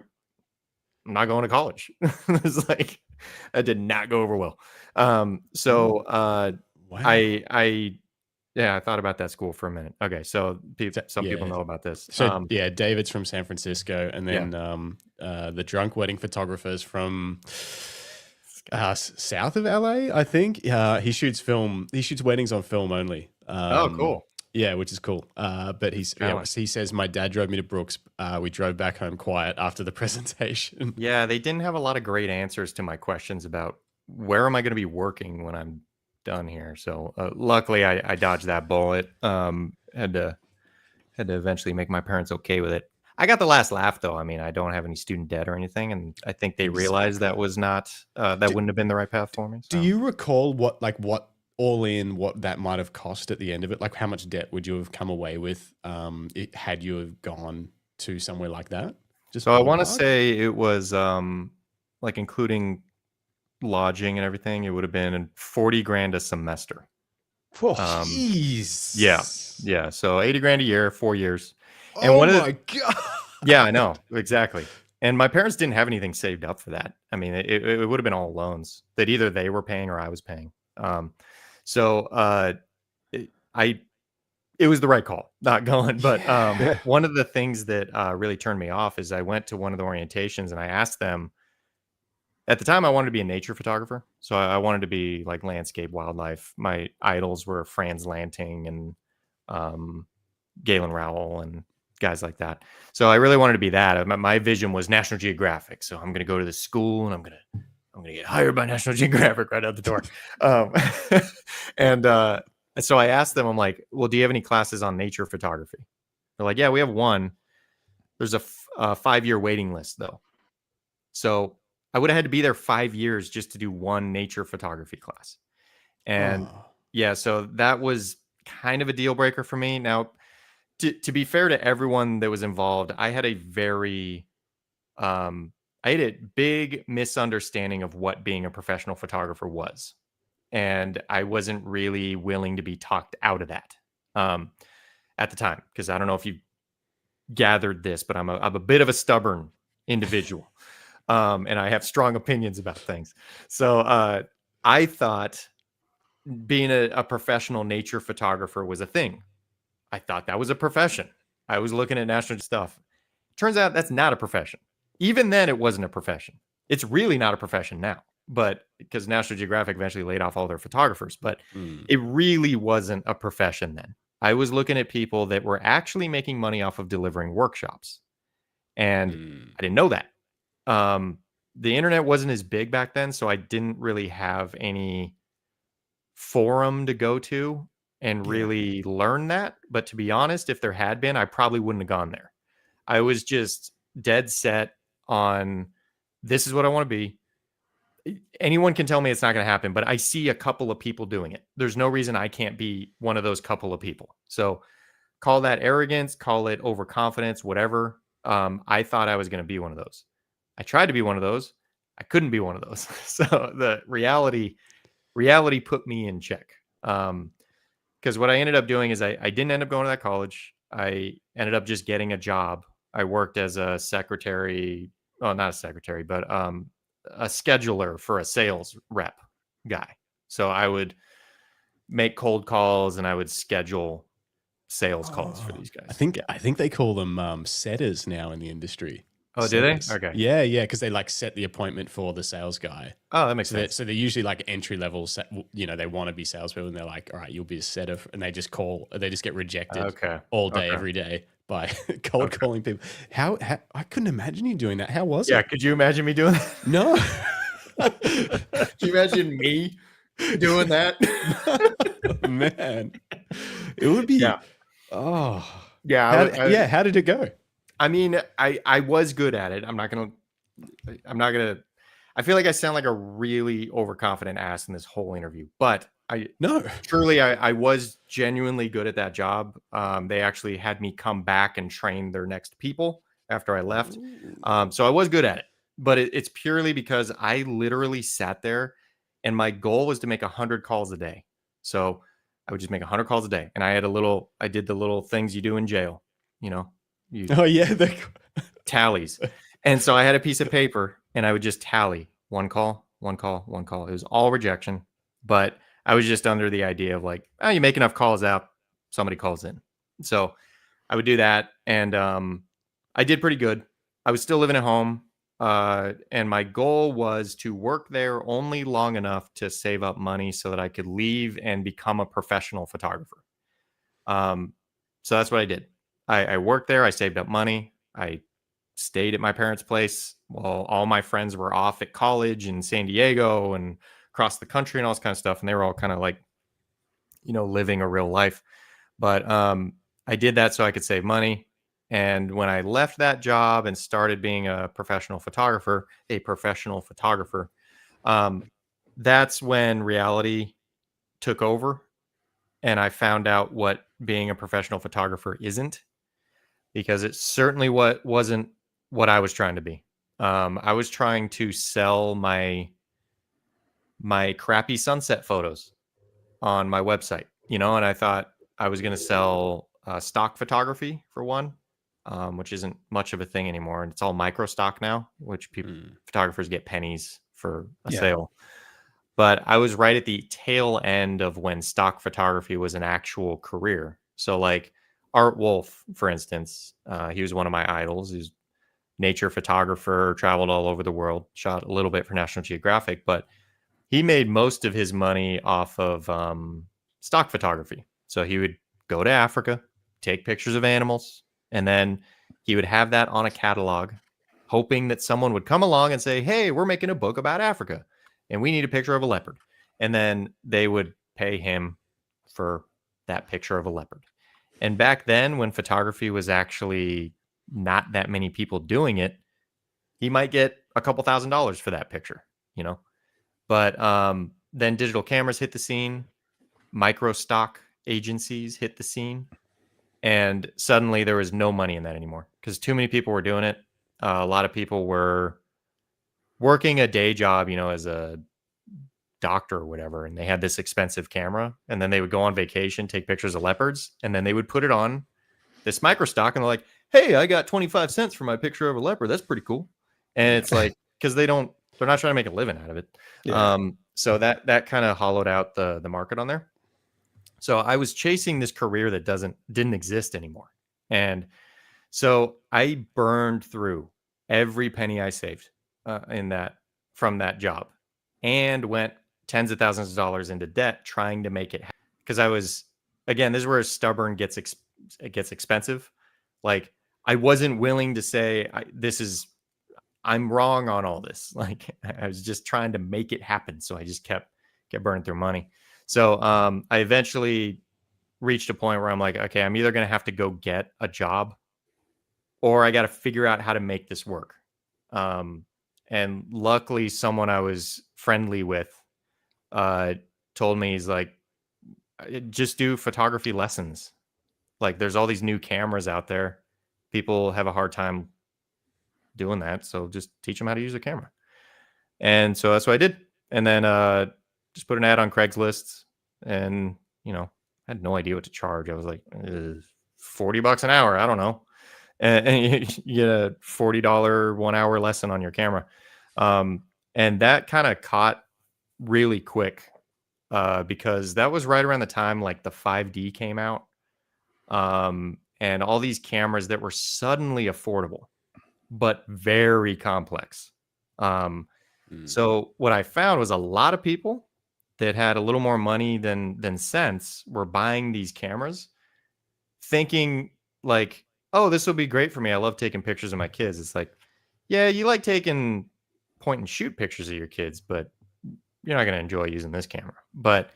going to college. It's like, that did not go over well. So Wow. I thought about that school for a minute. Okay, so some people know about this. So David's from San Francisco, and then the drunk wedding photographer's from south of LA, I think. He shoots film. He shoots weddings on film only. Oh, cool. Yeah, which is cool. But he says, my dad drove me to Brooks. We drove back home quiet after the presentation. Yeah, they didn't have a lot of great answers to my questions about where am I going to be working when I'm done here. So luckily I dodged that bullet. Had to eventually make my parents okay with it. I got the last laugh, though. I mean, I don't have any student debt or anything, and I think they realized that was not wouldn't have been the right path for me. So. Do you recall what all in what that might have cost at the end of it? Like, how much debt would you have come away with had you have gone to somewhere like that? So I want to say it was like, including lodging and everything, it would have been $40,000 a semester. Oh, jeez. Yeah. So $80,000 a year, 4 years. And my God. Yeah, I know, exactly. And my parents didn't have anything saved up for that. I mean, it would have been all loans that either they were paying or I was paying. It was the right call, not going. But one of the things that really turned me off is I went to one of the orientations and I asked them. At the time, I wanted to be a nature photographer. So I wanted to be like landscape, wildlife. My idols were Franz Lanting and Galen Rowell and guys like that. So I really wanted to be that. My vision was National Geographic. So I'm going to go to this school and I'm going to get hired by National Geographic right out the door. So I asked them, I'm like, well, do you have any classes on nature photography? They're like, yeah, we have one. There's a 5-year waiting list, though. So I would have had to be there 5 years just to do one nature photography class. And so that was kind of a deal breaker for me. Now, to be fair to everyone that was involved, I had a big misunderstanding of what being a professional photographer was. And I wasn't really willing to be talked out of that at the time, because I don't know if you gathered this, but I'm a bit of a stubborn individual. And I have strong opinions about things. So I thought being a professional nature photographer was a thing. I thought that was a profession. I was looking at national stuff. Turns out that's not a profession. Even then, it wasn't a profession. It's really not a profession now, but because National Geographic eventually laid off all their photographers, but it really wasn't a profession then. I was looking at people that were actually making money off of delivering workshops. And I didn't know that. The internet wasn't as big back then, so I didn't really have any forum to go to and really learn that. But to be honest, if there had been, I probably wouldn't have gone there. I was just dead set on, this is what I want to be. Anyone can tell me it's not going to happen, but I see a couple of people doing it. There's no reason I can't be one of those couple of people. So call that arrogance, call it overconfidence, whatever. I thought I was going to be one of those. I tried to be one of those. I couldn't be one of those. So the reality put me in check. Because what I ended up doing is I didn't end up going to that college. I ended up just getting a job. I worked as a secretary. Oh, not a secretary, but a scheduler for a sales rep guy. So I would make cold calls and I would schedule sales calls for these guys. I think they call them setters now in the industry. Oh, do they? Okay. Yeah, because they like set the appointment for the sales guy. Oh, that makes sense. So they're usually like entry level. They want to be salespeople, and they're like, "All right, you'll be a setter," and they just call. They just get rejected all day, every day by cold calling people. How I couldn't imagine you doing that. How was it? Yeah, could you imagine me doing that? No. Can you imagine me doing that? Man, it would be. Yeah. Oh, Yeah. How did it go? I mean, I was good at it. I'm not gonna. I feel like I sound like a really overconfident ass in this whole interview, but I was genuinely good at that job. They actually had me come back and train their next people after I left. So I was good at it, but it's purely because I literally sat there and my goal was to make 100 calls a day. So I would just make 100 calls a day. And I did the little things you do in jail, you tallies. And so I had a piece of paper and I would just tally one call, one call, one call. It was all rejection, but I was just under the idea of like, oh, you make enough calls out, somebody calls in. So I would do that. And I did pretty good. I was still living at home. And my goal was to work there only long enough to save up money so that I could leave and become a professional photographer. So that's what I did. I worked there. I saved up money. I stayed at my parents' place while all my friends were off at college in San Diego and across the country and all this kind of stuff. And they were all kind of like, living a real life. But I did that so I could save money. And when I left that job and started being a professional photographer, that's when reality took over. And I found out what being a professional photographer isn't, because it certainly wasn't what I was trying to be. I was trying to sell my crappy sunset photos on my website, and I thought I was going to sell stock photography for one, which isn't much of a thing anymore. And it's all micro stock now, which photographers get pennies for a sale. But I was right at the tail end of when stock photography was an actual career. So like Art Wolf, for instance, he was one of my idols. He's nature photographer, traveled all over the world, shot a little bit for National Geographic, but he made most of his money off of stock photography. So he would go to Africa, take pictures of animals, and then he would have that on a catalog, hoping that someone would come along and say, hey, we're making a book about Africa and we need a picture of a leopard. And then they would pay him for that picture of a leopard. And back then, when photography was actually not that many people doing it, he might get a couple $1,000s for that picture, But then digital cameras hit the scene, micro stock agencies hit the scene, and suddenly there was no money in that anymore because too many people were doing it. A lot of people were working a day job, as a doctor or whatever, and they had this expensive camera, and then they would go on vacation, take pictures of leopards, and then they would put it on this micro stock, and they're like, hey, I got 25 cents for my picture of a leopard. That's pretty cool. And it's like, because they're not trying to make a living out of it. Yeah. So that kind of hollowed out the market on there. So I was chasing this career that didn't exist anymore. And so I burned through every penny I saved from that job, and went tens of thousands of dollars into debt trying to make it happen. Because I was, again, this is where stubborn gets expensive. Like, I wasn't willing to say I'm wrong on all this. Like, I was just trying to make it happen. So I just kept burning through money. So I eventually reached a point where I'm like, okay, I'm either going to have to go get a job, or I got to figure out how to make this work. And luckily, someone I was friendly with told me, he's like, just do photography lessons. Like, there's all these new cameras out there. People have a hard time doing that. So just teach them how to use a camera. And so that's what I did. And then just put an ad on Craigslist, and, I had no idea what to charge. I was like, $40 an hour. I don't know. And you get a $40 1 hour lesson on your camera. And that kind of caught really quick because that was right around the time like the 5D came out. And all these cameras that were suddenly affordable, but very complex. So what I found was a lot of people that had a little more money than sense were buying these cameras thinking like, oh, this will be great for me. I love taking pictures of my kids. It's like, yeah, you like taking point and shoot pictures of your kids, but you're not going to enjoy using this camera. But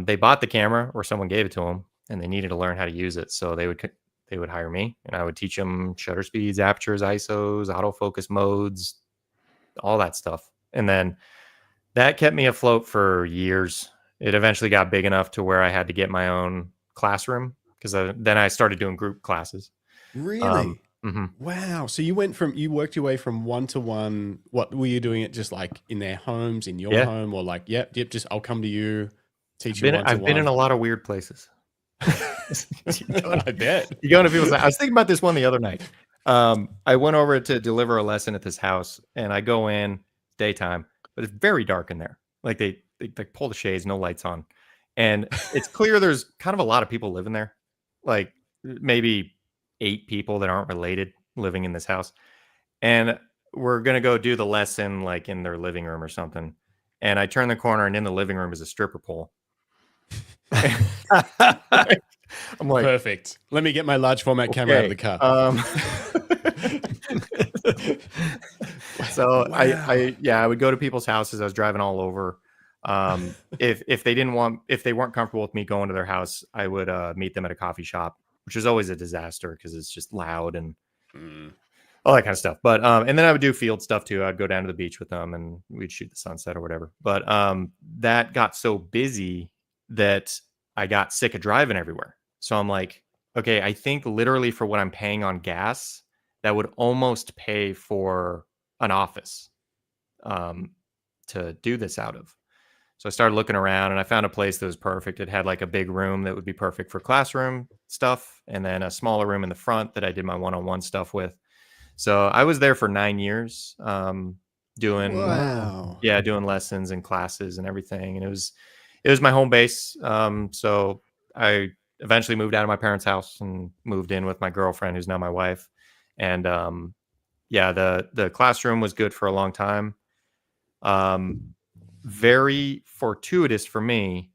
they bought the camera, or someone gave it to them, and they needed to learn how to use it. So they would hire me, and I would teach them shutter speeds, apertures, ISOs, autofocus modes, all that stuff. And then that kept me afloat for years. It eventually got big enough to where I had to get my own classroom, because then I started doing group classes. Really? Mm-hmm. Wow. So you worked your way from 1-to-1. What were you doing it just like in their homes, in your home, or like, yep, just I'll come to you, teach you 1-to-1? I've been in a lot of weird places. I bet. You go into people's. I was thinking about this one the other night. I went over to deliver a lesson at this house, and I go in daytime, but it's very dark in there. Like they pull the shades, no lights on, and it's clear there's kind of a lot of people living there, like maybe 8 people that aren't related living in this house. And we're gonna go do the lesson like in their living room or something. And I turn the corner, and in the living room is a stripper pole. I'm like, perfect. Let me get my large format camera out of the car. So wow. I would go to people's houses. I was driving all over. If they weren't comfortable with me going to their house, I would meet them at a coffee shop, which is always a disaster because it's just loud and all that kind of stuff. But and then I would do field stuff too. I'd go down to the beach with them, and we'd shoot the sunset or whatever. But that got so busy that I got sick of driving everywhere. So I'm like, okay, I think literally for what I'm paying on gas, that would almost pay for an office to do this out of. So I started looking around, and I found a place that was perfect. It had like a big room that would be perfect for classroom stuff, and then a smaller room in the front that I did my one-on-one stuff with. So I was there for 9 years, doing lessons and classes and everything. And it was my home base. So I eventually moved out of my parents' house and moved in with my girlfriend, who's now my wife. And the classroom was good for a long time. Very fortuitous for me.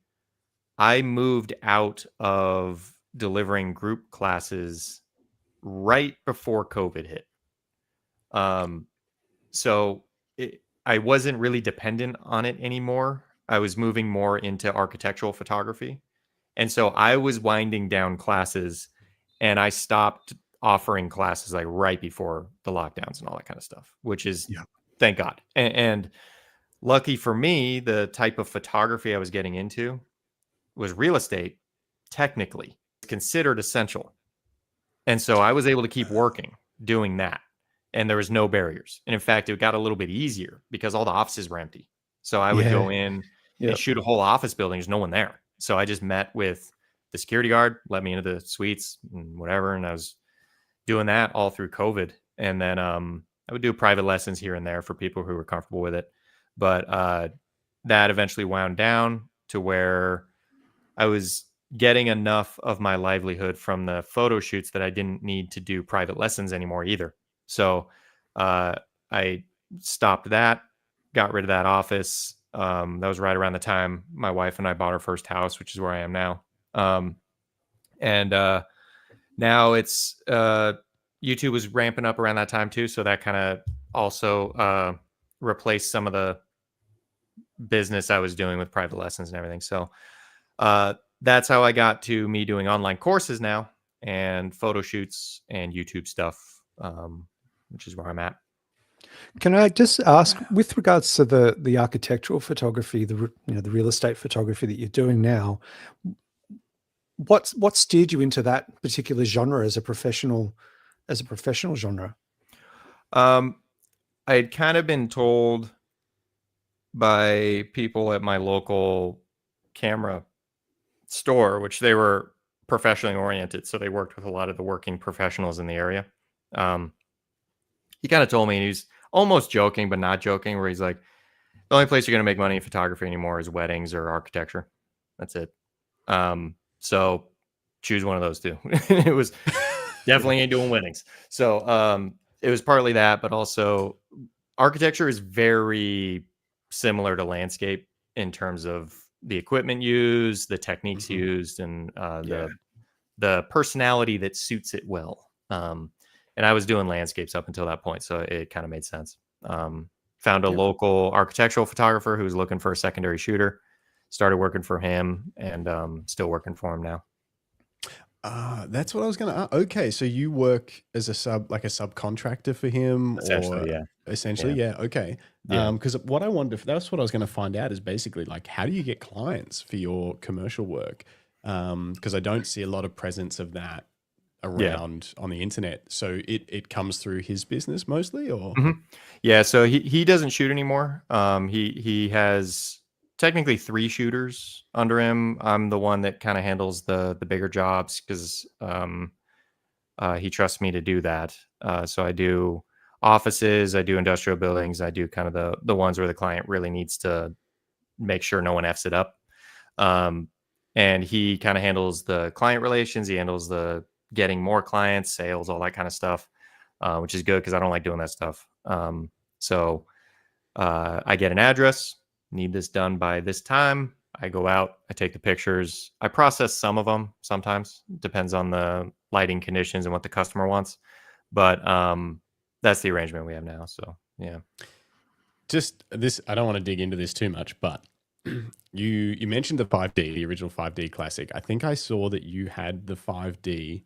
I moved out of delivering group classes right before COVID hit. So I wasn't really dependent on it anymore. I was moving more into architectural photography. And so I was winding down classes, and I stopped offering classes like right before the lockdowns and all that kind of stuff, which is thank God. And lucky for me, the type of photography I was getting into was real estate, technically considered essential. And so I was able to keep working doing that. And there was no barriers. And in fact, it got a little bit easier because all the offices were empty. So I would go in and shoot a whole office building. There's no one there. So I just met with the security guard, let me into the suites and whatever. And I was doing that all through COVID. And then I would do private lessons here and there for people who were comfortable with it. But that eventually wound down to where I was getting enough of my livelihood from the photo shoots that I didn't need to do private lessons anymore either. So I stopped that, got rid of that office. That was right around the time my wife and I bought our first house, which is where I am now. And now it's YouTube was ramping up around that time too. So that kind of also replaced some of the business I was doing with private lessons and everything. So that's how I got to me doing online courses now and photo shoots and YouTube stuff, which is where I'm at. Can I just ask, with regards to the architectural photography, the real estate photography that you're doing now, what steered you into that particular genre as a professional genre? I had kind of been told by people at my local camera store, which they were professionally oriented, so they worked with a lot of the working professionals in the area. He kind of told me, and he was almost joking, but not joking, where he's like, the only place you're going to make money in photography anymore is weddings or architecture. That's it. So choose one of those two. It was definitely ain't doing weddings. So it was partly that, but also architecture is very similar to landscape in terms of the equipment used, the techniques used, and the personality that suits it well. And I was doing landscapes up until that point, so it kind of made sense. Found a local architectural photographer who's looking for a secondary shooter. Started working for him, and still working for him now. That's what I was going to ask. Okay, so you work as a subcontractor for him, Essentially, or yeah. essentially, yeah. Okay. Yeah. Because what I wondered, that's what I was going to find out, is basically like, how do you get clients for your commercial work? Because I don't see a lot of presence of that around on the internet. So it comes through his business mostly, or Yeah. So he doesn't shoot anymore. He has technically 3 shooters under him. I'm the one that kind of handles the bigger jobs because he trusts me to do that. So I do offices, I do industrial buildings, I do kind of the ones where the client really needs to make sure no one F's it up. And he kind of handles the client relations. He handles the getting more clients, sales, all that kind of stuff, which is good because I don't like doing that stuff. So I get an address, need this done by this time. I go out, I take the pictures. I process some of them sometimes. Depends on the lighting conditions and what the customer wants. But that's the arrangement we have now. So, yeah. just this, I don't want to dig into this too much, but you mentioned the 5D, the original 5D Classic. I think I saw that you had the 5D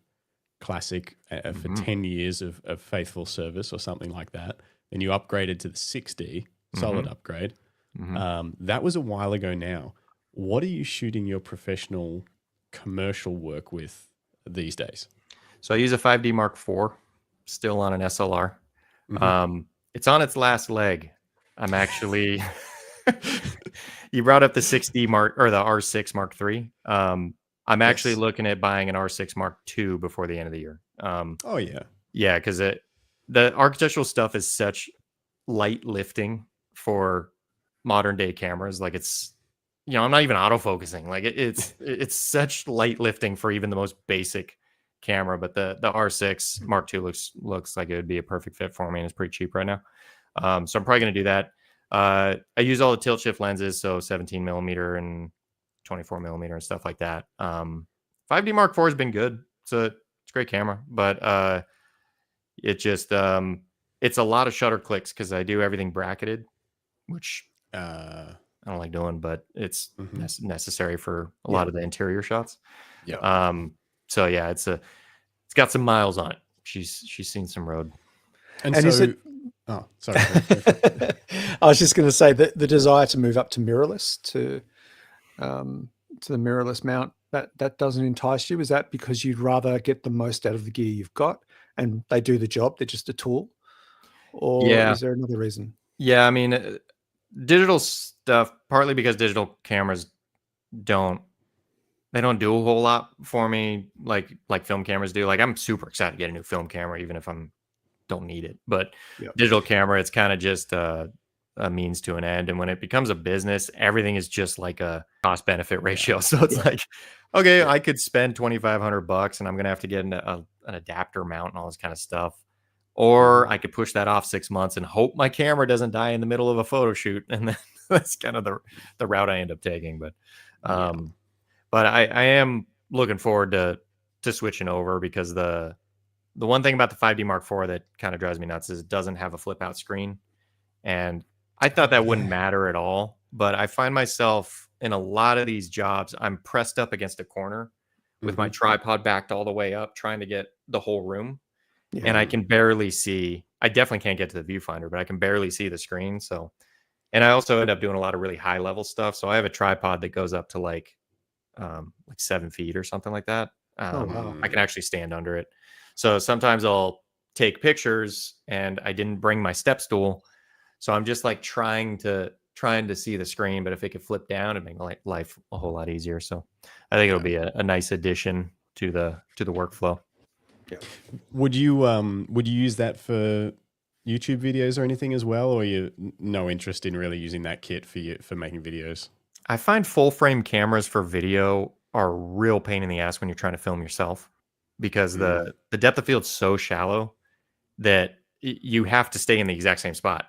Classic for 10 years of faithful service or something like that. Then you upgraded to the 6D, solid upgrade. That was a while ago now. What are you shooting your professional commercial work with these days? So I use a 5D Mark IV, still on an SLR. It's on its last leg. I'm actually, you brought up the 6D Mark or the R6 Mark III. I'm actually looking at buying an R6 Mark II before the end of the year. Oh yeah. Yeah, because the architectural stuff is such light lifting for modern day cameras. Like it's, I'm not even autofocusing. Like it's such light lifting for even the most basic camera. But the R6 Mark II looks like it would be a perfect fit for me, and it's pretty cheap right now. So I'm probably going to do that. I use all the tilt shift lenses, so 17 millimeter and 24 millimeter and stuff like that. 5D Mark IV has been good. It's a great camera, but it just it's a lot of shutter clicks because I do everything bracketed, which I don't like doing, but it's necessary for a lot of the interior shots. Yeah. So yeah, it's got some miles on it. She's seen some road. And is so, it? Oh, sorry. I was just going to say that the desire to move up to mirrorless to the mirrorless mount, that doesn't entice you. Is that because you'd rather get the most out of the gear you've got and they do the job? They're just a tool, or is there another reason? Yeah, I mean, digital stuff, partly because digital cameras don't do a whole lot for me like film cameras do. Like I'm super excited to get a new film camera, even if don't need it. But digital camera, it's kind of just a means to an end. And when it becomes a business, everything is just like a cost benefit ratio. So it's like, okay, I could spend $2,500 and I'm going to have to get an adapter mount and all this kind of stuff. Or I could push that off 6 months and hope my camera doesn't die in the middle of a photo shoot. And then that's kind of the route I end up taking. But I am looking forward to switching over, because the one thing about the 5D Mark IV that kind of drives me nuts is it doesn't have a flip out screen. And I thought that wouldn't matter at all, but I find myself in a lot of these jobs, I'm pressed up against a corner with my tripod backed all the way up, trying to get the whole room. Yeah. And I can barely see, I definitely can't get to the viewfinder, but I can barely see the screen. So, and I also end up doing a lot of really high level stuff. So I have a tripod that goes up to like 7 feet or something like that. I can actually stand under it. So sometimes I'll take pictures and I didn't bring my step stool. So I'm just like trying to see the screen, but if it could flip down, it'd make life a whole lot easier. So I think it'll be a nice addition to the workflow. Yeah. Would you use that for YouTube videos or anything as well, or you no interest in really using that kit for making videos? I find full frame cameras for video are a real pain in the ass when you're trying to film yourself, because the depth of field is so shallow that you have to stay in the exact same spot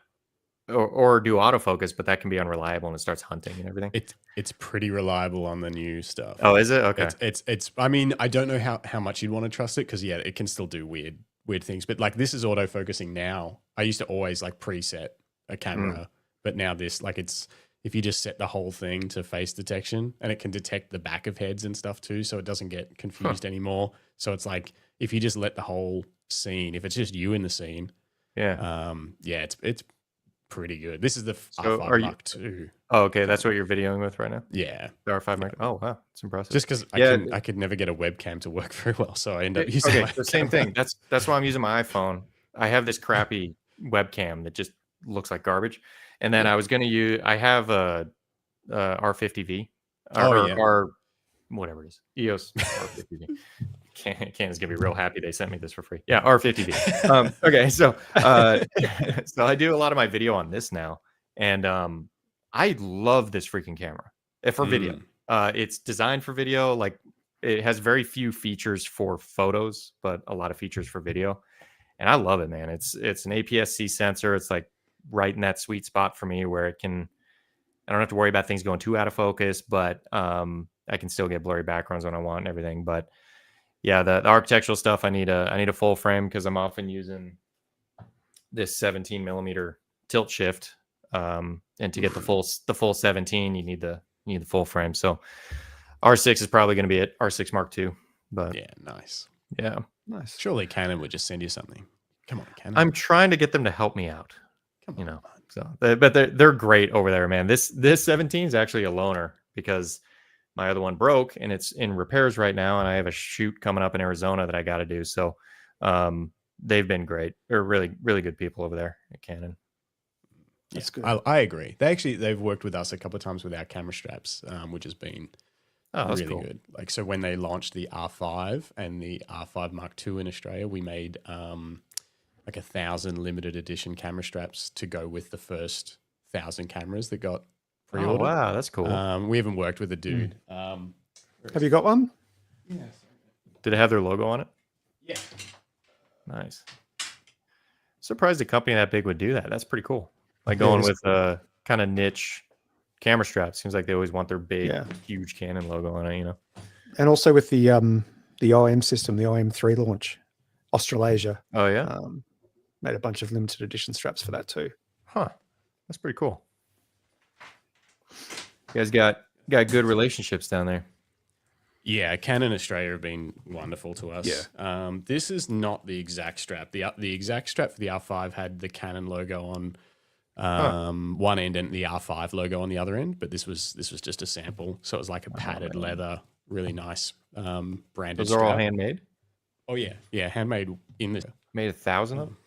or do autofocus, but that can be unreliable and it starts hunting and everything. It's pretty reliable on the new stuff. Oh, is it? Okay. It's I mean, I don't know how much you'd want to trust it, because it can still do weird things, but like this is autofocusing now. I used to always like preset a camera, but now this, like, if you just set the whole thing to face detection, and it can detect the back of heads and stuff too, so it doesn't get confused anymore. So it's like, if you just let the whole scene, if it's just you in the scene, it's pretty good. This is the R5 Mark II. Oh, okay, that's what you're videoing with right now? Yeah. The R5 Mark. Oh, wow, it's impressive. Just because I could never get a webcam to work very well, so I end up using the same thing. That's why I'm using my iPhone. I have this crappy webcam that just looks like garbage. And then I was going to use, I have a R50V, or whatever it is, EOS R50V. Canon's gonna be real happy they sent me this for free. Yeah, R50V. Okay, so so I do a lot of my video on this now, and I love this freaking camera for video. It's designed for video. Like, it has very few features for photos, but a lot of features for video, and I love it, man. It's an APS-C sensor. It's like right in that sweet spot for me where I don't have to worry about things going too out of focus, but I can still get blurry backgrounds when I want and everything. But yeah, the architectural stuff, I need a full frame because I'm often using this 17 millimeter tilt shift, and to get the full 17, you need the full frame. So R6 is probably going to be it. R6 Mark II. But yeah, nice. Yeah, nice. Surely Canon would just send you something. Come on, Canon. I'm trying to get them to help me out. So but they're great over there, man. This 17 is actually a loaner because my other one broke and it's in repairs right now, and I have a shoot coming up in Arizona that I got to do. So they've been great. They're really, really good people over there at Canon. That's good. I agree. They've worked with us a couple of times with our camera straps, which has been really cool. Good. Like, so when they launched the R5 and the R5 Mark II in Australia, we made like 1,000 limited edition camera straps to go with the first 1,000 cameras that got pre-ordered. Oh, wow, that's cool. We even worked with a dude. Have you got one? Yeah. Did it have their logo on it? Yeah. Nice. Surprised a company that big would do that. That's pretty cool. Like going with a kind of niche camera strap. Seems like they always want their big, huge Canon logo on it, And also with the OM system, the OM3 launch, Australasia. Oh yeah. Made a bunch of limited edition straps for that too. Huh. That's pretty cool. You guys got good relationships down there. Yeah, Canon Australia have been wonderful to us. Yeah. This is not the exact strap. The exact strap for the R5 had the Canon logo on one end and the R5 logo on the other end, but this was just a sample. So it was like a padded leather, really nice branded Those strap. are all handmade? Oh yeah, handmade in the Made 1,000 of them?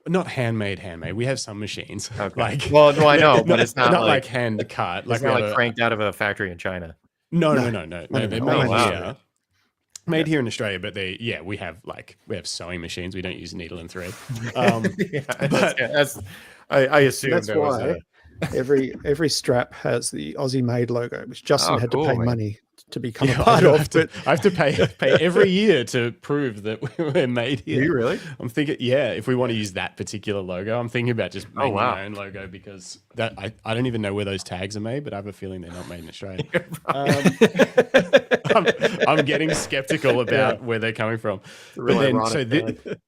Not handmade. We have some machines. Okay. Well, no, I know, but it's not like hand cut. It's not like cranked out of a factory in China. No. They're made here. Made here in Australia, but we have sewing machines. We don't use needle and thread. I assume that's why every strap has the Aussie made logo, which Justin had to pay money to become a part of. I have to pay every year to prove that we're made here. Do you really? I'm thinking, if we want to use that particular logo, I'm thinking about just making my own logo because that I don't even know where those tags are made, but I have a feeling they're not made in Australia. I'm getting skeptical about where they're coming from.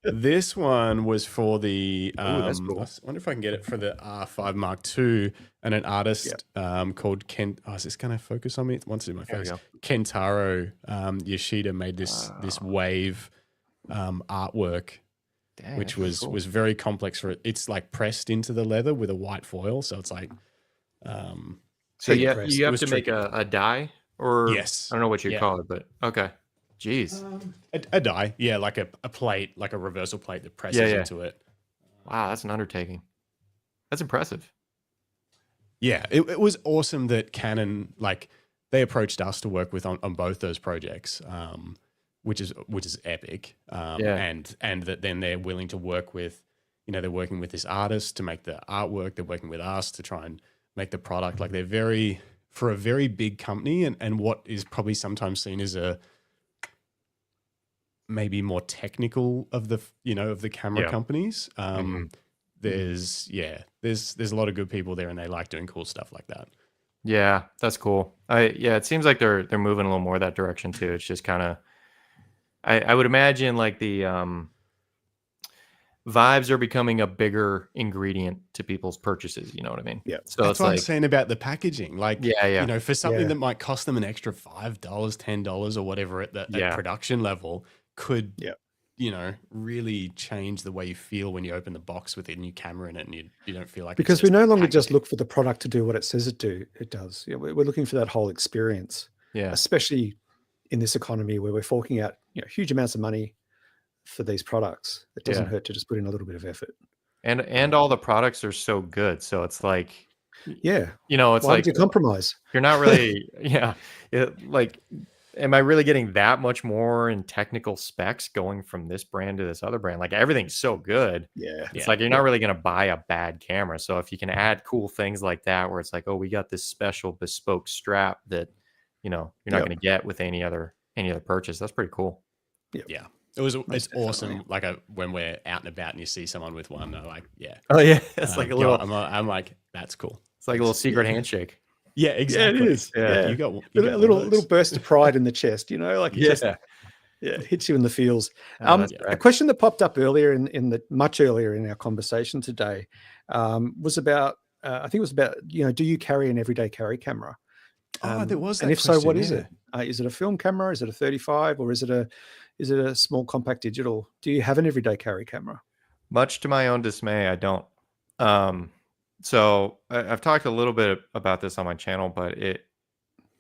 This one was for the that's cool. I wonder if I can get it for the R5 Mark II, and an artist called Ken. Oh, is this going to focus on me? It wants to do my face. Kentaro Yoshida made this wave artwork, which was very complex. It's like pressed into the leather with a white foil, so it's like. So you have to make a die, or yes, I don't know what you call it, but okay. Jeez. A die, like a plate, like a reversal plate that presses into it. Wow, that's an undertaking. That's impressive. Yeah, it was awesome that Canon, they approached us to work with on both those projects, which is epic. And that then they're willing to work with, they're working with this artist to make the artwork. They're working with us to try and make the product. Like, they're for a very big company and what is probably sometimes seen as a maybe more technical of the camera companies. There's a lot of good people there, and they like doing cool stuff like that. Yeah, that's cool. It seems like they're moving a little more that direction too. It's just kind of, I would imagine like the vibes are becoming a bigger ingredient to people's purchases. You know what I mean? Yeah. So That's it's what I'm like, saying about the packaging. Like, yeah. for something Yeah. that might cost them an extra $5, $10 or whatever at Yeah. production level could, Yeah. really change the way you feel when you open the box with a new camera in it, and you don't feel like Because we no longer just look for the product to do what it says it does. Yeah, we're looking for that whole experience, yeah. especially in this economy where we're forking out huge amounts of money for these products. It doesn't hurt to just put in a little bit of effort. And all the products are so good. So it's like, Yeah. it's Why like would you compromise? you're not really, like, am I really getting that much more in technical specs going from this brand to this other brand? Like, everything's so good. Yeah. It's like you're not really going to buy a bad camera. So if you can add cool things like that, where it's like, oh, we got this special bespoke strap that, you're not going to get with any other purchase. That's pretty cool. Yeah. It's awesome. Like when we're out and about and you see someone with one, they're like, yeah. Oh yeah. It's like a little, I'm like, that's cool. It's like a little secret handshake. Yeah, exactly. Yeah, it is. Yeah. You got a little burst of pride in the chest, like it hits you in the feels. A question that popped up earlier much earlier in our conversation today was about, I think it was about, do you carry an everyday carry camera? There was that and if question, so, what is it? Is it a film camera? Is it a 35 or is it a small compact digital? Do you have an everyday carry camera? Much to my own dismay, I don't. So I've talked a little bit about this on my channel, but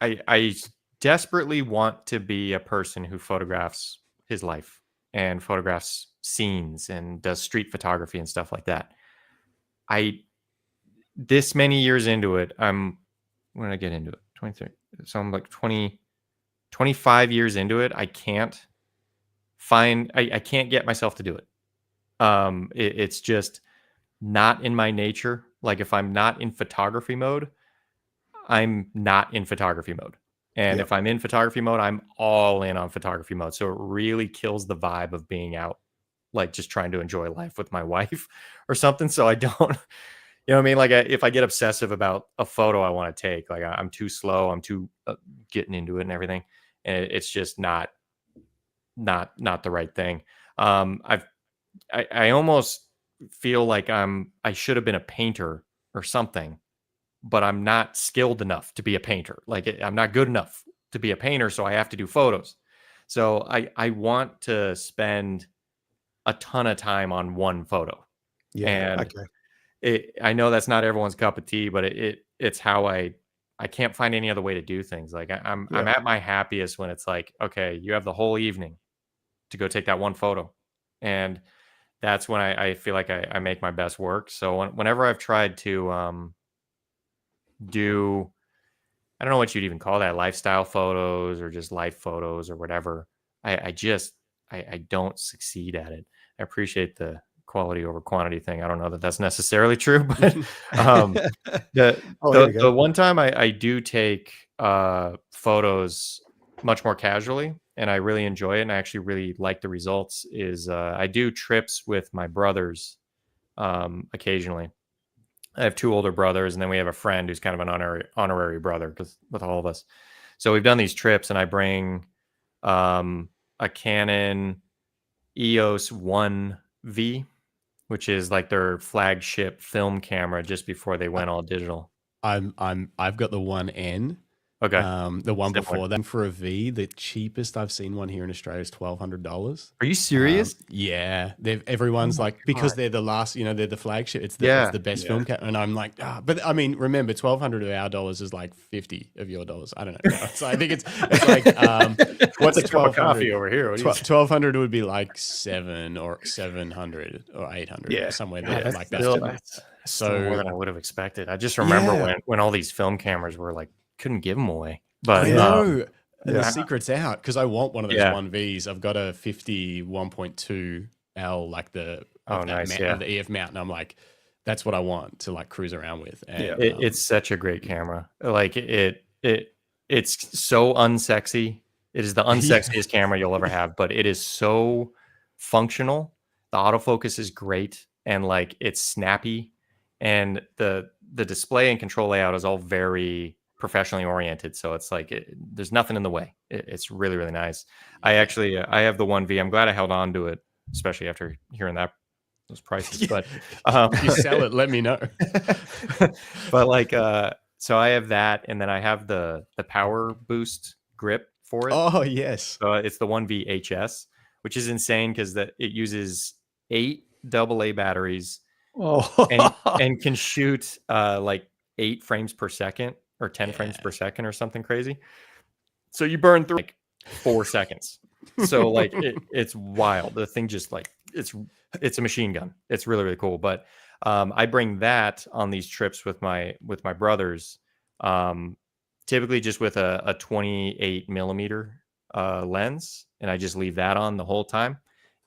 I desperately want to be a person who photographs his life and photographs scenes and does street photography and stuff like that. This many years into it, when did I get into it? 23. So I'm like 25 years into it. I can't get myself to do it. It's just not in my nature. Like, if I'm not in photography mode, I'm not in photography mode. And if I'm in photography mode, I'm all in on photography mode. So it really kills the vibe of being out, like just trying to enjoy life with my wife or something. So I don't, you know what I mean? Like, if I get obsessive about a photo I want to take, like I'm too slow, I'm too getting into it and everything. And it's just not the right thing. I almost feel like I should have been a painter or something, but I'm not skilled enough to be a painter. Like, I'm not good enough to be a painter, so I have to do photos. So I want to spend a ton of time on one photo. Yeah. And I know that's not everyone's cup of tea, but it's how I can't find any other way to do things. Like, I'm at my happiest when it's like, okay, you have the whole evening to go take that one photo. And that's when I feel like I make my best work. So whenever I've tried to do, I don't know what you'd even call that, lifestyle photos or just life photos or whatever, I don't succeed at it. I appreciate the quality over quantity thing. I don't know that that's necessarily true, but the one time I do take photos much more casually, and I really enjoy it, and I actually really like the results, is I do trips with my brothers occasionally. I have two older brothers, and then we have a friend who's kind of an honorary brother with all of us. So we've done these trips, and I bring a Canon EOS 1V, which is like their flagship film camera just before they went all digital. I've got the 1N. Okay. The one before that, for a V, the cheapest I've seen one here in Australia is $1,200. Are you serious? Yeah, everyone's like, because they're the last, they're the flagship. It's the best film camera, and I'm like, but I mean, remember, $1,200 of our dollars is like 50 of your dollars. I don't know. So I think it's like what's a cup of coffee over here? 1,200 would be like 700 or 800, somewhere there, like that. That's so more than I would have expected. I just remember when all these film cameras were like, couldn't give them away. But the secret's out, because I want one of those 1Vs. I've got a 50 1.2L, like the EF mount, and I'm like, that's what I want to like cruise around with. And, it's such a great camera. Like it's so unsexy. It is the unsexiest camera you'll ever have, but it is so functional. The autofocus is great, and like it's snappy, and the display and control layout is all very professionally oriented, so it's like there's nothing in the way. It's really, really nice. I have the 1V. I'm glad I held on to it, especially after hearing that those prices. But if you sell it, let me know. But like, so I have that, and then I have the power boost grip for it. Oh yes. So it's the 1VHS, which is insane because it uses 8 AA batteries and can shoot like 8 frames per second or 10 frames per second or something crazy. So you burn through like 4 seconds. So like it's wild. The thing just like it's a machine gun. It's really, really cool. But I bring that on these trips with my brothers, typically just with a 28 millimeter lens, and I just leave that on the whole time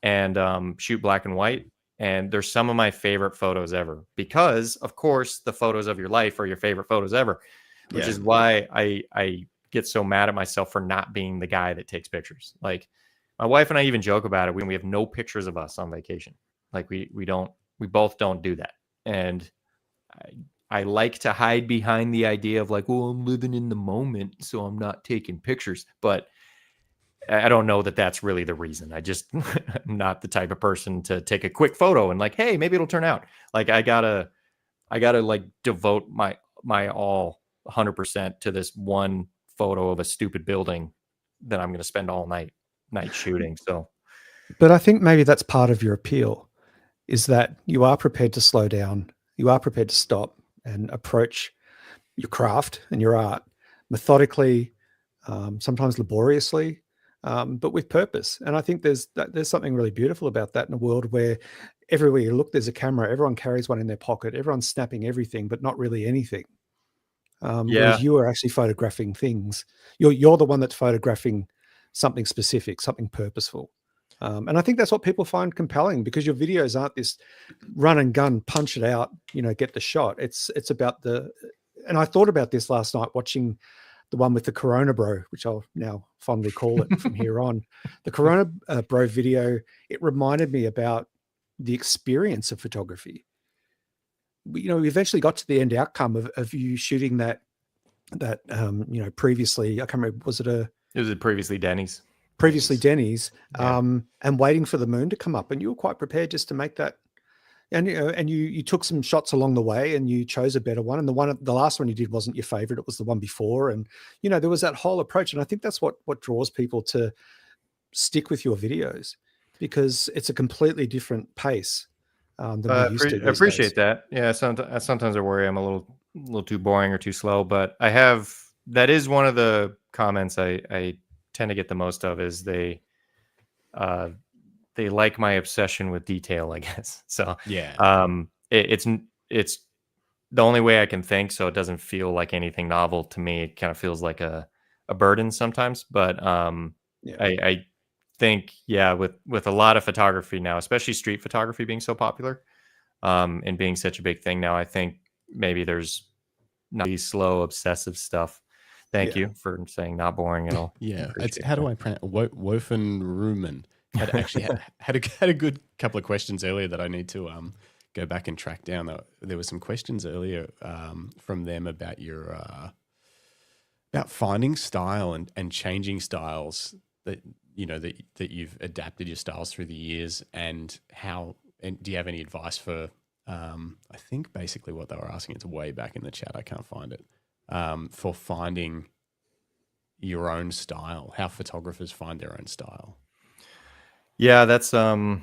and shoot black and white. And they're some of my favorite photos ever because, of course, the photos of your life are your favorite photos ever, which is why I get so mad at myself for not being the guy that takes pictures. Like my wife and I even joke about it when we have no pictures of us on vacation. Like we both don't do that. And I like to hide behind the idea of like, well, I'm living in the moment, so I'm not taking pictures. But I don't know that that's really the reason. I just I'm not the type of person to take a quick photo and like, hey, maybe it'll turn out. Like I gotta like devote my all 100% to this one photo of a stupid building that I'm going to spend all night shooting. So, but I think maybe that's part of your appeal, is that you are prepared to slow down, you are prepared to stop and approach your craft and your art methodically, sometimes laboriously, but with purpose. And I think there's something really beautiful about that in a world where everywhere you look, there's a camera. Everyone carries one in their pocket. Everyone's snapping everything, but not really anything. Whereas you are actually photographing things. You're the one that's photographing something specific, something purposeful. And I think that's what people find compelling, because your videos aren't this run and gun, punch it out, get the shot. It's about and I thought about this last night watching the one with the Corona Bro, which I'll now fondly call it from here on. The Corona Bro video, it reminded me about the experience of photography. We eventually got to the end outcome of you shooting that previously, I can't remember, was it previously Denny's? Previously Denny's, and waiting for the moon to come up, and you were quite prepared just to make that. And you took some shots along the way, and you chose a better one. And the last one you did wasn't your favorite; it was the one before. And there was that whole approach, and I think that's what draws people to stick with your videos, because it's a completely different pace than we used to. I appreciate that. Yeah, sometimes I worry I'm a little too boring or too slow, but that is one of the comments I tend to get the most of, is they like my obsession with detail, I guess. So it's the only way I can think, so it doesn't feel like anything novel to me. It kind of feels like a burden sometimes, but I think with a lot of photography now, especially street photography being so popular and being such a big thing now, I think maybe there's not these slow obsessive stuff. Thank you for saying not boring at all. How do I pronounce Wofen Rumen? Had a good couple of questions earlier that I need to go back and track down. There were some questions earlier from them about your about finding style and changing styles that you've adapted your styles through the years, and do you have any advice for I think basically what they were asking, it's way back in the chat, I can't find it, for finding your own style, how photographers find their own style? Yeah, it's a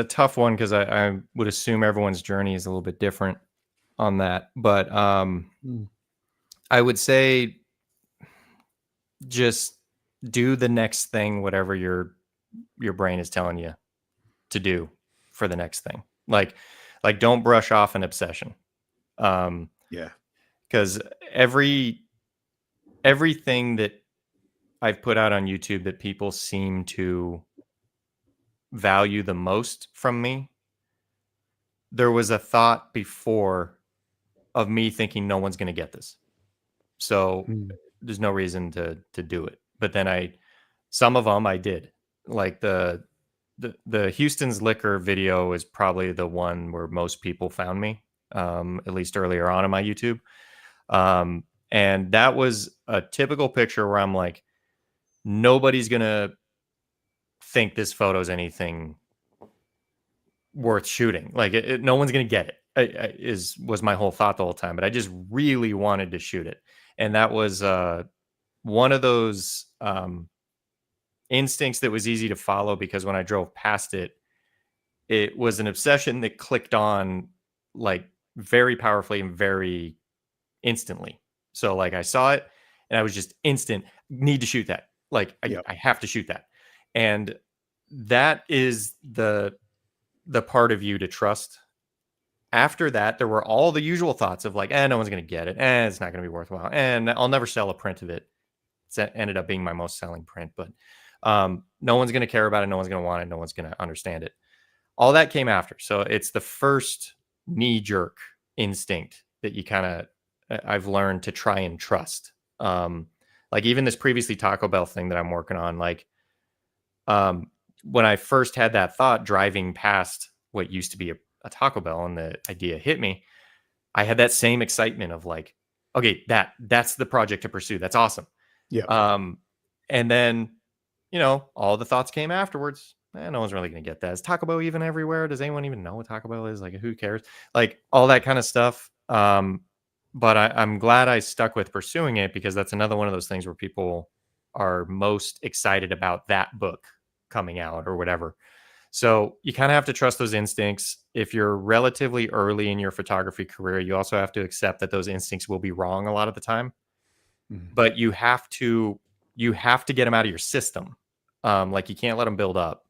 tough one, because I would assume everyone's journey is a little bit different on that. But I would say just do the next thing, whatever your brain is telling you to do for the next thing. Like don't brush off an obsession. Because everything that I've put out on YouTube that people seem to value the most from me, there was a thought before of me thinking no one's going to get this, so there's no reason to do it. But then some of them I did. Like the Houston's Liquor video is probably the one where most people found me, at least earlier on in my YouTube. And that was a typical picture where I'm like, nobody's going to think this photo is anything worth shooting. Like no one's going to get it. Was my whole thought the whole time, but I just really wanted to shoot it. And that was one of those instincts that was easy to follow, because when I drove past it, it was an obsession that clicked on like very powerfully and very instantly. So like I saw it and I was just instant, need to shoot that. Like I have to shoot that. And that is the part of you to trust. After that, there were all the usual thoughts of like, no one's going to get it. It's not going to be worthwhile. And I'll never sell a print of it. It ended up being my most selling print, but no one's going to care about it. No one's going to want it. No one's going to understand it. All that came after. So it's the first knee-jerk instinct that you kind of, I've learned to try and trust. Like even this previously Taco Bell thing that I'm working on, like when I first had that thought driving past what used to be a Taco Bell and the idea hit me, I had that same excitement of like, okay, that's the project to pursue. That's awesome. Yeah. And then, all the thoughts came afterwards. No one's really going to get that. Is Taco Bell even everywhere? Does anyone even know what Taco Bell is? Like, who cares? Like all that kind of stuff. But I'm glad I stuck with pursuing it, because that's another one of those things where people are most excited about that book coming out or whatever. So you kind of have to trust those instincts. If you're relatively early in your photography career, you also have to accept that those instincts will be wrong a lot of the time. Mm-hmm. But you have to get them out of your system. Like you can't let them build up.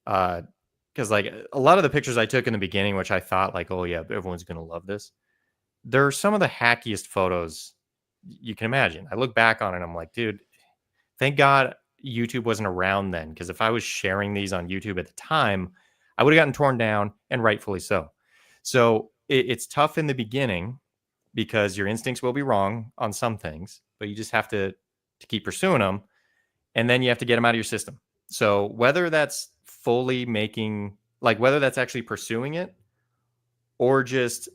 Because like a lot of the pictures I took in the beginning, which I thought like, oh yeah, everyone's going to love this, they're some of the hackiest photos you can imagine. I look back on it and I'm like, dude, thank God YouTube wasn't around then, because if I was sharing these on YouTube at the time, I would have gotten torn down, and rightfully so. So it's tough in the beginning because your instincts will be wrong on some things, but you just have to keep pursuing them, and then you have to get them out of your system. So whether that's fully making, like whether that's actually pursuing it or just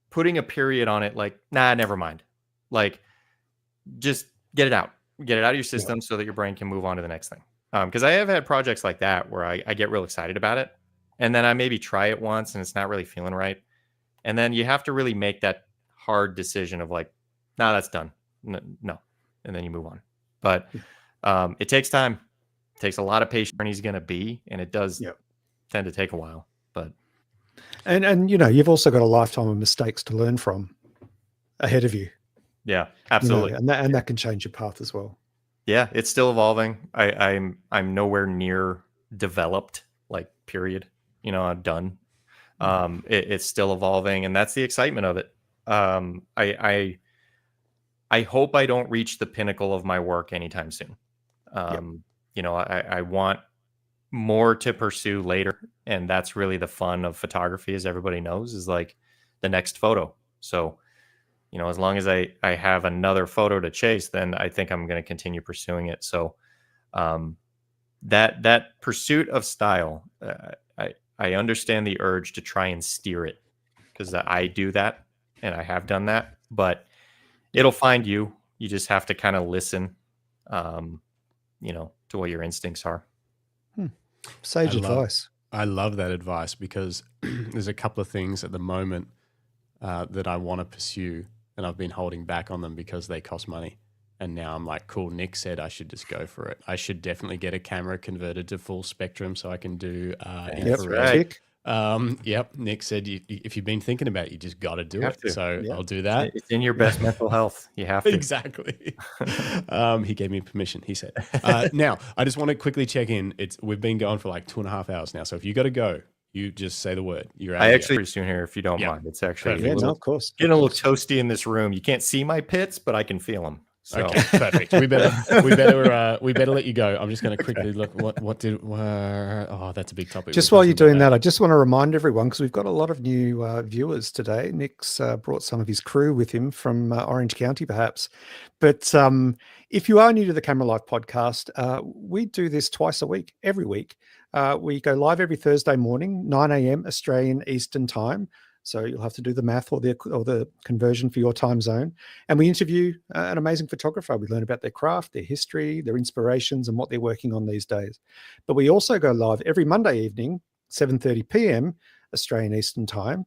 putting a period on it, like, nah, never mind. Like just get it out of your system so that your brain can move on to the next thing. Because I have had projects like that where I get real excited about it, and then I maybe try it once and it's not really feeling right. And then you have to really make that hard decision of like, nah, that's done. No. And then you move on. But it takes time. It takes a lot of patience where he's going to be, and it does tend to take a while. But and you've also got a lifetime of mistakes to learn from ahead of you. Yeah, absolutely. And that can change your path as well. Yeah, it's still evolving. I'm nowhere near developed, like period. I'm done. It's still evolving, and that's the excitement of it. I hope I don't reach the pinnacle of my work anytime soon. I want more to pursue later, and that's really the fun of photography, as everybody knows, is like the next photo. So as long as I have another photo to chase, then I think I'm going to continue pursuing it. So that pursuit of style, I understand the urge to try and steer it, because I do that and I have done that, but it'll find you. You just have to kind of listen, to what your instincts are. Sage advice. I love that advice, because there's a couple of things at the moment that I want to pursue, and I've been holding back on them because they cost money. And now I'm like, cool, Nick said I should just go for it. I should definitely get a camera converted to full spectrum so I can do infrared. Right. Nick said if you've been thinking about it, you just got to do it. So I'll do that. It's in your best mental health. You have to. Exactly. He gave me permission, he said. Now, I just want to quickly check in. We've been going for like 2.5 hours now. So if you got to go, you just say the word. You're out. I actually pretty soon here, if you don't mind. It's actually of course. Getting a little toasty in this room. You can't see my pits, but I can feel them. So. Okay, perfect. We better let you go. I'm just going to quickly look. That's a big topic. Just while you're doing that, I just want to remind everyone, because we've got a lot of new viewers today. Nick's brought some of his crew with him from Orange County, perhaps. But if you are new to the Camera Life podcast, we do this twice a week, every week. We go live every Thursday morning, 9 a.m. Australian Eastern Time. So you'll have to do the math or the conversion for your time zone. And we interview an amazing photographer. We learn about their craft, their history, their inspirations, and what they're working on these days. But we also go live every Monday evening, 7:30 p.m. Australian Eastern Time,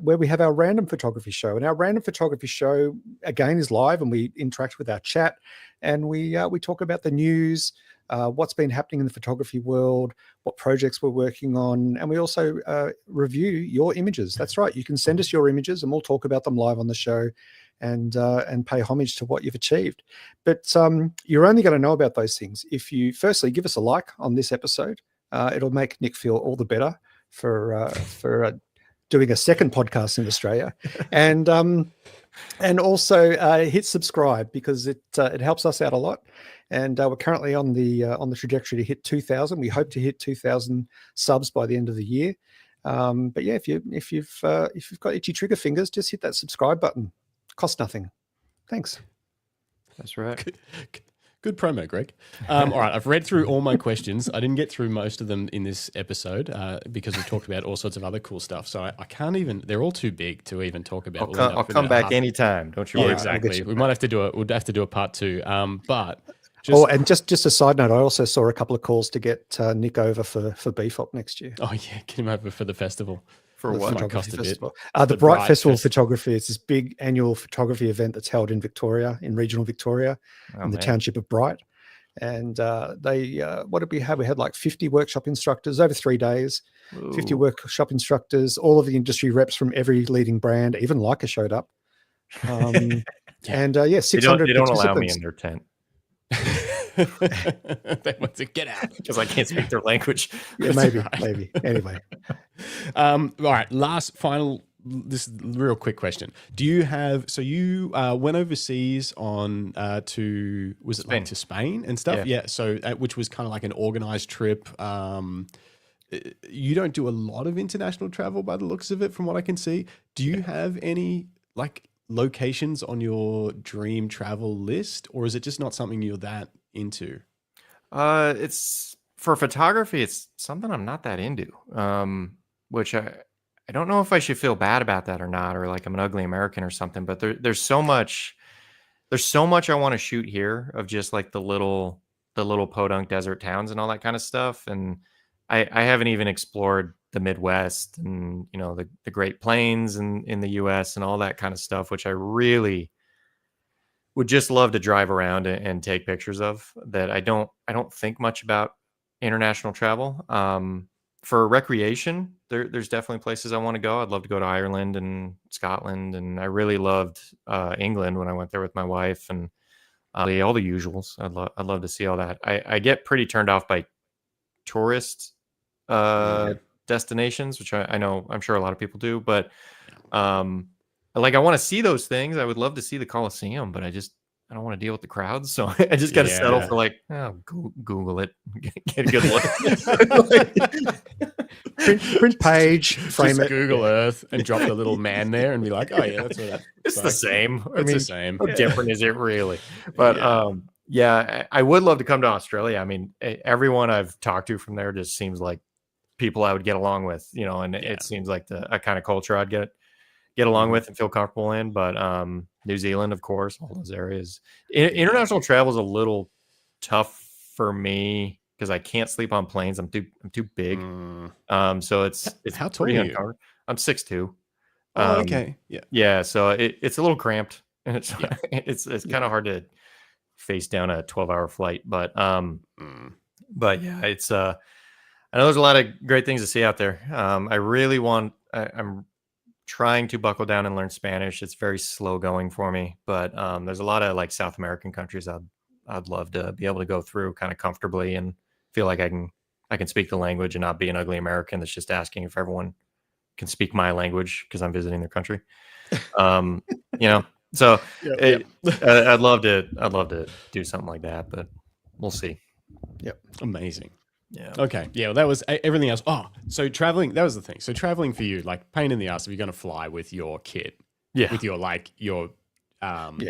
where we have our random photography show. And our random photography show, again, is live, and we interact with our chat, and we talk about the news, what's been happening in the photography world, what projects we're working on, and we also review your images. That's right. You can send us your images, and we'll talk about them live on the show, and pay homage to what you've achieved. But you're only going to know about those things if you firstly give us a like on this episode. It'll make Nick feel all the better for doing a second podcast in Australia, and also hit subscribe, because it helps us out a lot. And we're currently on the trajectory to hit 2,000. We hope to hit 2,000 subs by the end of the year. But yeah, if you've got itchy trigger fingers, just hit that subscribe button. Cost nothing. Thanks. That's right. Good promo, Greg. All right, I've read through all my questions. I didn't get through most of them in this episode because we talked about all sorts of other cool stuff. So I can't even. They're all too big to even talk about. I'll come back anytime. Don't you worry. Exactly. We might have to do a. We'll have to do a part 2. But. And just a side note, I also saw a couple of calls to get Nick over for BFOP next year. Oh yeah, get him over for the festival. For what? Might cost a bit. The Bright Festival of Photography. It's this big annual photography event that's held in Victoria, in regional Victoria, in the township of Bright. And they, what did we have? We had like 50 workshop instructors over 3 days. Ooh. 50 workshop instructors, all of the industry reps from every leading brand. Even Leica showed up. And 600. They don't allow me in their tent. They want to get out because I can't speak their language. Yeah, maybe. Anyway, all right. This is a real quick question. Do you have? So you went overseas on to Spain. Like to Spain and stuff? Yeah. So which was kind of like an organized trip. You don't do a lot of international travel by the looks of it, from what I can see. Do you have any like locations on your dream travel list, or is it just not something you're that into? It's for photography. It's something I'm not that into. Which I don't know if I should feel bad about that or not, or like I'm an ugly American or something. But there's so much I want to shoot here of just like the little podunk desert towns and all that kind of stuff. And I haven't even explored the Midwest and, you know, the Great Plains in the US and all that kind of stuff, which I really would just love to drive around and take pictures of. That I don't think much about international travel. For recreation, there's definitely places I want to go. I'd love to go to Ireland and Scotland, and I really loved England when I went there with my wife, and all the usuals. I'd love to see all that. I get pretty turned off by tourist destinations, which I'm sure a lot of people do, but like I want to see those things. I would love to see the Colosseum, but I don't want to deal with the crowds, so I just got to settle for like, Google it, get a good look. print page, frame it, Google Earth, and drop the little man there, and be like, oh yeah, that's what that. It's the same. It's the same. How different is it really? But I would love to come to Australia. I mean, everyone I've talked to from there just seems like people I would get along with, you know, and it seems like a kind of culture I'd get along with and feel comfortable in. But New Zealand, of course, all those areas. International travel is a little tough for me because I can't sleep on planes. I'm too big. So it's how tall are you? I'm 6'2". Oh, okay. Yeah. So it's a little cramped, and it's kind of hard to face down a 12-hour flight. But yeah, it's I know there's a lot of great things to see out there. I'm trying to buckle down and learn Spanish. It's very slow going for me, but there's a lot of like South American countries I'd love to be able to go through kind of comfortably and feel like I can speak the language and not be an ugly American that's just asking if everyone can speak my language because I'm visiting their country. You know, so I'd love to do something like that, but we'll see. Yep. Amazing. Yeah. Okay. Yeah. Well, that was everything else. Oh, so traveling, that was the thing. So traveling for you, like pain in the ass if you're going to fly with your kit, with your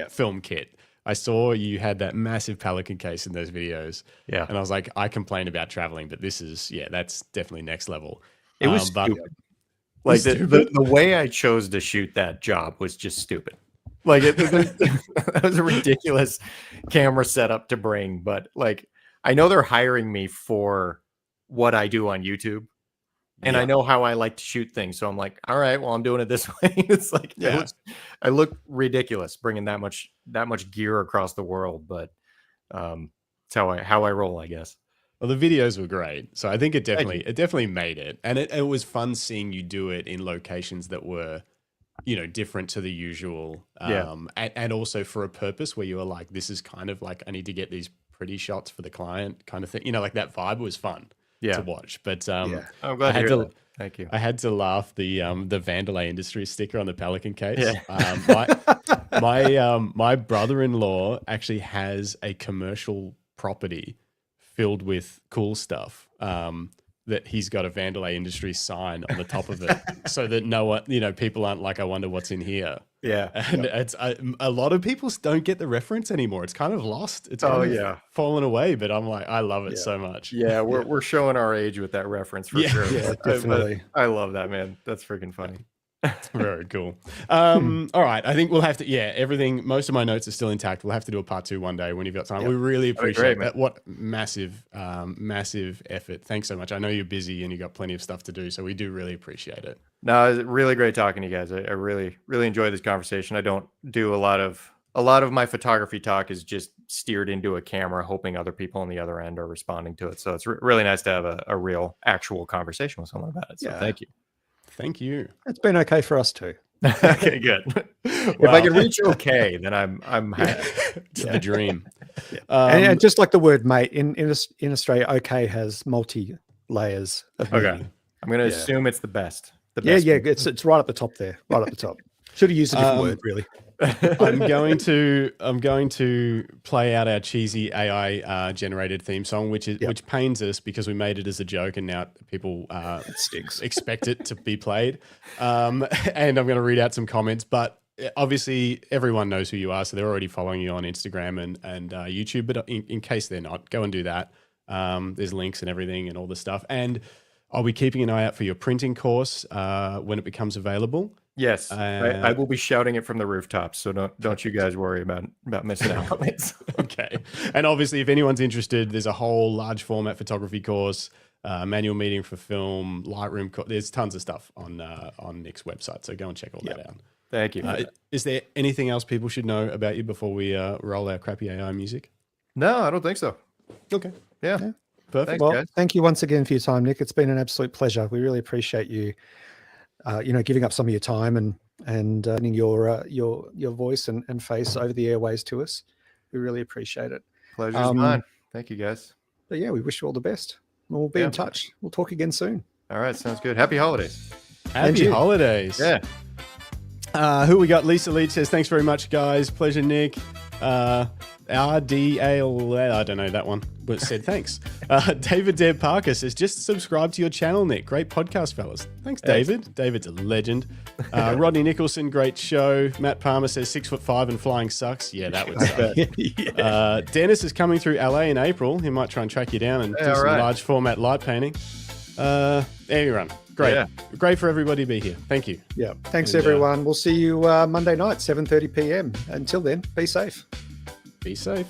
film kit. I saw you had that massive Pelican case in those videos. Yeah. And I was like, I complain about traveling, but this is, that's definitely next level. It was stupid. Like the way I chose to shoot that job was just stupid. Like that was a ridiculous camera setup to bring, but like, I know they're hiring me for what I do on YouTube. And I know how I like to shoot things. So I'm like, all right, well, I'm doing it this way. It's like, I look ridiculous bringing that much gear across the world, but it's how I roll, I guess. Well, the videos were great. So I think it definitely made it. And it was fun seeing you do it in locations that were, different to the usual. And also for a purpose where you were like, this is kind of like, I need to get these pretty shots for the client kind of thing. Like that vibe was fun to watch. But I'm glad to hear that. Thank you. I had to laugh the Vandelay Industries sticker on the Pelican case. Yeah. My brother-in-law actually has a commercial property filled with cool stuff that he's got a Vandelay Industries sign on the top of it so that no one, people aren't like, I wonder what's in here. Yeah. And it's a lot of people don't get the reference anymore. It's kind of lost. It's kind of fallen away, but I'm like, I love it so much. Yeah. We're showing our age with that reference for sure. Yeah, definitely. I love that, man. That's freaking funny. Very cool. All right. I think we'll have to, most of my notes are still intact. We'll have to do a part 2 one day when you've got time. We really appreciate that. What massive effort. Thanks so much. I know you're busy and you've got plenty of stuff to do, so we do really appreciate it. No, it's really great talking to you guys. I really, really enjoy this conversation. I don't do a lot of my photography talk is just steered into a camera, hoping other people on the other end are responding to it. So it's really nice to have a real actual conversation with someone about it. So thank you. Thank you. It's been okay for us too. Okay, good. If I can reach okay, then I'm happy. It's the dream. And just like the word mate, in Australia, okay has multi layers of meaning. I'm going to assume it's the best. It's right up the top there. Right up the top. Should have used a different word, really. I'm going to play out our cheesy AI generated theme song, which pains us because we made it as a joke and now people expect it to be played. And I'm going to read out some comments, but obviously everyone knows who you are, so they're already following you on Instagram and YouTube. But in case they're not, go and do that. There's links and everything and all the stuff. And I'll be keeping an eye out for your printing course when it becomes available. Yes, I will be shouting it from the rooftops, so don't you guys worry about missing out on it. Okay. And obviously, if anyone's interested, there's a whole large format photography course, manual meeting for film, Lightroom. There's tons of stuff on Nick's website, so go and check all that out. Thank you. Is there anything else people should know about you before we roll our crappy AI music? No, I don't think so. Okay. Yeah. Perfect. Thanks, thank you once again for your time, Nick. It's been an absolute pleasure. We really appreciate you. Giving up some of your time and your voice and face over the airways to us. We really appreciate it. Pleasure's mine. Thank you, guys. But we wish you all the best. We'll be in touch. We'll talk again soon. All right, sounds good. Happy holidays. Happy holidays. Yeah. Who we got? Lisa Leach says, thanks very much, guys. Pleasure, Nick. RDAL, I don't know that one, but said thanks. David Dare Parker says, just subscribe to your channel, Nick. Great podcast, fellas. Thanks, David. David's a legend. Rodney Nicholson, great show. Matt Palmer says 6'5" and flying sucks. Yeah, that would suck. Dennis is coming through LA in April. He might try and track you down and do some large format light painting. Everyone, great. Yeah. Great for everybody to be here. Thank you. Yeah. Thanks, everyone. We'll see you Monday night, 7:30 p.m. Until then, be safe. Be safe.